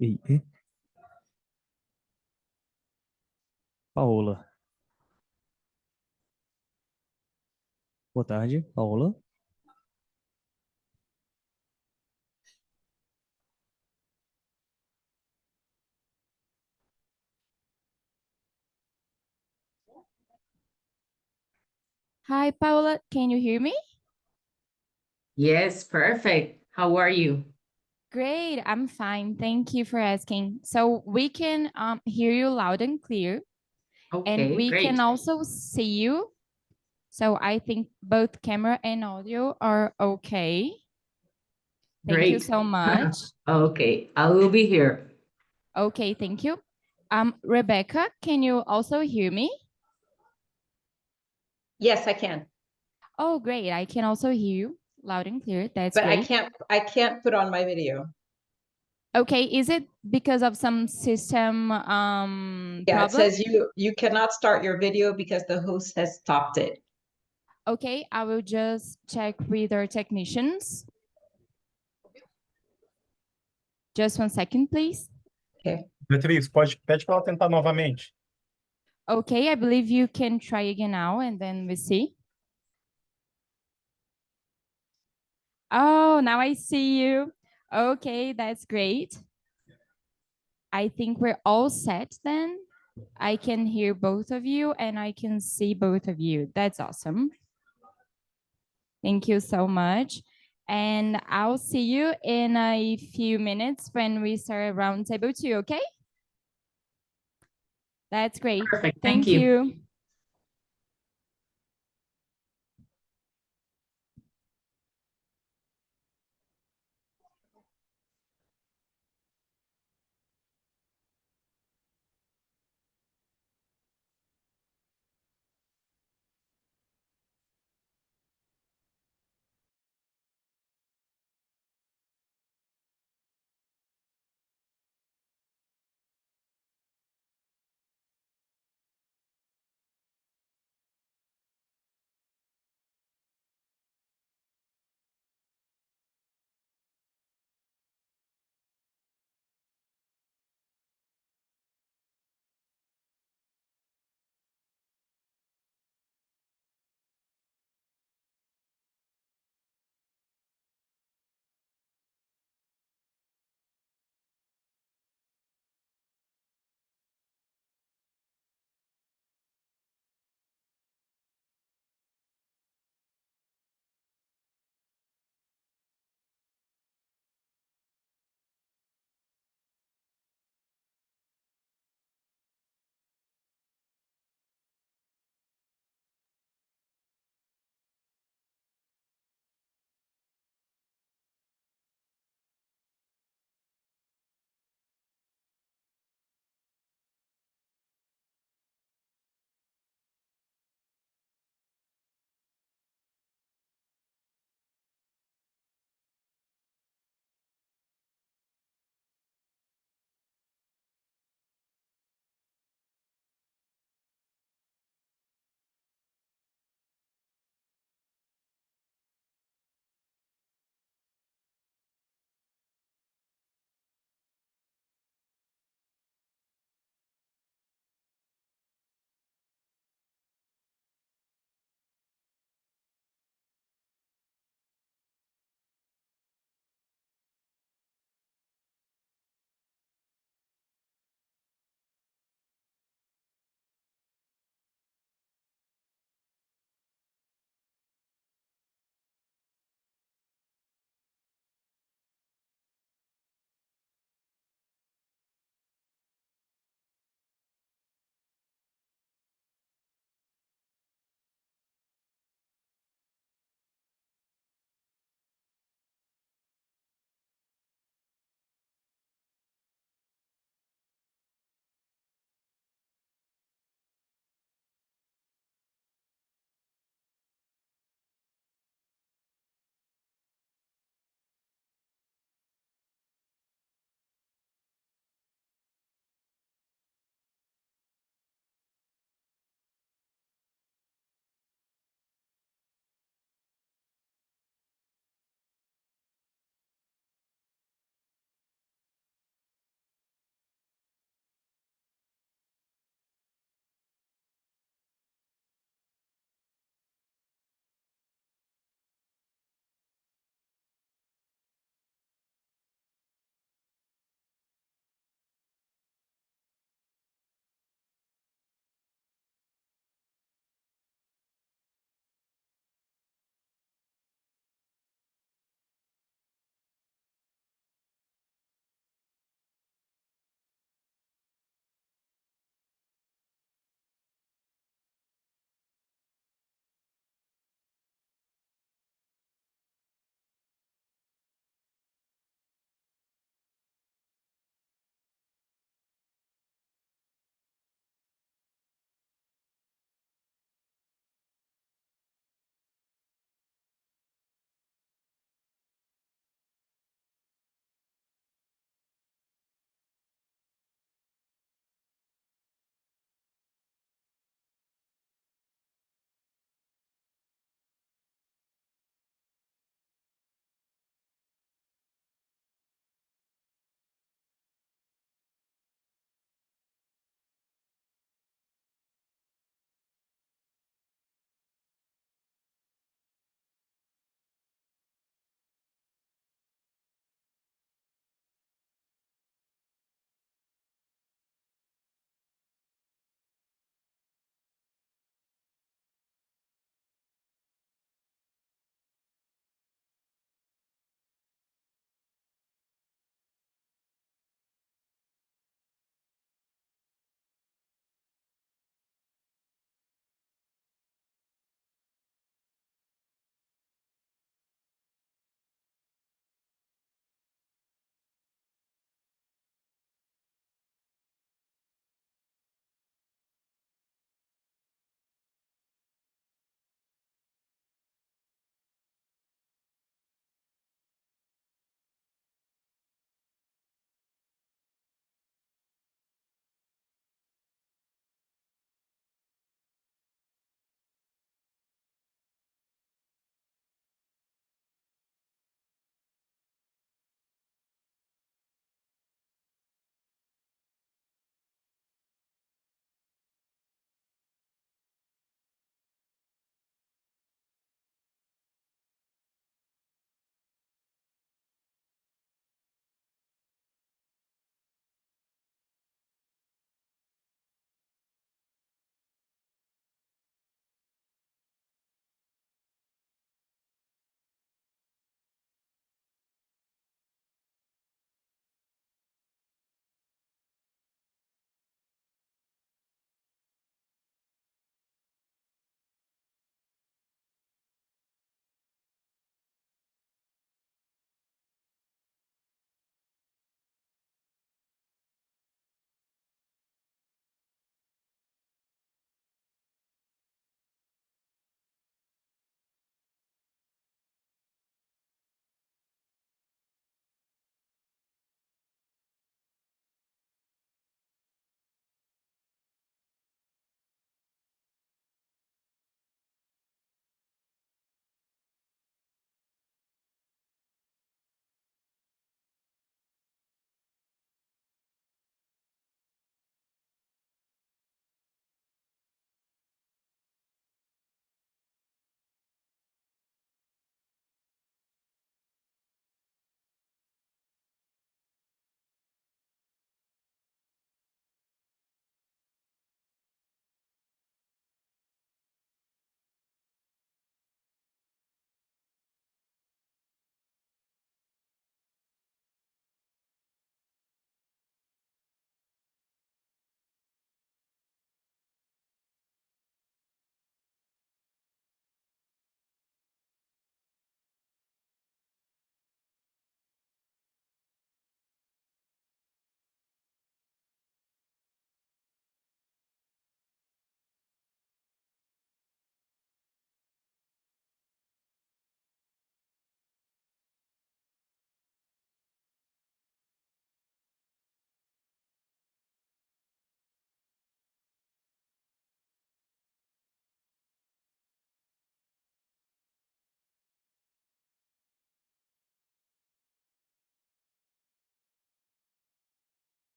Q: E Paola. Boa tarde, Paola.
R: Hi, Paula. Can you hear me?
S: Yes, perfect. How are you?
R: Great. I'm fine. Thank you for asking. So we can hear you loud and clear. And
S: Okay,
R: we can
S: great.
R: also see you. So I think both camera and audio are okay. Thank you
S: Great.
R: so much.
S: Okay, I will be here.
R: Okay, thank you. Rebecca, can you also hear me?
S: Yes, I can.
R: Oh, great. I can also hear you loud and clear. That's
S: But
R: great.
S: I can't put on my video.
R: Okay, is it because of some system
S: Yeah, it
R: problem?
S: says you cannot start your video because the host has stopped it.
R: Okay, I will just check with our technicians. Just 1 second, please.
S: Okay.
T: Beatriz, pede para ela tentar novamente.
R: Okay, I believe you can try again now and then we see. Oh, now I see you. Okay, that's great. I think we're all set then. I can hear both of you and I can see both of you. That's awesome. Thank you so much. And I'll see you in a few minutes when we start roundtable 2, okay? That's great.
S: Perfect.
R: Thank
S: Thank you.
R: you.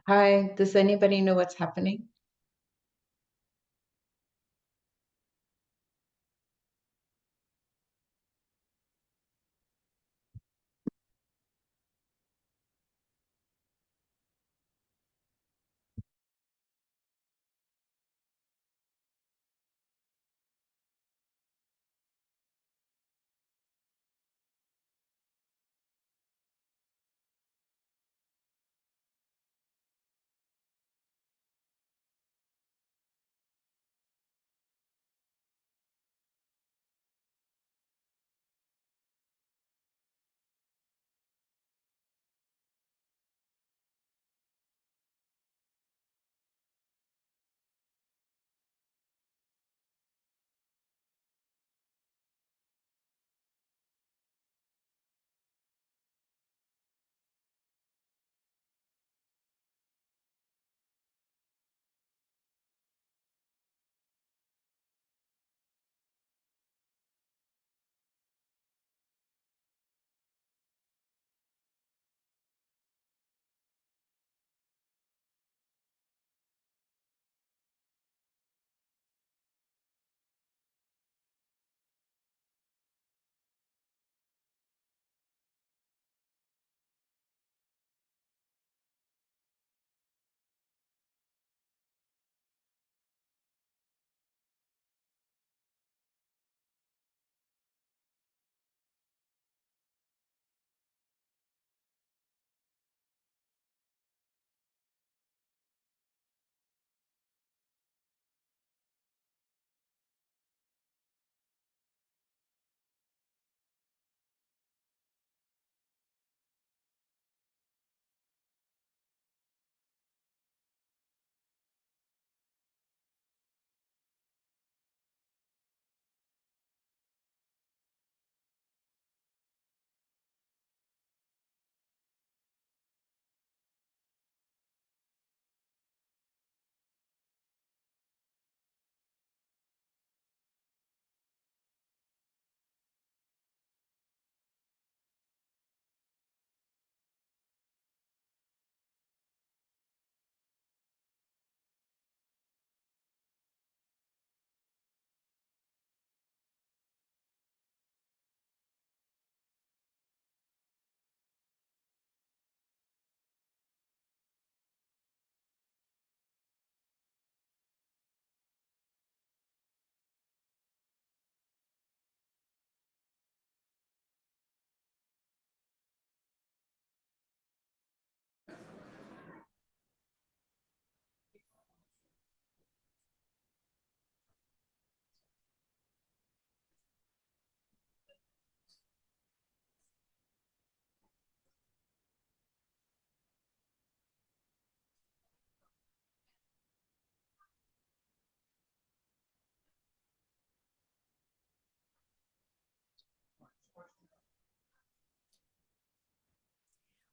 S: Hi, does anybody know what's happening?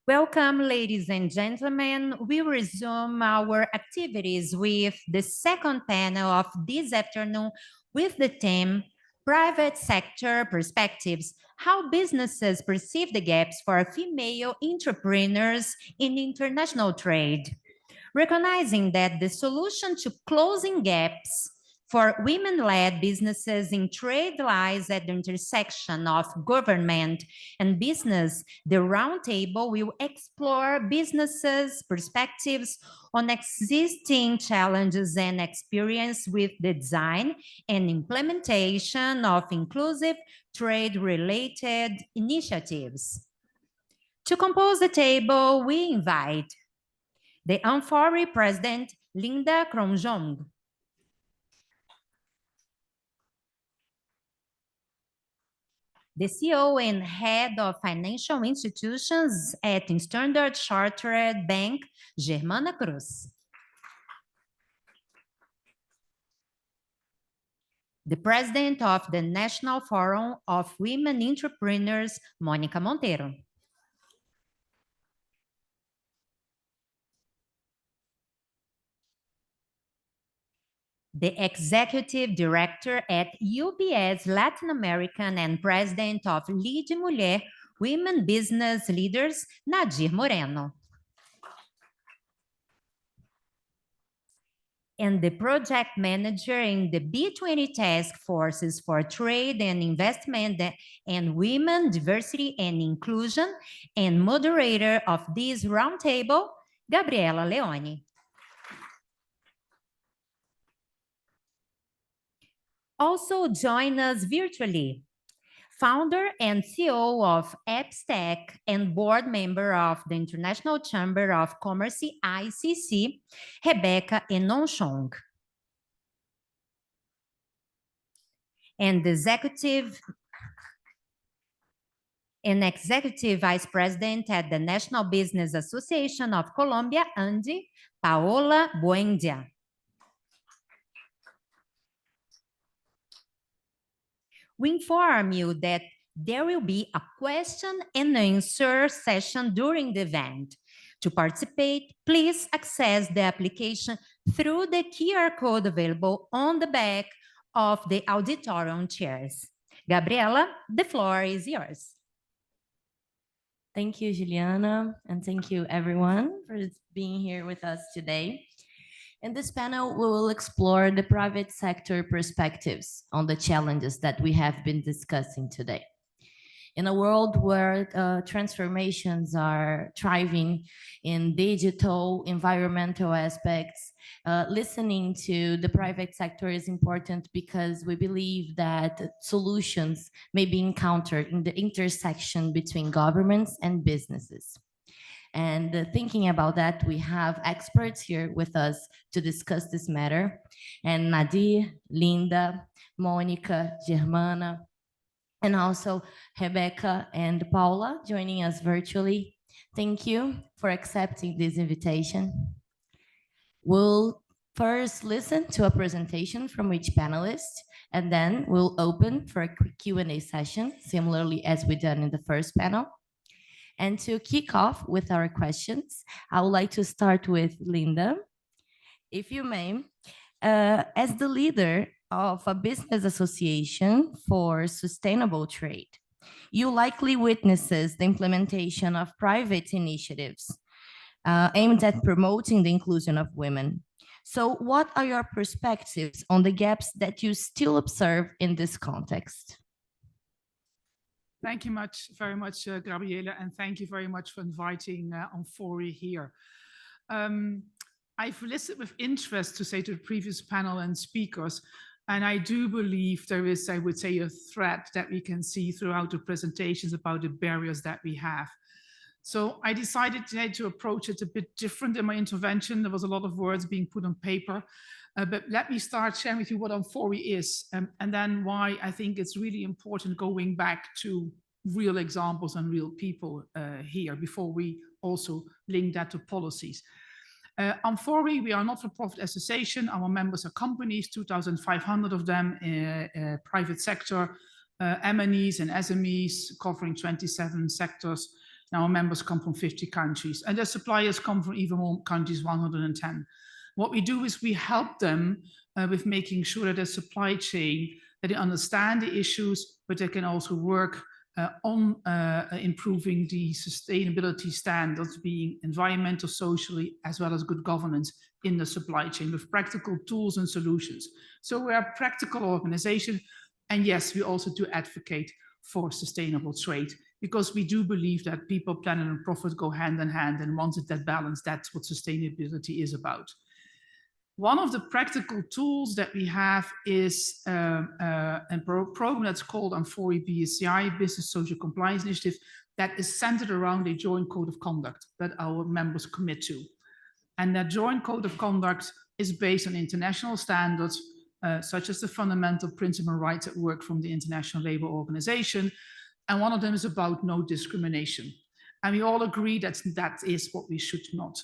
A: Welcome, ladies and gentlemen. We resume our activities with the second panel of this afternoon with the theme Private Sector Perspectives, How Businesses Perceive the Gaps for Female Entrepreneurs in International Trade. Recognizing that the solution to closing gaps for women-led businesses in trade lies at the intersection of government and business, the roundtable will explore businesses' perspectives on existing challenges and experience with the design and implementation of inclusive trade-related initiatives. To compose the table, we invite the Amfori President, Linda Kronjong, the CEO and Head of Financial Institutions at Standard Chartered Bank, Germana Cruz. The President of the National Forum of Women Entrepreneurs, Mônica Monteiro. The Executive Director at UBS Latin American and President of Lead Mulher Women Business Leaders, Nadir Moreno. and the project manager in the B20 task forces for trade and investment and women, diversity and inclusion, and moderator of this roundtable, Gabriela Leone. Also join us virtually, founder and CEO of EPSTEC and board member of the International Chamber of Commerce ICC, Rebecca Enonchong. And executive vice president at the National Business Association of Colombia, ANDI, Paola Buendia. We inform you that there will be a question and answer session during the event. To participate, please access the application through the QR code available on the back of the auditorium chairs. Gabriela, the floor is yours.
J: Thank you, Juliana, and thank you everyone for being here with us today. In this panel, we will explore the private sector perspectives on the challenges that we have been discussing today. In a world where transformations are thriving in digital, environmental aspects, listening to the private sector is important because we believe that solutions may be encountered in the intersection between governments and businesses. And thinking about that, we have experts here with us to discuss this matter. And Nadir, Linda, Monica, Germana, and also Rebecca and Paula joining us virtually. Thank you for accepting this invitation. We'll first listen to a presentation from each panelist, and then we'll open for a quick Q&A session, similarly as we done in the first panel. And to kick off with our questions, I would like to start with Linda, if you may. As the leader of a business association for sustainable trade, you likely witnesses the implementation of private initiatives aimed at promoting the inclusion of women. So what are your perspectives on the gaps that you still observe in this context?
U: Thank you very much, Gabriela, and thank you very much for inviting Amfori here. I've listened with interest to the previous panel and speakers, and I do believe there is, I would say, a thread that we can see throughout the presentations about the barriers that we have. So I decided today to approach it a bit different in my intervention. There was a lot of words being put on paper, but let me start sharing with you what Amfori is, and then why I think it's really important going back to real examples and real people here before we also link that to policies. Amfori, we are a not-for-profit association. Our members are companies, 2,500 of them, private sector, MNEs and SMEs covering 27 sectors. Our members come from 50 countries, and their suppliers come from even more countries, 110. What we do is we help them with making sure that their supply chain, that they understand the issues, but they can also work on improving the sustainability standards, being environmental, socially, as well as good governance in the supply chain with practical tools and solutions. So we're a practical organization. And yes, we also do advocate for sustainable trade, because we do believe that people, planet, and profit go hand in hand. And once it's that balance, that's what sustainability is about. One of the practical tools that we have is a program that's called Amfori BSCI, Business Social Compliance Initiative, that is centered around a joint code of conduct that our members commit to. And that joint code of conduct is based on international standards, such as the fundamental principle rights at work from the International Labour Organization. And one of them is about no discrimination. And we all agree that that is what we should not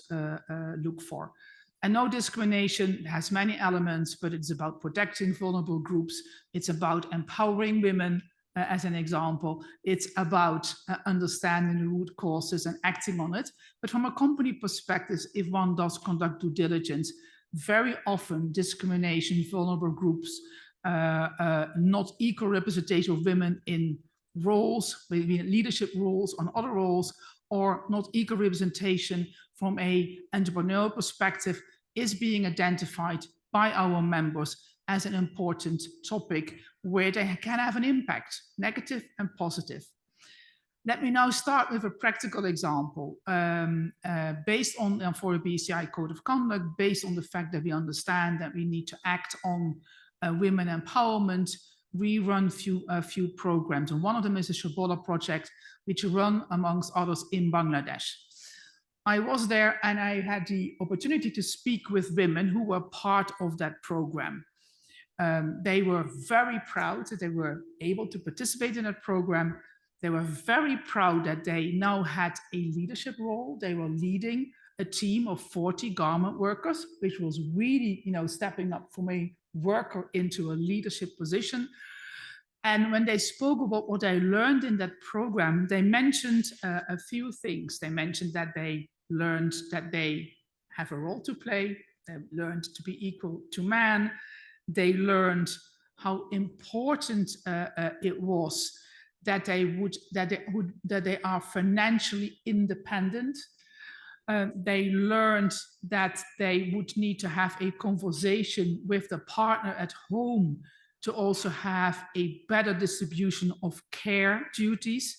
U: look for. And no discrimination has many elements, but it's about protecting vulnerable groups. It's about empowering women, as an example. It's about understanding the root causes and acting on it. But from a company perspective, if one does conduct due diligence, very often discrimination, vulnerable groups, not equal representation of women in roles, maybe leadership roles, on other roles, or not equal representation from an entrepreneurial perspective is being identified by our members as an important topic where they can have an impact, negative and positive. Let me now start with a practical example based on for a BCI code of conduct, based on the fact that we understand that we need to act on women empowerment. We run a few programs, and one of them is a Shabola project, which run amongst others in Bangladesh. I was there and I had the opportunity to speak with women who were part of that program. They were very proud that they were able to participate in that program. They were very proud that they now had a leadership role. They were leading a team of 40 garment workers, which was really, stepping up from a worker into a leadership position. And when they spoke about what they learned in that program, they mentioned a few things. They mentioned that they learned that they have a role to play. They learned to be equal to man. They learned how important it was that they are financially independent. They learned that they would need to have a conversation with the partner at home to also have a better distribution of care duties.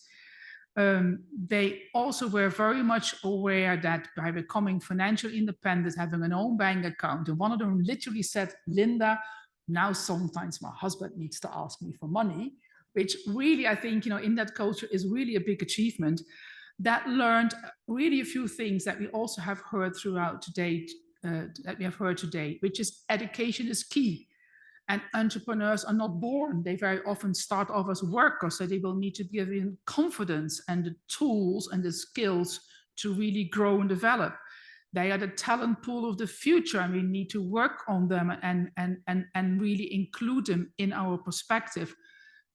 U: They also were very much aware that by becoming financially independent, having an own bank account, and one of them literally said, Linda, now sometimes my husband needs to ask me for money, which really, I think, in that culture is really a big achievement. That learned really a few things that we also have heard throughout today, which is education is key. And entrepreneurs are not born. They very often start off as workers, so they will need to give in confidence and the tools and the skills to really grow and develop. They are the talent pool of the future, and we need to work on them and really include them in our perspective.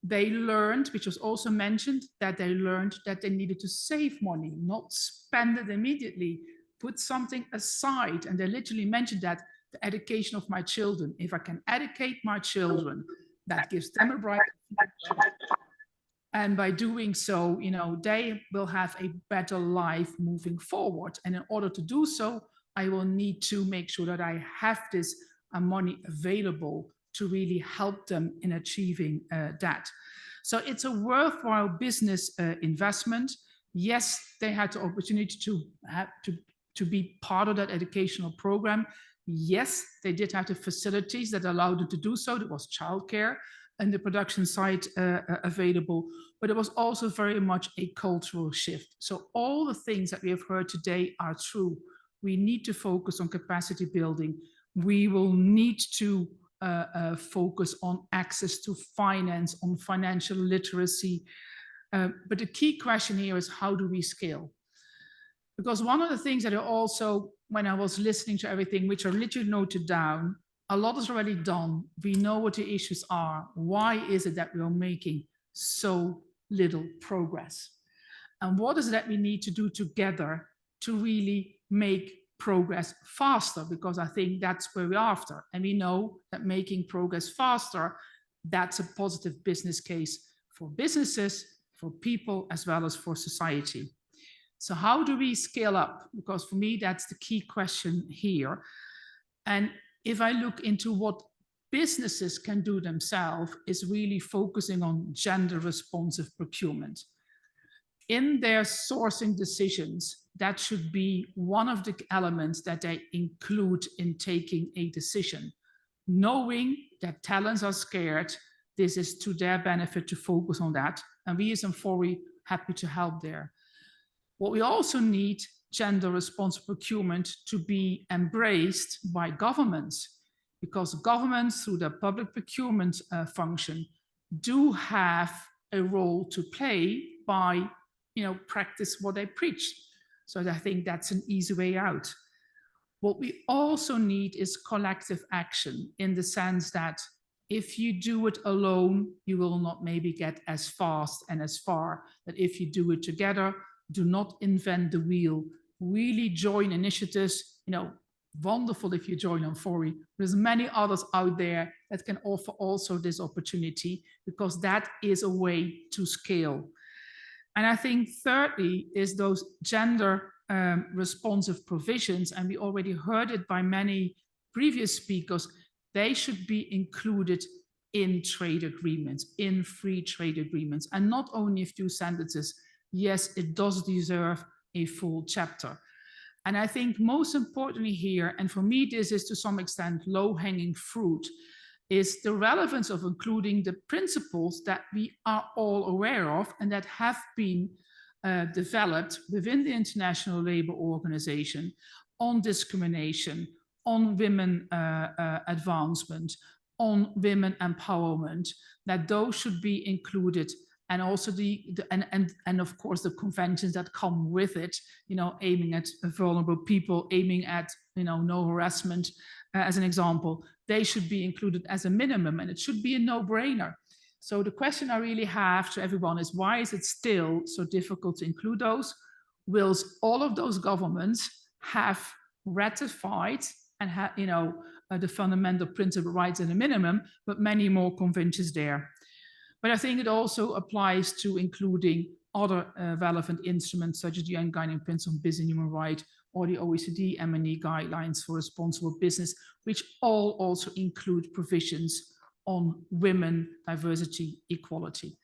U: They learned, which was also mentioned, that they learned that they needed to save money, not spend it immediately, put something aside. And they literally mentioned that the education of my children, if I can educate my children, that gives them a bright future. And by doing so, they will have a better life moving forward. And in order to do so, I will need to make sure that I have this money available to really help them in achieving that. So it's a worthwhile business investment. Yes, they had the opportunity to be part of that educational program. Yes, they did have the facilities that allowed them to do so. There was childcare and the production site available, but it was also very much a cultural shift. So all the things that we have heard today are true. We need to focus on capacity building. We will need to focus on access to finance, on financial literacy. But the key question here is, how do we scale? Because one of the things that I also, when I was listening to everything, which I literally noted down, a lot is already done. We know what the issues are. Why is it that we are making so little progress? And what is it that we need to do together to really make progress faster? Because I think that's where we're after. And we know that making progress faster, that's a positive business case for businesses, for people, as well as for society. So how do we scale up? Because for me, that's the key question here. And if I look into what businesses can do themselves, is really focusing on gender responsive procurement. In their sourcing decisions, that should be one of the elements that they include in taking a decision. Knowing that talents are scared, this is to their benefit to focus on that. And we as Amfori happy to help there. What we also need, gender responsive procurement to be embraced by governments, because governments through their public procurement function do have a role to play by practice what they preach. So I think that's an easy way out. What we also need is collective action, in the sense that if you do it alone, you will not maybe get as fast and as far. But if you do it together, do not invent the wheel. Really join initiatives. Wonderful if you join Amfori. There's many others out there that can offer also this opportunity, because that is a way to scale. And I think thirdly is those gender responsive provisions, and we already heard it by many previous speakers, they should be included in trade agreements, in free trade agreements, and not only a few sentences. Yes, it does deserve a full chapter. And I think most importantly here, and for me this is to some extent low-hanging fruit, is the relevance of including the principles that we are all aware of and that have been developed within the International Labour Organization on discrimination, on women advancement, on women empowerment, that those should be included, and also and of course the conventions that come with it, you know, aiming at vulnerable people, aiming at, you know, no harassment, as an example, they should be included as a minimum, and it should be a no-brainer. So the question I really have to everyone is, why is it still so difficult to include those? Whilst all of those governments have ratified and have, you know, the fundamental principle rights at a minimum, but many more conventions there. But I think it also applies to including other relevant instruments such as the UN Guiding Principle on Business and Human Rights, or the OECD M&E guidelines for responsible business, which all also include provisions on women, diversity, equality.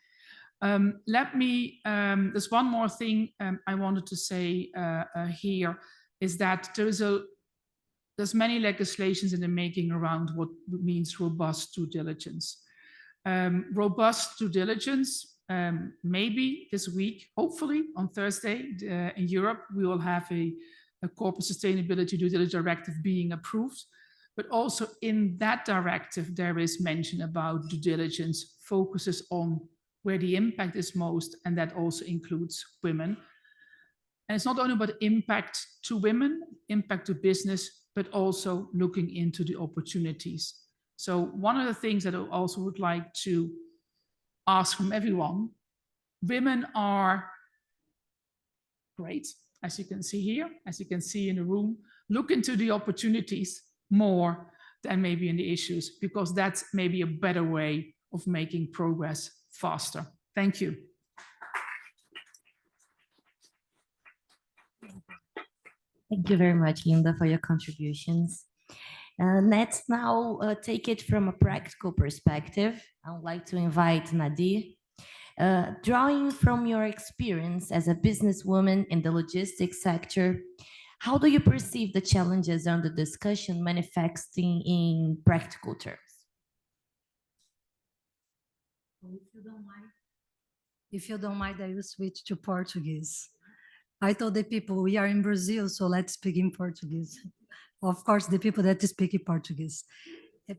U: There's one more thing I wanted to say here, is that there's many legislations in the making around what means robust due diligence. Robust due diligence, maybe this week, hopefully on Thursday in Europe, we will have a corporate sustainability due diligence directive being approved. But also in that directive, there is mention about due diligence focuses on where the impact is most, and that also includes women. And it's not only about impact to women, impact to business, but also looking into the opportunities. So one of the things that I also would like to ask from everyone, women are great, as you can see here, as you can see in the room. Look into the opportunities more than maybe in the issues, because that's maybe a better way of making progress faster. Thank you.
J: Thank you very much, Linda, for your contributions. Let's now take it from a practical perspective. I would like to invite Nadir. Drawing from your experience as a businesswoman in the logistics sector, how do you perceive the challenges under discussion manifesting in practical terms?
B: If you don't mind, I will switch to Portuguese. I told the people we are in Brazil, so let's speak in Portuguese. Of course, the people that speak Portuguese.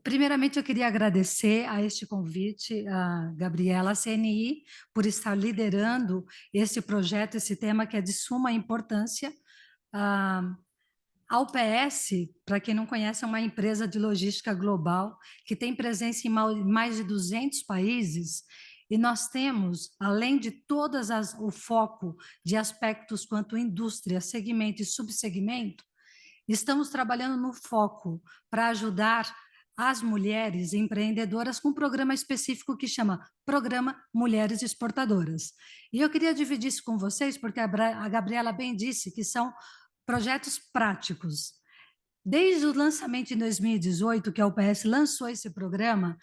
B: Primeiramente, eu queria agradecer a este convite, a Gabriela, a CNI, por estar liderando esse projeto, esse tema que é de suma importância. A UPS, para quem não conhece, é uma empresa de logística global que tem presença em mais de 200 países, e nós temos, além de o foco de aspectos quanto indústria, segmento e subsegmento, estamos trabalhando no foco para ajudar as mulheres empreendedoras com um programa específico que chama Programa Mulheres Exportadoras. E eu queria dividir isso com vocês, porque a Gabriela bem disse que são projetos práticos. Desde o lançamento em 2018, que a UPS lançou esse programa,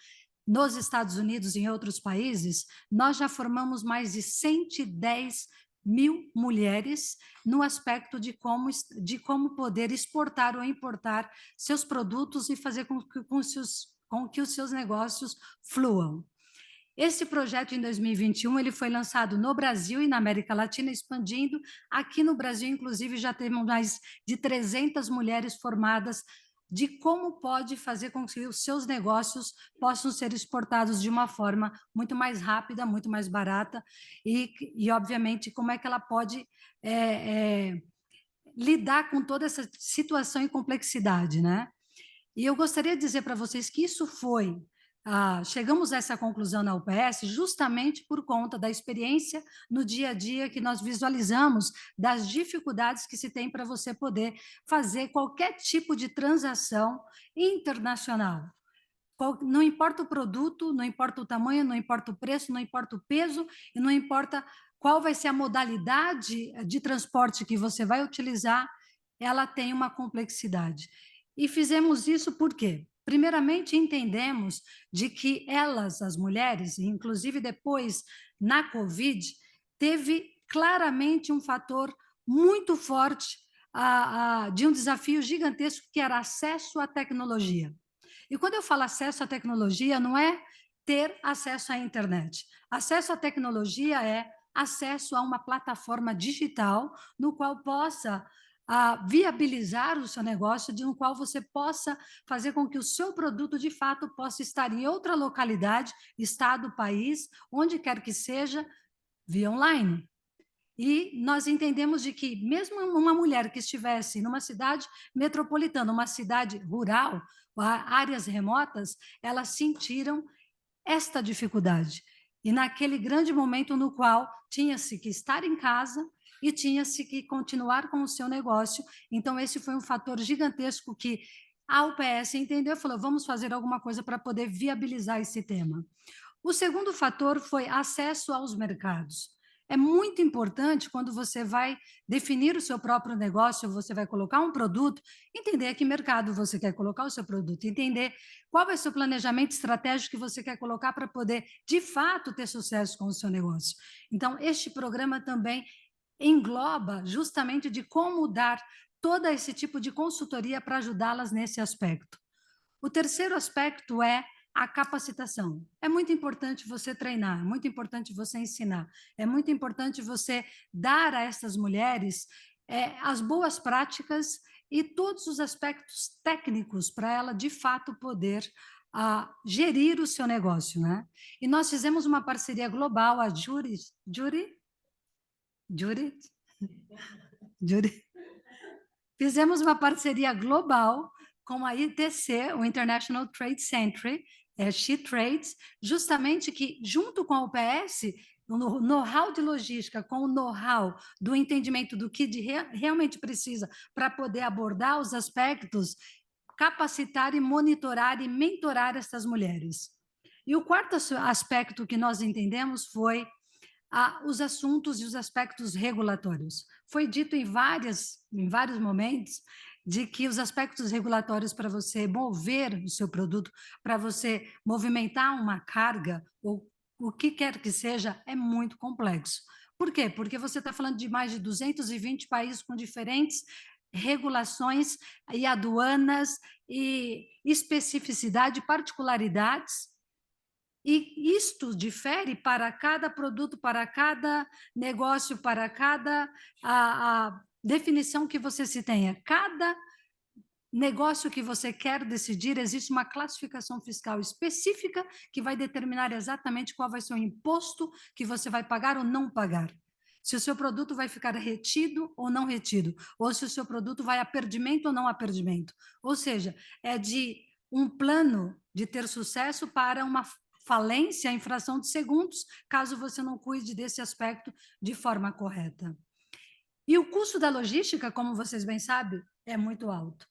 B: nos Estados Unidos e em outros países, nós já formamos mais de 110 mil mulheres no aspecto de como poder exportar ou importar seus produtos e fazer com que os seus negócios fluam. Esse projeto, em 2021, ele foi lançado no Brasil e na América Latina, expandindo. Aqui no Brasil, inclusive, já temos mais de 300 mulheres formadas de como pode fazer com que os seus negócios possam ser exportados de uma forma muito mais rápida, muito mais barata, e obviamente, como é que ela pode lidar com toda essa situação e complexidade, né? E eu gostaria de dizer para vocês que isso foi... chegamos a essa conclusão na UPS justamente por conta da experiência no dia a dia que nós visualizamos das dificuldades que se tem para você poder fazer qualquer tipo de transação internacional. Não importa o produto, não importa o tamanho, não importa o preço, não importa o peso e não importa qual vai ser a modalidade de transporte que você vai utilizar, ela tem uma complexidade. E fizemos isso por quê? Primeiramente, entendemos de que elas, as mulheres, inclusive depois na Covid, teve claramente um fator muito forte de um desafio gigantesco que era acesso à tecnologia. E quando eu falo acesso à tecnologia, não é ter acesso à internet. Acesso à tecnologia é acesso a uma plataforma digital no qual possa viabilizar o seu negócio, no qual você possa fazer com que o seu produto, de fato, possa estar em outra localidade, estado, país, onde quer que seja, via online. E nós entendemos de que mesmo uma mulher que estivesse numa cidade metropolitana, uma cidade rural, áreas remotas, elas sentiram esta dificuldade. E naquele grande momento no qual tinha-se que estar em casa e tinha-se que continuar com o seu negócio. Então, esse foi um fator gigantesco que a UPS entendeu e falou, vamos fazer alguma coisa para poder viabilizar esse tema. O segundo fator foi acesso aos mercados. É muito importante quando você vai definir o seu próprio negócio, você vai colocar um produto, entender a que mercado você quer colocar o seu produto, entender qual é o seu planejamento estratégico que você quer colocar para poder, de fato, ter sucesso com o seu negócio. Então, este programa também engloba justamente de como dar todo esse tipo de consultoria para ajudá-las nesse aspecto. O terceiro aspecto é a capacitação. É muito importante você treinar, é muito importante você ensinar, é muito importante você dar a essas mulheres as boas práticas e todos os aspectos técnicos para ela, de fato, poder gerir o seu negócio, né? E nós fizemos uma parceria global, a Jury, fizemos uma parceria global com a ITC, o International Trade Century, She Trades, justamente que, junto com a UPS, o know-how de logística, com o know-how do entendimento do que realmente precisa para poder abordar os aspectos, capacitar e monitorar e mentorar essas mulheres. E o quarto aspecto que nós entendemos foi os assuntos e os aspectos regulatórios. Foi dito em vários momentos de que os aspectos regulatórios para você mover o seu produto, para você movimentar uma carga, ou o que quer que seja, é muito complexo. Por quê? Porque você está falando de mais de 220 países com diferentes regulações e aduanas e especificidade, particularidades. E isto difere para cada produto, para cada negócio, para cada definição que você se tenha. Cada negócio que você quer decidir, existe uma classificação fiscal específica que vai determinar exatamente qual vai ser o imposto que você vai pagar ou não pagar. Se o seu produto vai ficar retido ou não retido, ou se o seu produto vai a perdimento ou não a perdimento. Ou seja, é de um plano de ter sucesso para uma falência, em fração de segundos, caso você não cuide desse aspecto de forma correta. E o custo da logística, como vocês bem sabem, é muito alto.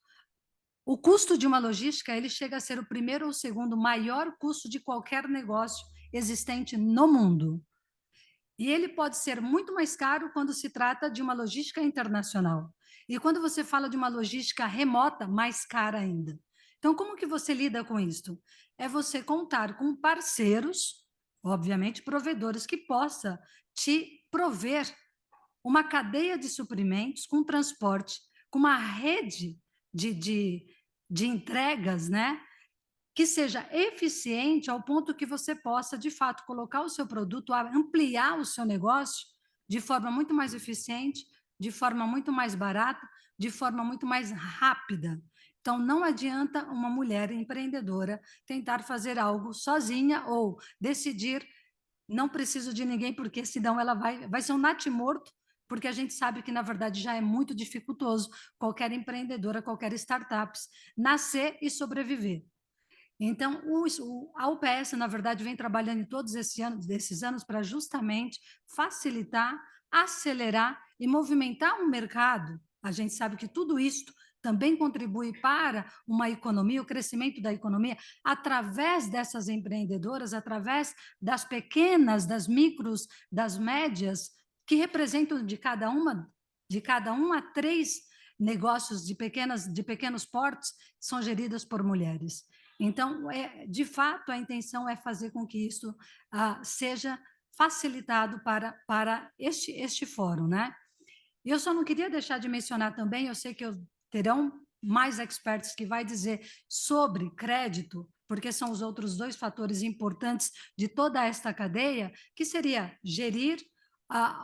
B: O custo de uma logística, ele chega a ser o primeiro ou segundo maior custo de qualquer negócio existente no mundo. E ele pode ser muito mais caro quando se trata de uma logística internacional. E quando você fala de uma logística remota, mais cara ainda. Então, como que você lida com isso? É você contar com parceiros, obviamente provedores, que possa te prover uma cadeia de suprimentos com transporte, com uma rede de entregas, né? Que seja eficiente ao ponto que você possa, de fato, colocar o seu produto, ampliar o seu negócio de forma muito mais eficiente, de forma muito mais barata, de forma muito mais rápida. Então, não adianta uma mulher empreendedora tentar fazer algo sozinha ou decidir, não preciso de ninguém, porque senão ela vai ser um natimorto, porque a gente sabe que, na verdade, já é muito dificultoso qualquer empreendedora, qualquer startup nascer e sobreviver. Então, a UPS, na verdade, vem trabalhando em todos esses anos para justamente facilitar, acelerar e movimentar um mercado. A gente sabe que tudo isso também contribui para uma economia, o crescimento da economia, através dessas empreendedoras, através das pequenas, das micros, das médias, que representam de cada um a 3 negócios de pequenos portes, são geridas por mulheres. Então, de fato, a intenção é fazer com que isso seja facilitado para este fórum, né? E eu só não queria deixar de mencionar também, eu sei que terão mais experts que vai dizer sobre crédito, porque são os outros dois fatores importantes de toda esta cadeia, que seria gerir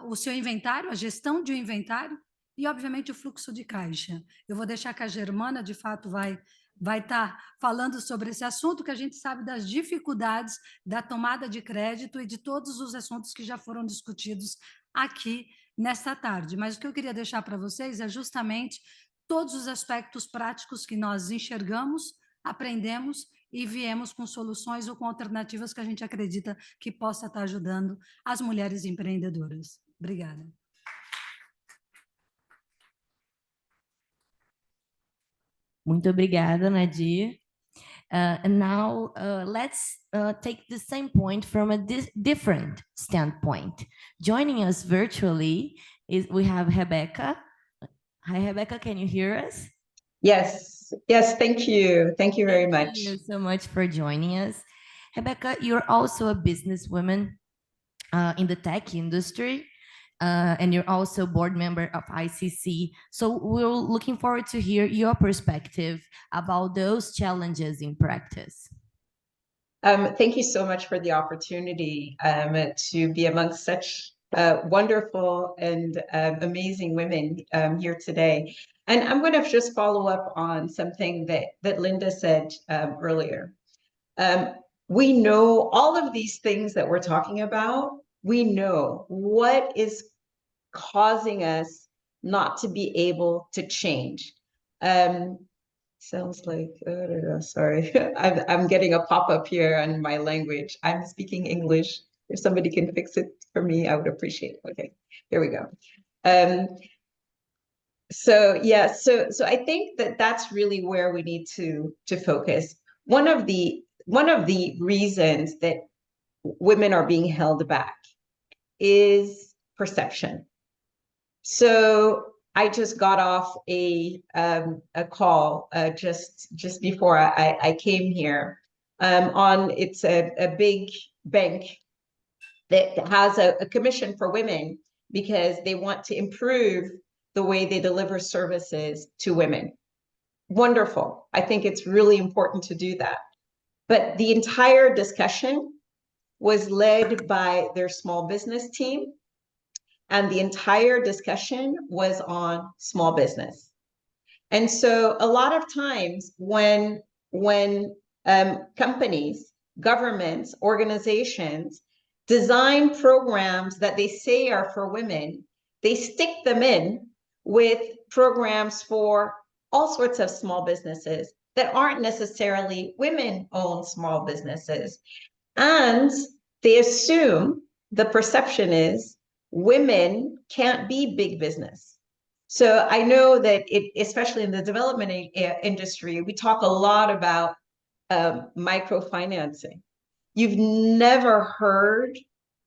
B: o seu inventário, a gestão de um inventário e, obviamente, o fluxo de caixa. Eu vou deixar que a Germana, de fato, vai estar falando sobre esse assunto, que a gente sabe das dificuldades da tomada de crédito e de todos os assuntos que já foram discutidos aqui nesta tarde. Mas o que eu queria deixar para vocês é justamente todos os aspectos práticos que nós enxergamos, aprendemos e viemos com soluções ou com alternativas que a gente acredita que possa estar ajudando as mulheres empreendedoras. Obrigada.
J: Muito obrigada, Nadir. And now let's take the same point from a different standpoint. Joining us virtually we have Rebecca. Hi, Rebecca, can you hear us?
S: Yes, thank you. Thank you very much.
J: Thank you so much for joining us. Rebecca, you're also a businesswoman in the tech industry, and you're also board member of ICC. So we're looking forward to hear your perspective about those challenges in practice.
S: Thank you so much for the opportunity to be amongst such wonderful and amazing women here today. And I'm going to just follow up on something that Linda said earlier. We know all of these things that we're talking about. We know what is causing us not to be able to change. Sounds like, sorry, I'm getting a pop-up here on my language. I'm speaking English. If somebody can fix it for me, I would appreciate it. Okay, here we go. So yeah, so I think that's really where we need to focus. One of the reasons that women are being held back is perception. So I just got off a call just before I came here. It's a big bank that has a commission for women because they want to improve the way they deliver services to women. Wonderful. I think it's really important to do that. But the entire discussion was led by their small business team, and the entire discussion was on small business. And so a lot of times when companies, governments, organizations design programs that they say are for women, they stick them in with programs for all sorts of small businesses that aren't necessarily women-owned small businesses. And they assume, the perception is, women can't be big business. So I know that especially in the development industry, we talk a lot about microfinancing. You've never heard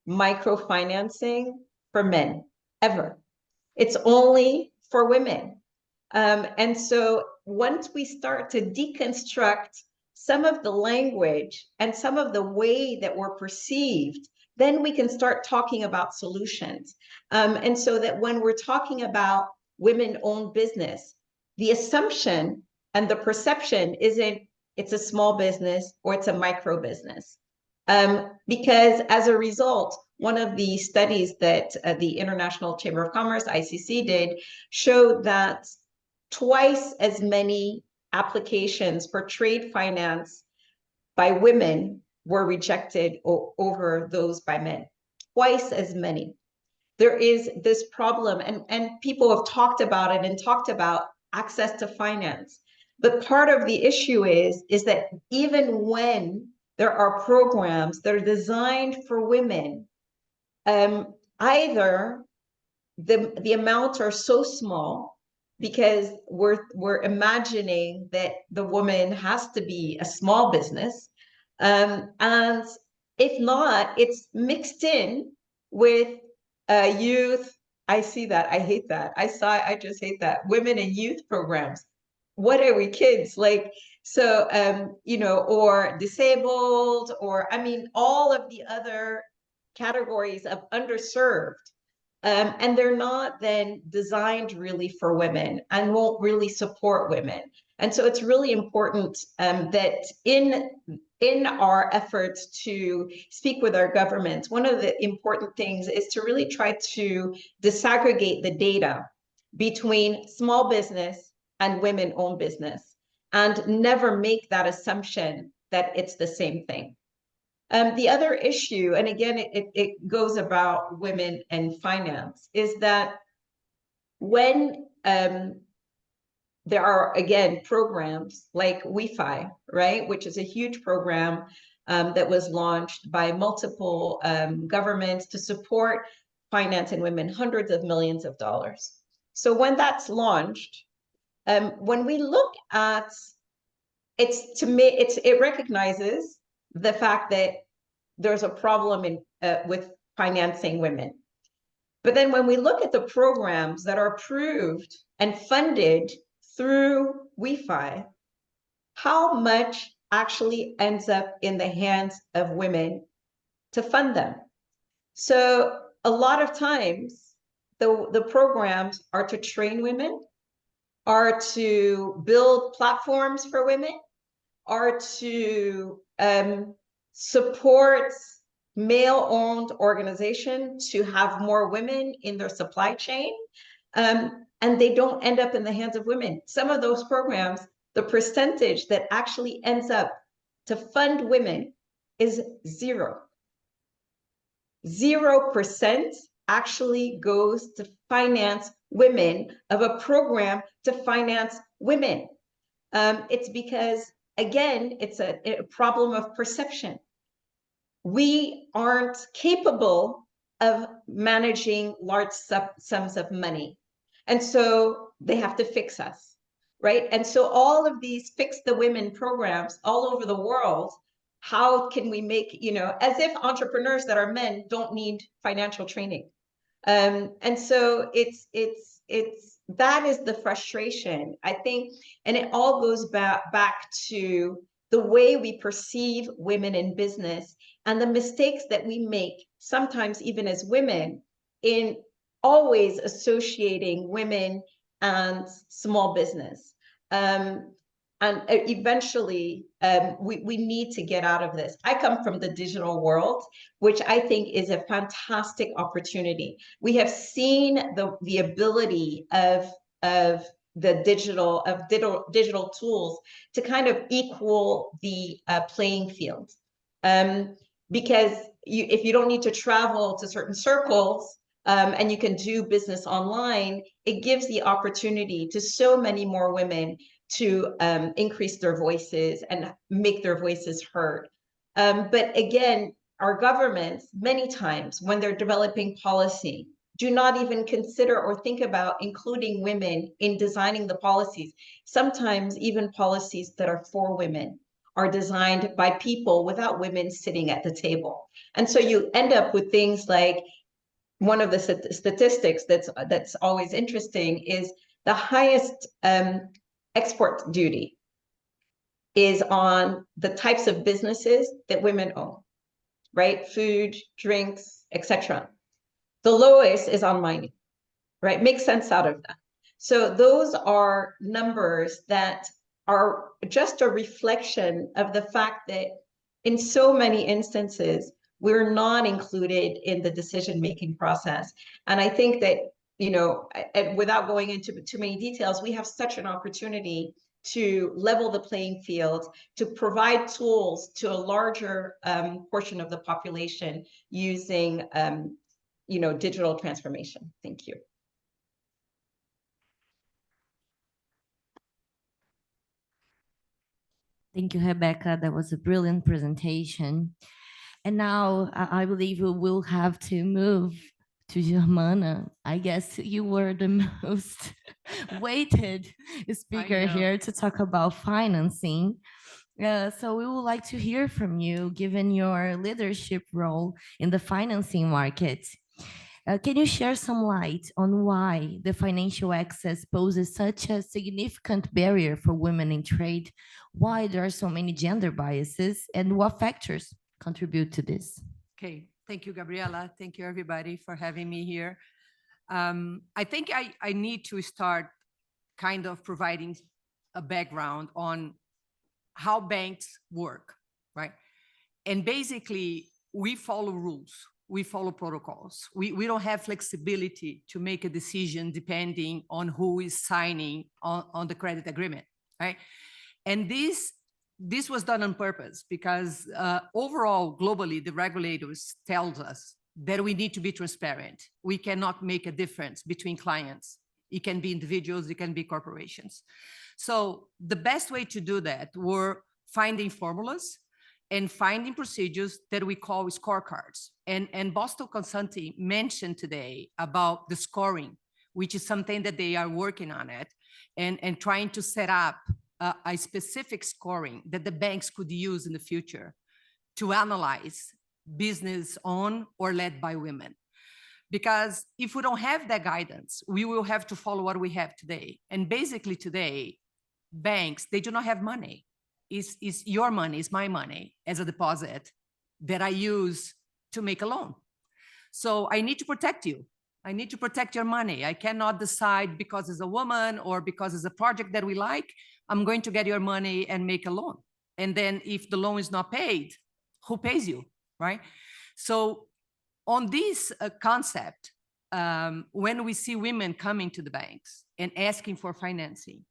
S: microfinancing for men, ever. It's only for women. And so once we start to deconstruct some of the language and some of the way that we're perceived, then we can start talking about solutions. And so that when we're talking about women-owned business, the assumption and the perception isn't it's a small business or it's a micro business. Because as a result, one of the studies that the International Chamber of Commerce, ICC, did showed that twice as many applications for trade finance by women were rejected over those by men. Twice as many. There is this problem, and people have talked about it and talked about access to finance. But part of the issue is that even when there are programs that are designed for women, either the amounts are so small because we're imagining that the woman has to be a small business, and if not, it's mixed in with youth. I see that. I hate that. I just hate that. Women and youth programs. what are we, kids? Like, so, you know, or disabled, or I mean, all of the other categories of underserved. And they're not then designed really for women and won't really support women. And so it's really important that in our efforts to speak with our governments, one of the important things is to really try to disaggregate the data between small business and women-owned business, and never make that assumption that it's the same thing. The other issue, and again, it goes about women and finance, is that when there are, again, programs like WeFi, right, which is a huge program that was launched by multiple governments to support financing women, hundreds of millions of dollars. So when that's launched, when we look at it recognizes the fact that there's a problem with financing women. But then when we look at the programs that are approved and funded through WeFi, how much actually ends up in the hands of women to fund them? So a lot of times, the programs are to train women, are to build platforms for women, are to support male-owned organizations to have more women in their supply chain, and they don't end up in the hands of women. Some of those programs, the percentage that actually ends up to fund women is 0%. 0% actually goes to finance women of a program to finance women. It's because, again, it's a problem of perception. We aren't capable of managing large sums of money. And so they have to fix us, right? And so all of these Fix the Women programs all over the world, how can we make, you know, as if entrepreneurs that are men don't need financial training. And so that is the frustration, I think, and it all goes back to the way we perceive women in business and the mistakes that we make, sometimes even as women, in always associating women and small business. And eventually, we need to get out of this. I come from the digital world, which I think is a fantastic opportunity. We have seen the ability of the digital tools to kind of equal the playing field. Because if you don't need to travel to certain circles, and you can do business online, it gives the opportunity to so many more women to increase their voices and make their voices heard. But again, our governments, many times when they're developing policy, do not even consider or think about including women in designing the policies. Sometimes even policies that are for women are designed by people without women sitting at the table. And so you end up with things like, one of the statistics that's always interesting is the highest export duty is on the types of businesses that women own, right? Food, drinks, etc. The lowest is on mining, right? Make sense out of that. So those are numbers that are just a reflection of the fact that in so many instances, we're not included in the decision-making process. And I think that, you know, without going into too many details, we have such an opportunity to level the playing field, to provide tools to a larger portion of the population using, you know, digital transformation. Thank you.
J: Thank you, Rebecca. That was a brilliant presentation. And now I believe we will have to move to Germana. I guess you were the most weighted speaker here to talk about financing. So we would like to hear from you, given your leadership role in the financing market. Can you share some light on why the financial access poses such a significant barrier for women in trade? Why there are so many gender biases and what factors contribute to this?
C: Okay, thank you, Gabriela. Thank you, everybody, for having me here. I think I need to start kind of providing a background on how banks work, right? And basically, we follow rules, we follow protocols. We don't have flexibility to make a decision depending on who is signing on the credit agreement, right? And this was done on purpose because overall, globally, the regulators tells us that we need to be transparent. We cannot make a difference between clients. It can be individuals, it can be corporations. So the best way to do that were finding formulas and finding procedures that we call scorecards. And Boston Consulting mentioned today about the scoring, which is something that they are working on it and trying to set up a specific scoring that the banks could use in the future to analyze business owned or led by women. Because if we don't have that guidance, we will have to follow what we have today. And basically today, banks, they do not have money. It's your money, it's my money as a deposit that I use to make a loan. So I need to protect you. I need to protect your money. I cannot decide because it's a woman or because it's a project that we like, I'm going to get your money and make a loan. And then if the loan is not paid, who pays you, right? So on this concept, when we see women coming to the banks and asking for financing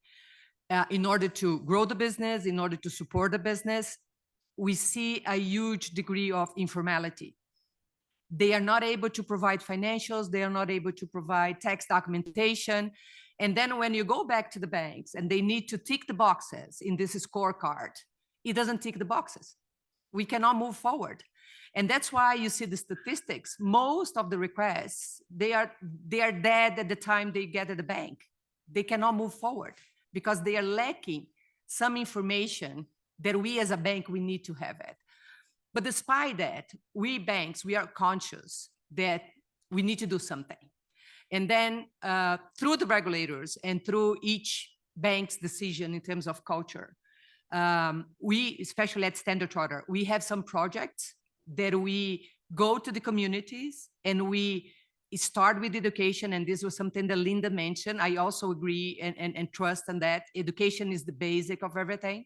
C: in order to grow the business, in order to support the business, we see a huge degree of informality. They are not able to provide financials, they are not able to provide tax documentation. And then when you go back to the banks and they need to tick the boxes in this scorecard, it doesn't tick the boxes. We cannot move forward. And that's why you see the statistics. Most of the requests, they are dead at the time they get at the bank. They cannot move forward because they are lacking some information that we as a bank, we need to have it. But despite that, we banks, we are conscious that we need to do something. And then through the regulators and through each bank's decision in terms of culture, we, especially at Standard Chartered, we have some projects that we go to the communities and we start with education. And this was something that Linda mentioned. I also agree and trust in that. Education is the basic of everything.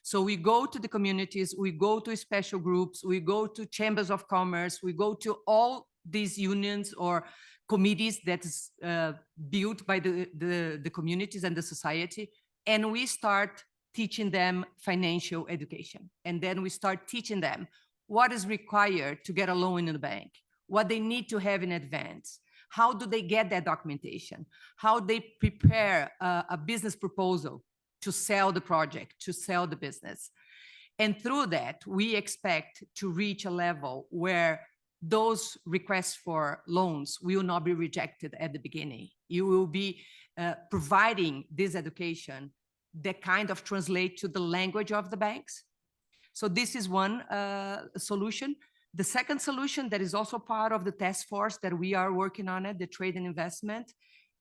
C: So we go to the communities, we go to special groups, we go to chambers of commerce, we go to all these unions or committees that's built by the communities and the society. And we start teaching them financial education. And then we start teaching them what is required to get a loan in the bank, what they need to have in advance, how do they get that documentation, how they prepare a business proposal to sell the project, to sell the business. And through that, we expect to reach a level where those requests for loans will not be rejected at the beginning. You will be providing this education that kind of translate to the language of the banks. So this is one solution. The second solution that is also part of the task force that we are working on it, the trade and investment,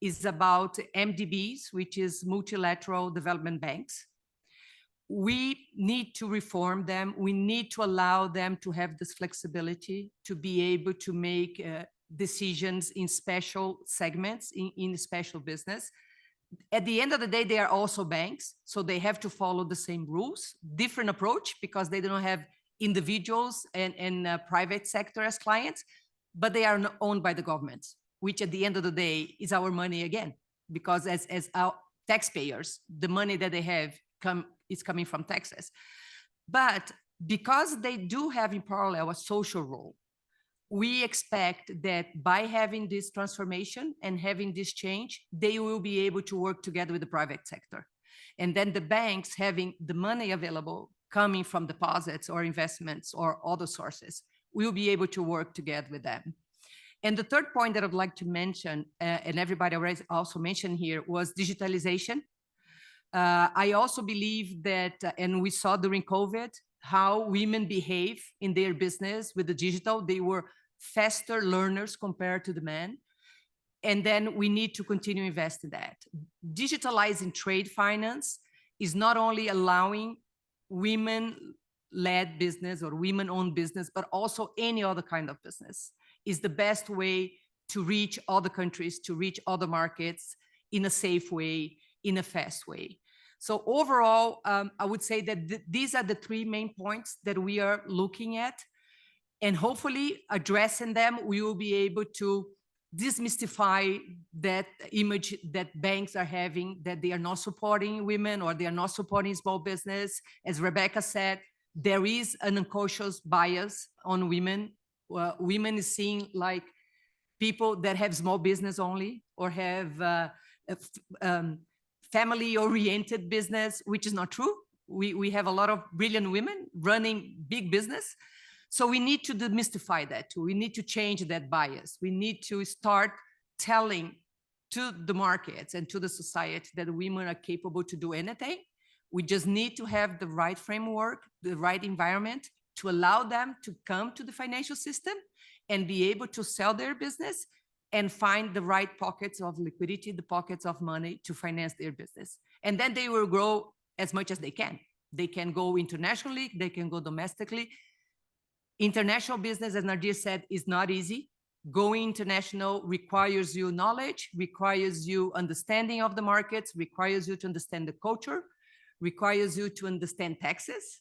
C: is about MDBs, which is multilateral development banks. We need to reform them. We need to allow them to have this flexibility to be able to make decisions in special segments, in special business. At the end of the day, they are also banks, so they have to follow the same rules, different approach because they don't have individuals and private sector as clients, but they are owned by the governments, which at the end of the day is our money again, because as our taxpayers, the money that they have is coming from taxes. But because they do have in parallel a social role, we expect that by having this transformation and having this change, they will be able to work together with the private sector. And then the banks having the money available coming from deposits or investments or other sources, we'll be able to work together with them. And the third point that I'd like to mention, and everybody already also mentioned here, was digitalization. I also believe that, and we saw during COVID, how women behave in their business with the digital. They were faster learners compared to the men. And then we need to continue investing in that. Digitalizing trade finance is not only allowing women-led business or women-owned business, but also any other kind of business is the best way to reach other countries, to reach other markets in a safe way, in a fast way. So overall, I would say that these are the three main points that we are looking at. And hopefully addressing them, we will be able to demystify that image that banks are having, that they are not supporting women or they are not supporting small business. As Rebecca said, there is an unconscious bias on women. Women is seen like people that have small business only or have family-oriented business, which is not true. We have a lot of brilliant women running big business. So we need to demystify that too. We need to change that bias. We need to start telling to the markets and to the society that women are capable to do anything. We just need to have the right framework, the right environment to allow them to come to the financial system and be able to sell their business and find the right pockets of liquidity, the pockets of money to finance their business. And then they will grow as much as they can. They can go internationally, they can go domestically. International business, as Nadir said, is not easy. Going international requires you knowledge, requires you understanding of the markets, requires you to understand the culture, requires you to understand taxes,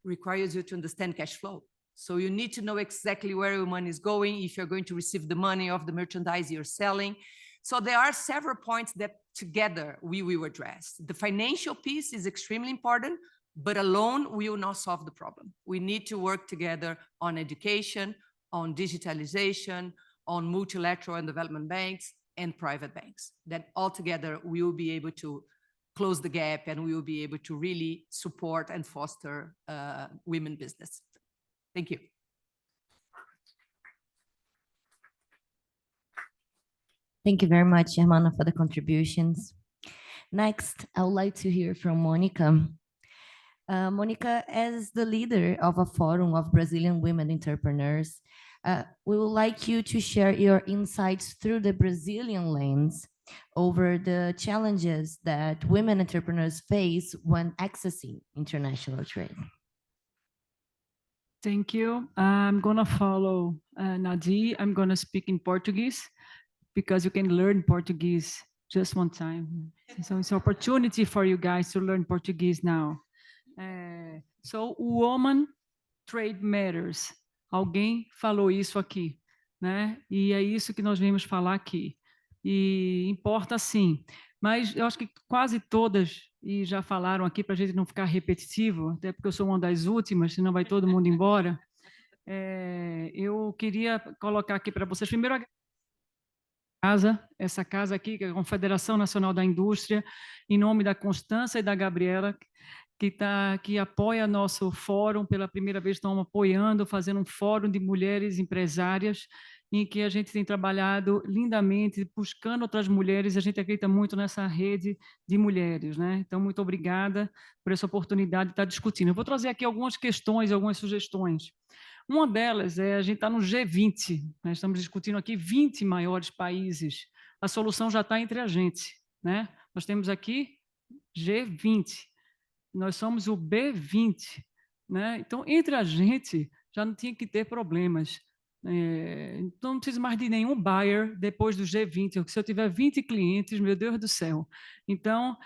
C: requires you to understand cash flow. So you need to know exactly where your money is going, if you're going to receive the money of the merchandise you're selling. So there are several points that together we will address. The financial piece is extremely important, but alone we will not solve the problem. We need to work together on education, on digitalization, on multilateral and development banks and private banks. That altogether we will be able to close the gap and we will be able to really support and foster women business. Thank you.
J: Thank you very much, Germana, for the contributions. Next, I would like to hear from Monica. Monica, as the leader of a forum of Brazilian women entrepreneurs, we would like you to share your insights through the Brazilian lens over the challenges that women entrepreneurs face when accessing international trade.
D: Thank you. I'm going to follow Nadir. I'm going to speak in Portuguese because you can learn Portuguese just one time. So it's an opportunity for you guys to learn Portuguese now. So, Woman Trade Matters. Alguém falou isso aqui, né? E é isso que nós vimos falar aqui. E importa sim, mas eu acho que quase todas e já falaram aqui para a gente não ficar repetitivo, até porque eu sou uma das últimas, senão vai todo mundo embora. Eu queria colocar aqui para vocês, primeiro, essa casa aqui, que é a Confederação Nacional da Indústria, em nome da Constância e da Gabriela, que apoia nosso fórum, pela primeira vez estão apoiando, fazendo um fórum de mulheres empresárias, em que a gente tem trabalhado lindamente, buscando outras mulheres, a gente acredita muito nessa rede de mulheres, né? Então, muito obrigada por essa oportunidade de estar discutindo. Eu vou trazer aqui algumas questões, algumas sugestões. Uma delas é, a gente está no G20, nós estamos discutindo aqui 20 maiores países, a solução já está entre a gente, né? Nós temos aqui G20, nós somos o B20, né? Então, entre a gente, já não tinha que ter problemas. Então, não preciso mais de nenhum buyer depois do G20. Se eu tiver 20 clientes, meu Deus do céu. Então,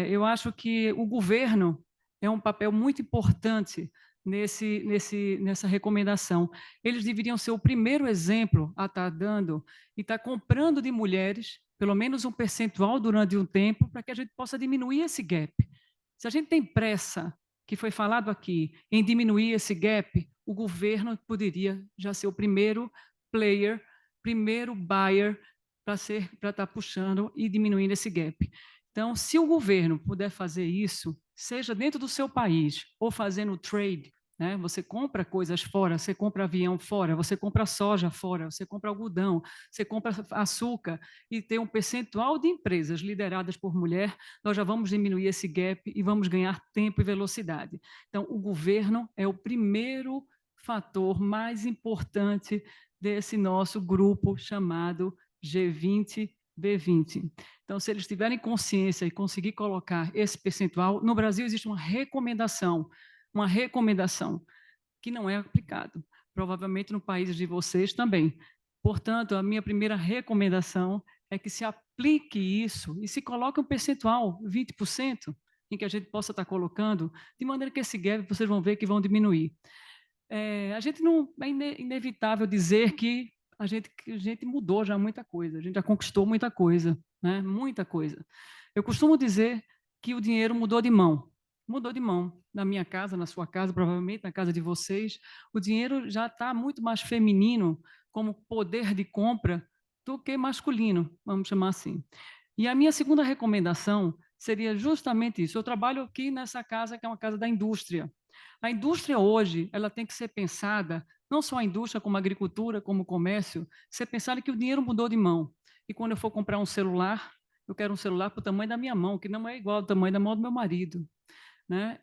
D: eu acho que o governo é um papel muito importante nessa recomendação. Eles deveriam ser o primeiro exemplo a estar dando e estar comprando de mulheres, pelo menos um percentual durante um tempo, para que a gente possa diminuir esse gap. Se a gente tem pressa, que foi falado aqui, em diminuir esse gap, o governo poderia já ser o primeiro player, primeiro buyer para estar puxando e diminuindo esse gap. Então, se o governo puder fazer isso, seja dentro do seu país ou fazendo trade, né? Você compra coisas fora, você compra avião fora, você compra soja fora, você compra algodão, você compra açúcar e tem um percentual de empresas lideradas por mulher, nós já vamos diminuir esse gap e vamos ganhar tempo e velocidade. Então, o governo é o primeiro fator mais importante desse nosso grupo chamado G20 B20. Então, se eles tiverem consciência e conseguir colocar esse percentual, no Brasil existe uma recomendação que não é aplicado. Provavelmente no país de vocês também. Portanto, a minha primeira recomendação é que se aplique isso e se coloque um percentual, 20%, em que a gente possa estar colocando, de maneira que esse gap vocês vão ver que vão diminuir. A gente não é inevitável dizer que a gente mudou já muita coisa, a gente já conquistou muita coisa, né? Muita coisa. Eu costumo dizer que o dinheiro mudou de mão. Mudou de mão. Na minha casa, na sua casa, provavelmente na casa de vocês, o dinheiro já está muito mais feminino como poder de compra do que masculino, vamos chamar assim. E a minha segunda recomendação seria justamente isso. Eu trabalho aqui nessa casa, que é uma casa da indústria. A indústria hoje, ela tem que ser pensada, não só a indústria como a agricultura, como o comércio, ser pensada que o dinheiro mudou de mão. E quando eu for comprar um celular, eu quero um celular para o tamanho da minha mão, que não é igual ao tamanho da mão do meu marido. Né?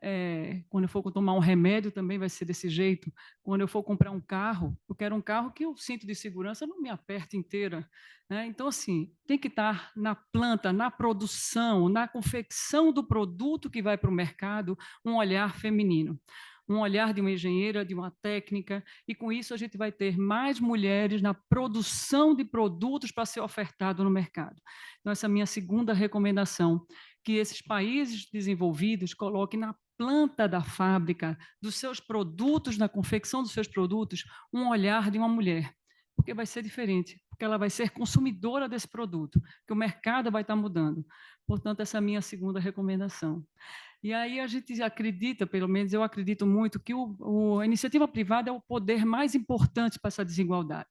D: Quando eu for tomar um remédio, também vai ser desse jeito. Quando eu for comprar um carro, eu quero um carro que o cinto de segurança não me aperte inteira. Né? Então, assim, tem que estar na planta, na produção, na confecção do produto que vai para o mercado, um olhar feminino. Um olhar de uma engenheira, de uma técnica, e com isso a gente vai ter mais mulheres na produção de produtos para ser ofertado no mercado. Então, essa é a minha segunda recomendação, que esses países desenvolvidos coloquem na planta da fábrica, dos seus produtos, na confecção dos seus produtos, um olhar de uma mulher, porque vai ser diferente, porque ela vai ser consumidora desse produto, que o mercado vai estar mudando. Portanto, essa é a minha segunda recomendação. E aí a gente acredita, pelo menos eu acredito muito, que a iniciativa privada é o poder mais importante para essa desigualdade.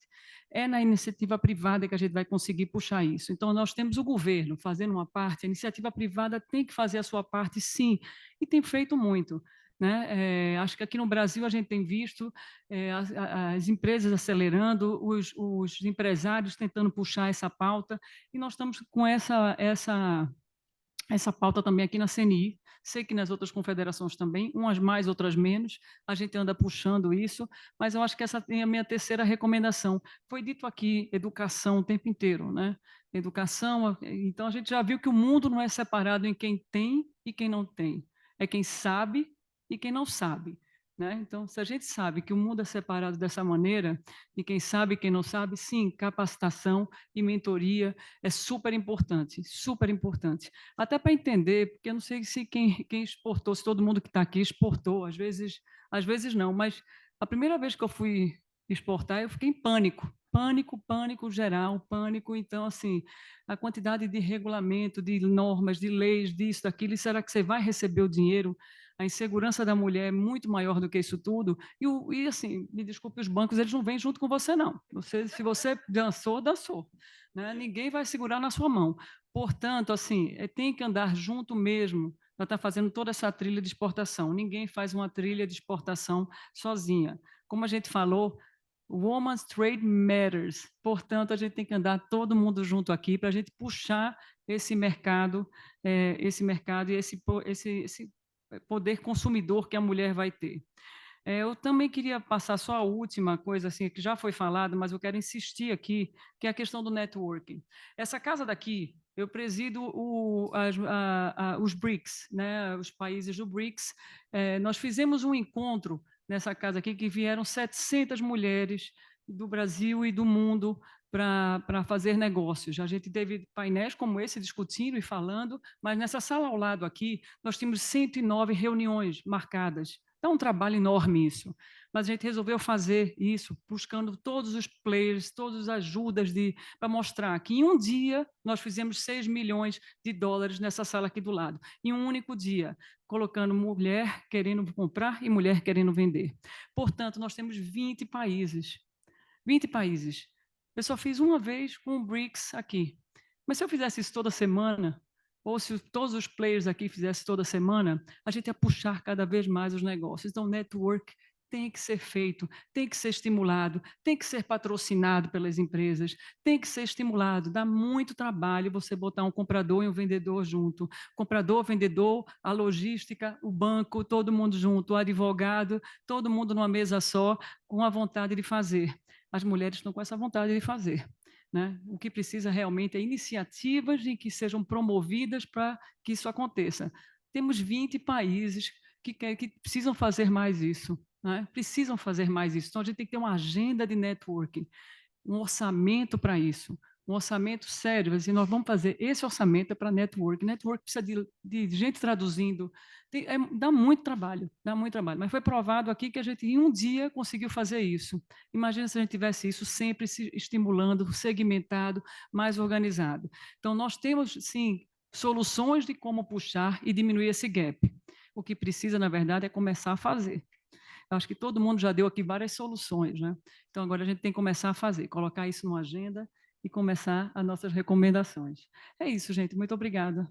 D: É na iniciativa privada que a gente vai conseguir puxar isso. Então, nós temos o governo fazendo uma parte, a iniciativa privada tem que fazer a sua parte, sim, e tem feito muito. Né? Acho que aqui no Brasil a gente tem visto as empresas acelerando, os empresários tentando puxar essa pauta, e nós estamos com essa pauta também aqui na CNI, sei que nas outras confederações também, umas mais, outras menos, a gente anda puxando isso, mas eu acho que essa é a minha terceira recomendação. Foi dito aqui, educação o tempo inteiro, né? Educação, então a gente já viu que o mundo não é separado em quem tem e quem não tem, é quem sabe e quem não sabe. Né? Então, se a gente sabe que o mundo é separado dessa maneira, e quem sabe e quem não sabe, sim, capacitação e mentoria é super importante, até para entender, porque eu não sei se quem exportou, se todo mundo que está aqui exportou, às vezes não, mas a primeira vez que eu fui exportar, eu fiquei em pânico geral, então, assim, a quantidade de regulamento, de normas, de leis, disso, daquilo, e será que você vai receber o dinheiro? A insegurança da mulher é muito maior do que isso tudo, e assim, me desculpe, os bancos, eles não vêm junto com você, não. Se você dançou, né? Ninguém vai segurar na sua mão. Portanto, assim, tem que andar junto mesmo para estar fazendo toda essa trilha de exportação. Ninguém faz uma trilha de exportação sozinha. Como a gente falou, Women's Trade Matters. Portanto, a gente tem que andar todo mundo junto aqui para a gente puxar esse mercado e esse poder consumidor que a mulher vai ter. Eu também queria passar só a última coisa, assim, que já foi falada, mas eu quero insistir aqui, que é a questão do networking. Essa casa daqui, eu presido os BRICS, né, os países do BRICS. Nós fizemos um encontro nessa casa aqui, que vieram 700 mulheres do Brasil e do mundo para fazer negócios. A gente teve painéis como esse discutindo e falando, mas nessa sala ao lado aqui, nós tínhamos 109 reuniões marcadas. É um trabalho enorme isso, mas a gente resolveu fazer isso, buscando todos os players, todas as ajudas para mostrar que em um dia nós fizemos 6 milhões de dólares nessa sala aqui do lado, em um único dia, colocando mulher querendo comprar e mulher querendo vender. Portanto, nós temos 20 países. 20 países. Eu só fiz uma vez com o BRICS aqui, mas se eu fizesse isso toda semana, ou se todos os players aqui fizessem toda semana, a gente ia puxar cada vez mais os negócios. Então, o network tem que ser feito, tem que ser estimulado, tem que ser patrocinado pelas empresas, tem que ser estimulado. Dá muito trabalho você botar um comprador e um vendedor junto. Comprador, vendedor, a logística, o banco, todo mundo junto, o advogado, todo mundo numa mesa só, com a vontade de fazer. as mulheres estão com essa vontade de fazer. Né? O que precisa realmente é iniciativas e que sejam promovidas para que isso aconteça. Temos 20 países que precisam fazer mais isso, né? Precisam fazer mais isso. Então, a gente tem que ter uma agenda de networking, um orçamento para isso, um orçamento sério. Assim, nós vamos fazer esse orçamento para network. Network precisa de gente traduzindo. Dá muito trabalho, mas foi provado aqui que a gente em um dia conseguiu fazer isso. Imagina se a gente tivesse isso sempre se estimulando, segmentado, mais organizado. Então, nós temos, sim, soluções de como puxar e diminuir esse gap. O que precisa, na verdade, é começar a fazer. Eu acho que todo mundo já deu aqui várias soluções, né? Então, agora a gente tem que começar a fazer, colocar isso numa agenda e começar as nossas recomendações. É isso, gente. Muito obrigada.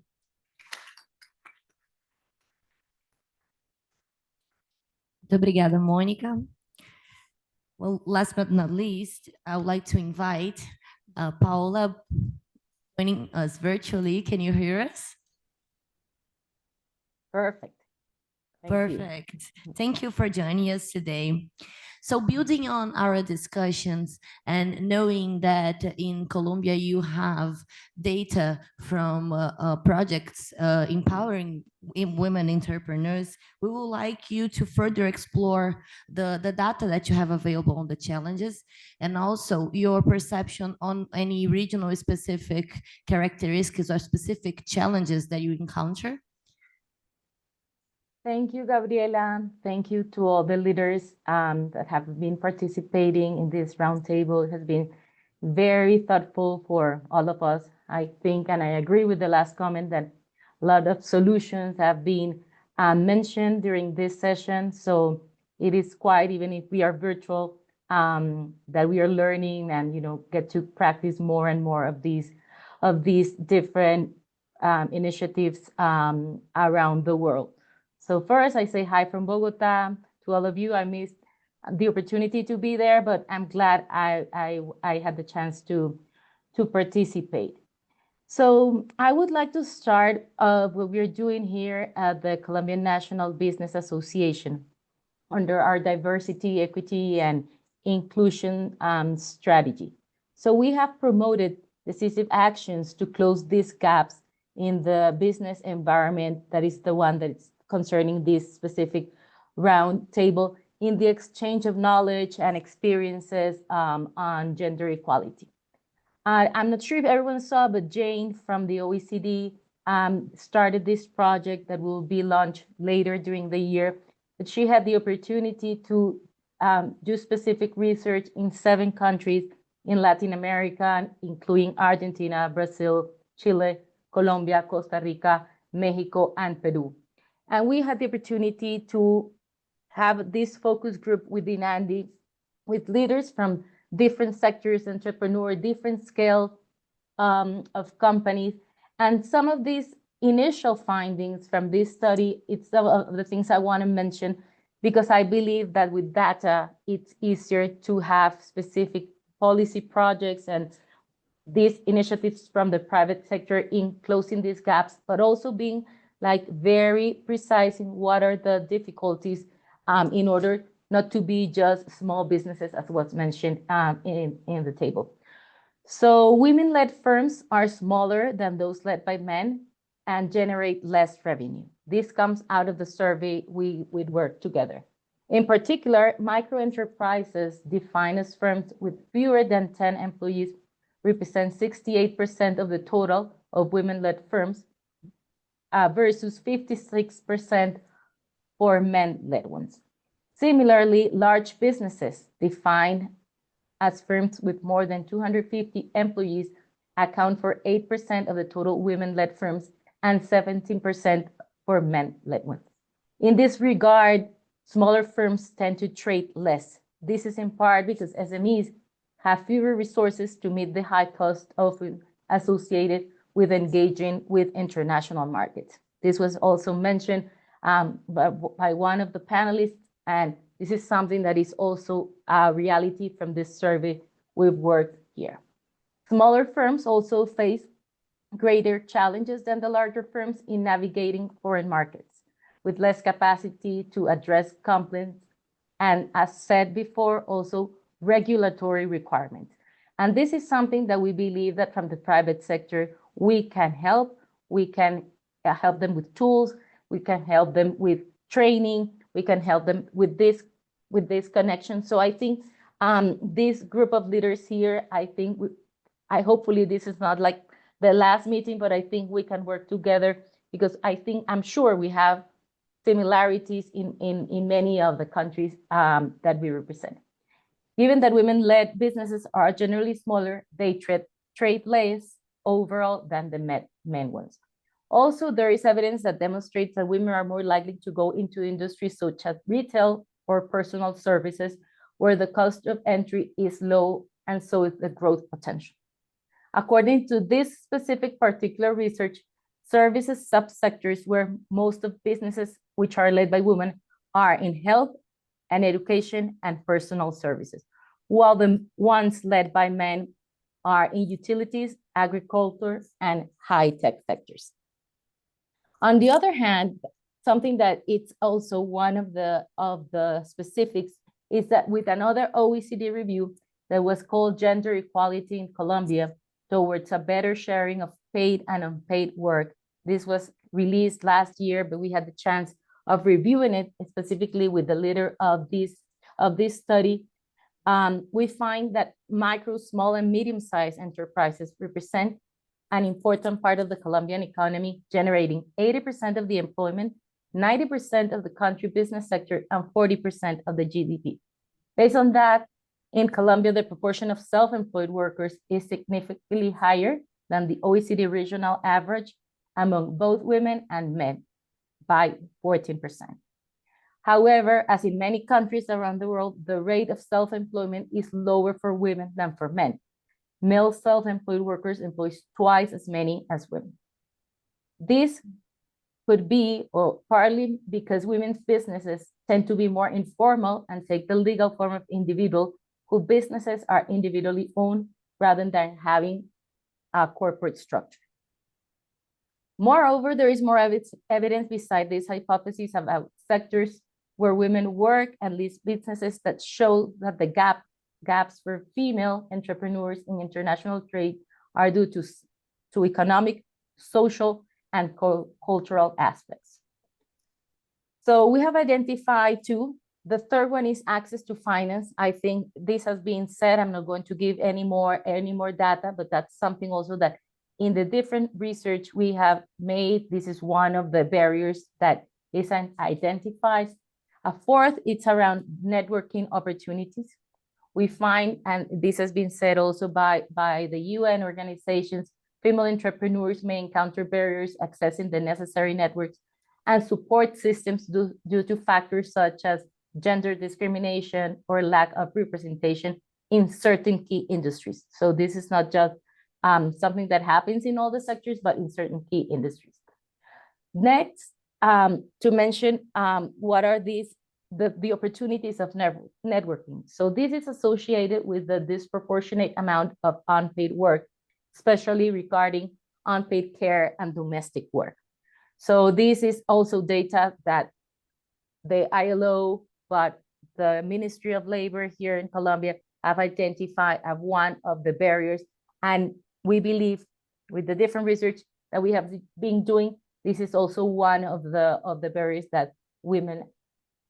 J: Muito obrigada, Mônica. Well, last but not least, I would like to invite Paola joining us virtually. Can you hear us?
E: Perfect.
J: Perfect. Thank you for joining us today. So building on our discussions and knowing that in Colombia you have data from projects empowering women entrepreneurs, we would like you to further explore the data that you have available on the challenges and also your perception on any regional specific characteristics or specific challenges that you encounter.
E: Thank you, Gabriela. Thank you to all the leaders that have been participating in this roundtable. It has been very thoughtful for all of us. I think, and I agree with the last comment, that a lot of solutions have been mentioned during this session. So it is quite, even if we are virtual, that we are learning and get to practice more and more of these different initiatives around the world. So first, I say hi from Bogota to all of you. I missed the opportunity to be there, but I'm glad I had the chance to participate. So I would like to start what we're doing here at the Colombian National Business Association under our diversity, equity, and inclusion strategy. So we have promoted decisive actions to close these gaps in the business environment. That is the one that's concerning this specific round table in the exchange of knowledge and experiences on gender equality. I'm not sure if everyone saw, but Jane from the OECD started this project that will be launched later during the year. But she had the opportunity to do specific research in 7 countries in Latin America, including Argentina, Brazil, Chile, Colombia, Costa Rica, Mexico, and Peru. And we had the opportunity to have this focus group within Andy with leaders from different sectors, entrepreneurs, different scale of companies. And some of these initial findings from this study, it's some of the things I want to mention, because I believe that with data, it's easier to have specific policy projects and these initiatives from the private sector in closing these gaps, but also being very precise in what are the difficulties in order not to be just small businesses, as was mentioned in the table. So women-led firms are smaller than those led by men and generate less revenue. This comes out of the survey we worked together. In particular, micro-enterprises defined as firms with fewer than 10 employees represent 68% of the total of women-led firms, versus 56% for men-led ones. Similarly, large businesses defined as firms with more than 250 employees account for 8% of the total women-led firms and 17% for men-led ones. In this regard, smaller firms tend to trade less. This is in part because SMEs have fewer resources to meet the high cost often associated with engaging with international markets. This was also mentioned by one of the panelists, and this is something that is also a reality from this survey we've worked here. Smaller firms also face greater challenges than the larger firms in navigating foreign markets, with less capacity to address complaints, and as said before, also regulatory requirements. And this is something that we believe that from the private sector, we can help. We can help them with tools. We can help them with training. We can help them with this connection. So I think this group of leaders here, I hopefully this is not like the last meeting, but I think we can work together because I'm sure we have similarities in many of the countries that we represent. Given that women-led businesses are generally smaller, they trade less overall than the men ones. Also, there is evidence that demonstrates that women are more likely to go into industries such as retail or personal services, where the cost of entry is low and so is the growth potential. According to this specific particular research, services subsectors where most of businesses which are led by women are in health and education and personal services, while the ones led by men are in utilities, agriculture, and high-tech sectors. On the other hand, something that it's also one of the specifics is that with another OECD review that was called Gender Equality in Colombia towards a better sharing of paid and unpaid work. This was released last year, but we had the chance of reviewing it specifically with the leader of this study. We find that micro, small, and medium-sized enterprises represent an important part of the Colombian economy, generating 80% of the employment, 90% of the country business sector, and 40% of the GDP. Based on that, in Colombia, the proportion of self-employed workers is significantly higher than the OECD regional average among both women and men by 14%. However, as in many countries around the world, the rate of self-employment is lower for women than for men. Male self-employed workers employ twice as many as women. This could be, or partly because women's businesses tend to be more informal and take the legal form of individual, whose businesses are individually owned rather than having a corporate structure. Moreover, there is more evidence beside this hypothesis about sectors where women work and lead businesses that show that the gaps for female entrepreneurs in international trade are due to economic, social, and cultural aspects. So we have identified two. The third one is access to finance. I think this has been said. I'm not going to give any more data, but that's something also that in the different research we have made, this is one of the barriers that is identified. A fourth, it's around networking opportunities. We find, and this has been said also by the UN organizations, female entrepreneurs may encounter barriers accessing the necessary networks and support systems due to factors such as gender discrimination or lack of representation in certain key industries. So this is not just something that happens in all the sectors, but in certain key industries. Next, to mention what are the opportunities of networking. So this is associated with the disproportionate amount of unpaid work, especially regarding unpaid care and domestic work. So this is also data that the ILO, but the Ministry of Labor here in Colombia have identified as one of the barriers. And we believe with the different research that we have been doing, this is also one of the barriers that women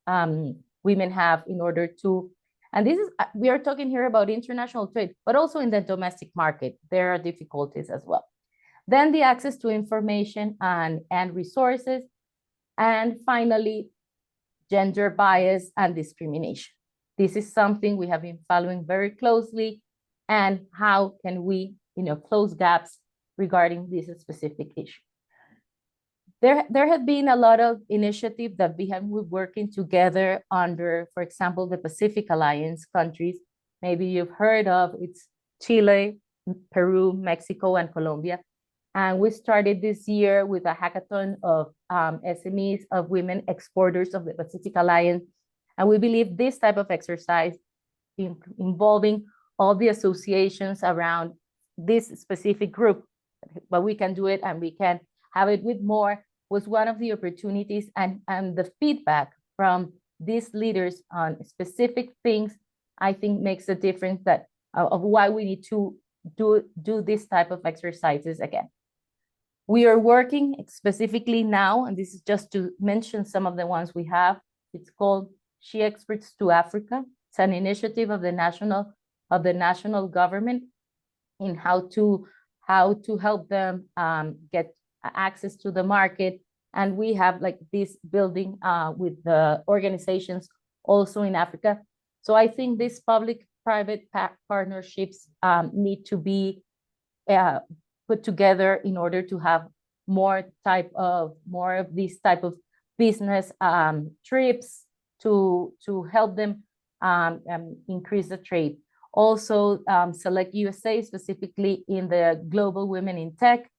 E: have in order to, and this is, we are talking here about international trade, but also in the domestic market, there are difficulties as well. Then the access to information and resources. And finally, gender bias and discrimination. This is something we have been following very closely, and how can we, close gaps regarding this specific issue. There have been a lot of initiatives that we have been working together under, for example, the Pacific Alliance countries. Maybe you've heard of, it's Chile, Peru, Mexico, and Colombia. And we started this year with a hackathon of SMEs, of women exporters of the Pacific Alliance. And we believe this type of exercise involving all the associations around this specific group, but we can do it and we can have it with more, was one of the opportunities, and the feedback from these leaders on specific things I think makes a difference that of why we need to do this type of exercises again. We are working specifically now, and this is just to mention some of the ones we have. It's called She Experts to Africa. It's an initiative of the national government in how to help them get access to the market. And we have like this building with the organizations also in Africa. So I think these public-private partnerships need to be put together in order to have more of these type of business trips to help them increase the trade. Also, Select USA specifically in the Global Women in Tech,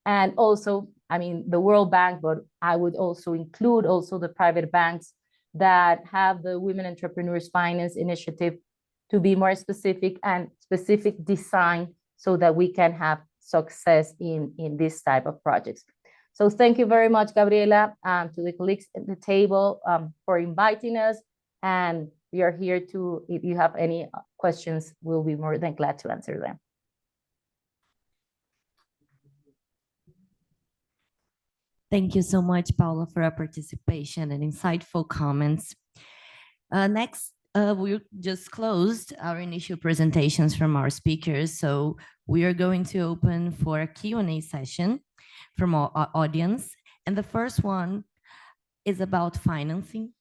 E: and also, I mean, the World Bank, but I would also include also the private banks that have the Women Entrepreneurs Finance Initiative to be more specific and specific design so that we can have success in this type of projects. So thank you very much, Gabriela, to the colleagues at the table for inviting us. And we are here to, if you have any questions, we'll be more than glad to answer them.
J: Thank you so much, Paula, for your participation and insightful comments. Next, we just closed our initial presentations from our speakers, so we are going to open for a Q&A session from our audience. And the first one is about financing.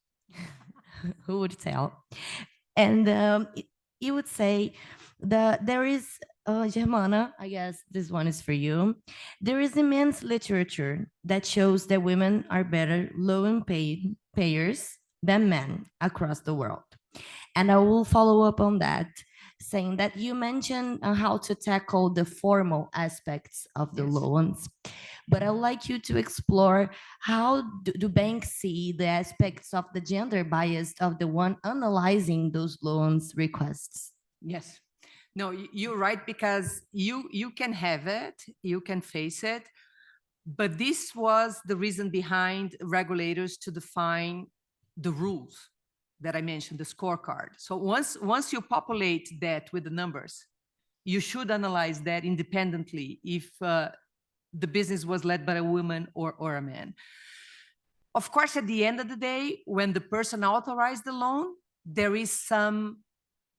J: Who would tell? And you would say that there is, Germana, I guess this one is for you. There is immense literature that shows that women are better loan payers than men across the world. And I will follow up on that, saying that you mentioned how to tackle the formal aspects of the loans, but I'd like you to explore how do banks see the aspects of the gender bias of the one analyzing those loans requests?
C: Yes. No, you're right, because you can have it, you can face it, but this was the reason behind regulators to define the rules that I mentioned, the scorecard. So once you populate that with the numbers, you should analyze that independently if the business was led by a woman or a man. Of course, at the end of the day, when the person authorized the loan, there is some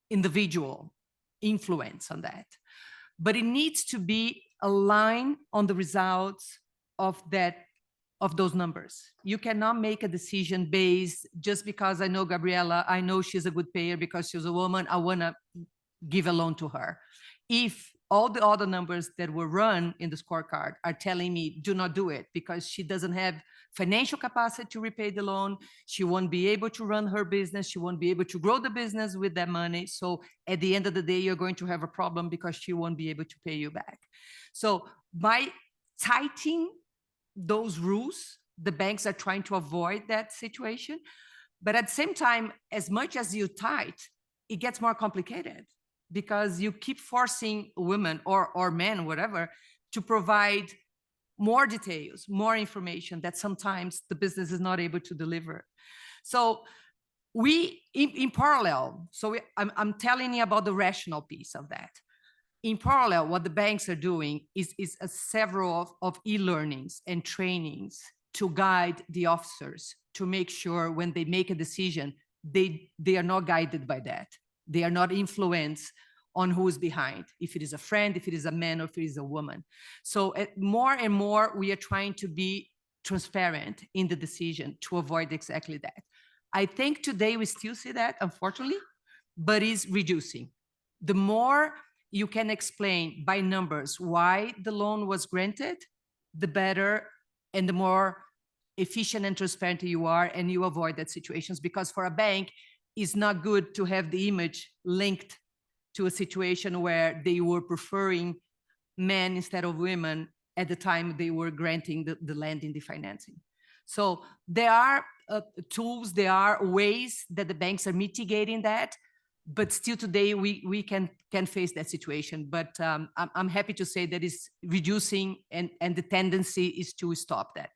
C: individual influence on that, but it needs to be aligned on the results of those numbers. You cannot make a decision based just because I know Gabriela, I know she's a good payer because she's a woman, I want to give a loan to her. If all the other numbers that were run in the scorecard are telling me do not do it because she doesn't have financial capacity to repay the loan, she won't be able to run her business, she won't be able to grow the business with that money. So at the end of the day, you're going to have a problem because she won't be able to pay you back. So by tightening those rules, the banks are trying to avoid that situation. But at the same time, as much as you tight, it gets more complicated because you keep forcing women or men, whatever, to provide more details, more information that sometimes the business is not able to deliver. So we, in parallel, I'm telling you about the rational piece of that. In parallel, what the banks are doing is several of e-learnings and trainings to guide the officers to make sure when they make a decision, they are not guided by that. They are not influenced on who is behind, if it is a friend, if it is a man, or if it is a woman. So more and more, we are trying to be transparent in the decision to avoid exactly that. I think today we still see that, unfortunately, but it's reducing. The more you can explain by numbers why the loan was granted, the better and the more efficient and transparent you are, and you avoid that situations, because for a bank, it's not good to have the image linked to a situation where they were preferring men instead of women at the time they were granting the lending, the financing. So there are tools, there are ways that the banks are mitigating that, but still today we can face that situation. But I'm happy to say that it's reducing, and the tendency is to stop that.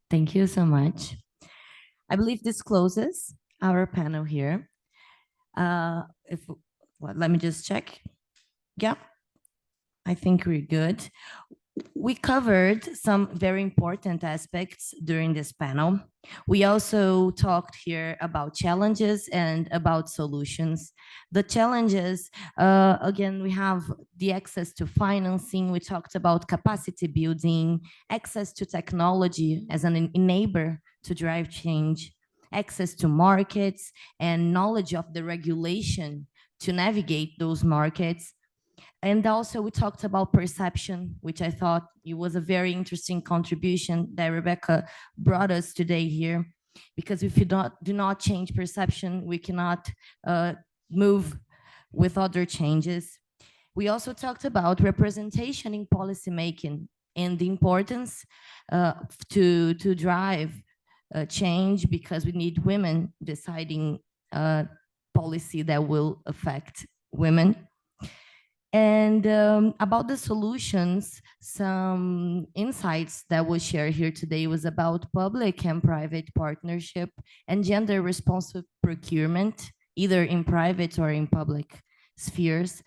J: Thank you so much. I believe this closes our panel here. Let me just check. Yeah, I think we're good. We covered some very important aspects during this panel. We also talked here about challenges and about solutions. The challenges, again, we have the access to financing. We talked about capacity building, access to technology as an enabler to drive change, access to markets, and knowledge of the regulation to navigate those markets. And also we talked about perception, which I thought it was a very interesting contribution that Rebecca brought us today here, because if you do not change perception, we cannot move with other changes. We also talked about representation in policymaking and the importance to drive change, because we need women deciding policy that will affect women. And about the solutions, some insights that we'll share here today was about public and private partnership and gender responsive procurement, either in private or in public spheres.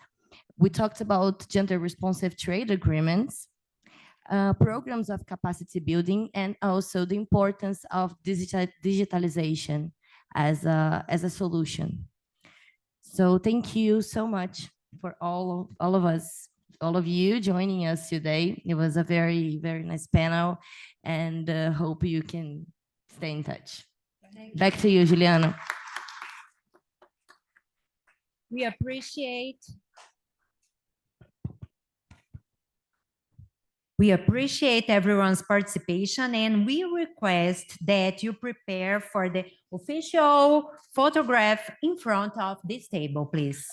J: We talked about gender responsive trade agreements, programs of capacity building, and also the importance of digitalization as a solution. So thank you so much for all of you joining us today. It was a very, very nice panel, and hope you can stay in touch. Back to you, Juliana.
A: We appreciate everyone's participation, and we request that you prepare for the official photograph in front of this table, please.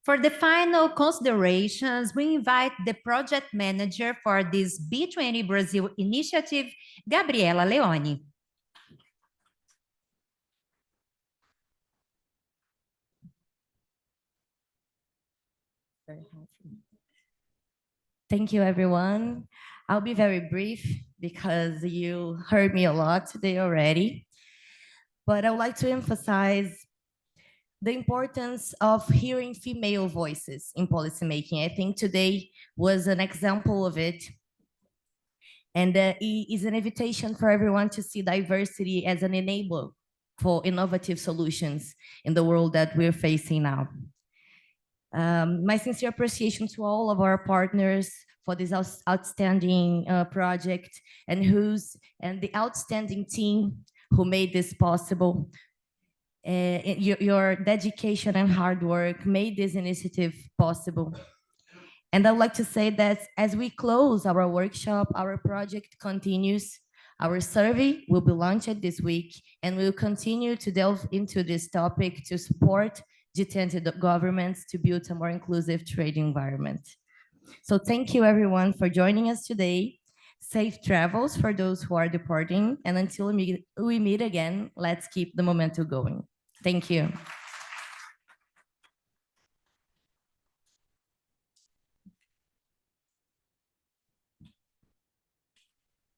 A: For the final considerations, we invite the project manager for this B20 Brazil initiative, Gabriela Leone.
J: Thank you, everyone. I'll be very brief because you heard me a lot today already. But I would like to emphasize the importance of hearing female voices in policymaking. I think today was an example of it. And it is an invitation for everyone to see diversity as an enabler for innovative solutions in the world that we're facing now. My sincere appreciation to all of our partners for this outstanding project, and the outstanding team who made this possible. Your dedication and hard work made this initiative possible. And I'd like to say that as we close our workshop, our project continues. Our survey will be launched this week, and we'll continue to delve into this topic to support G20 governments to build a more inclusive trade environment. So thank you everyone for joining us today. Safe travels for those who are departing, and until we meet again, let's keep the momentum going. Thank you.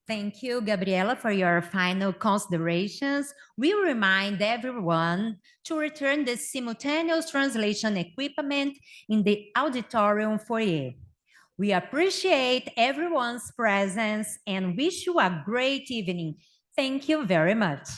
A: Thank you, Gabriela, for your final considerations. We remind everyone to return the simultaneous translation equipment in the auditorium foyer. We appreciate everyone's presence and wish you a great evening. Thank you very much.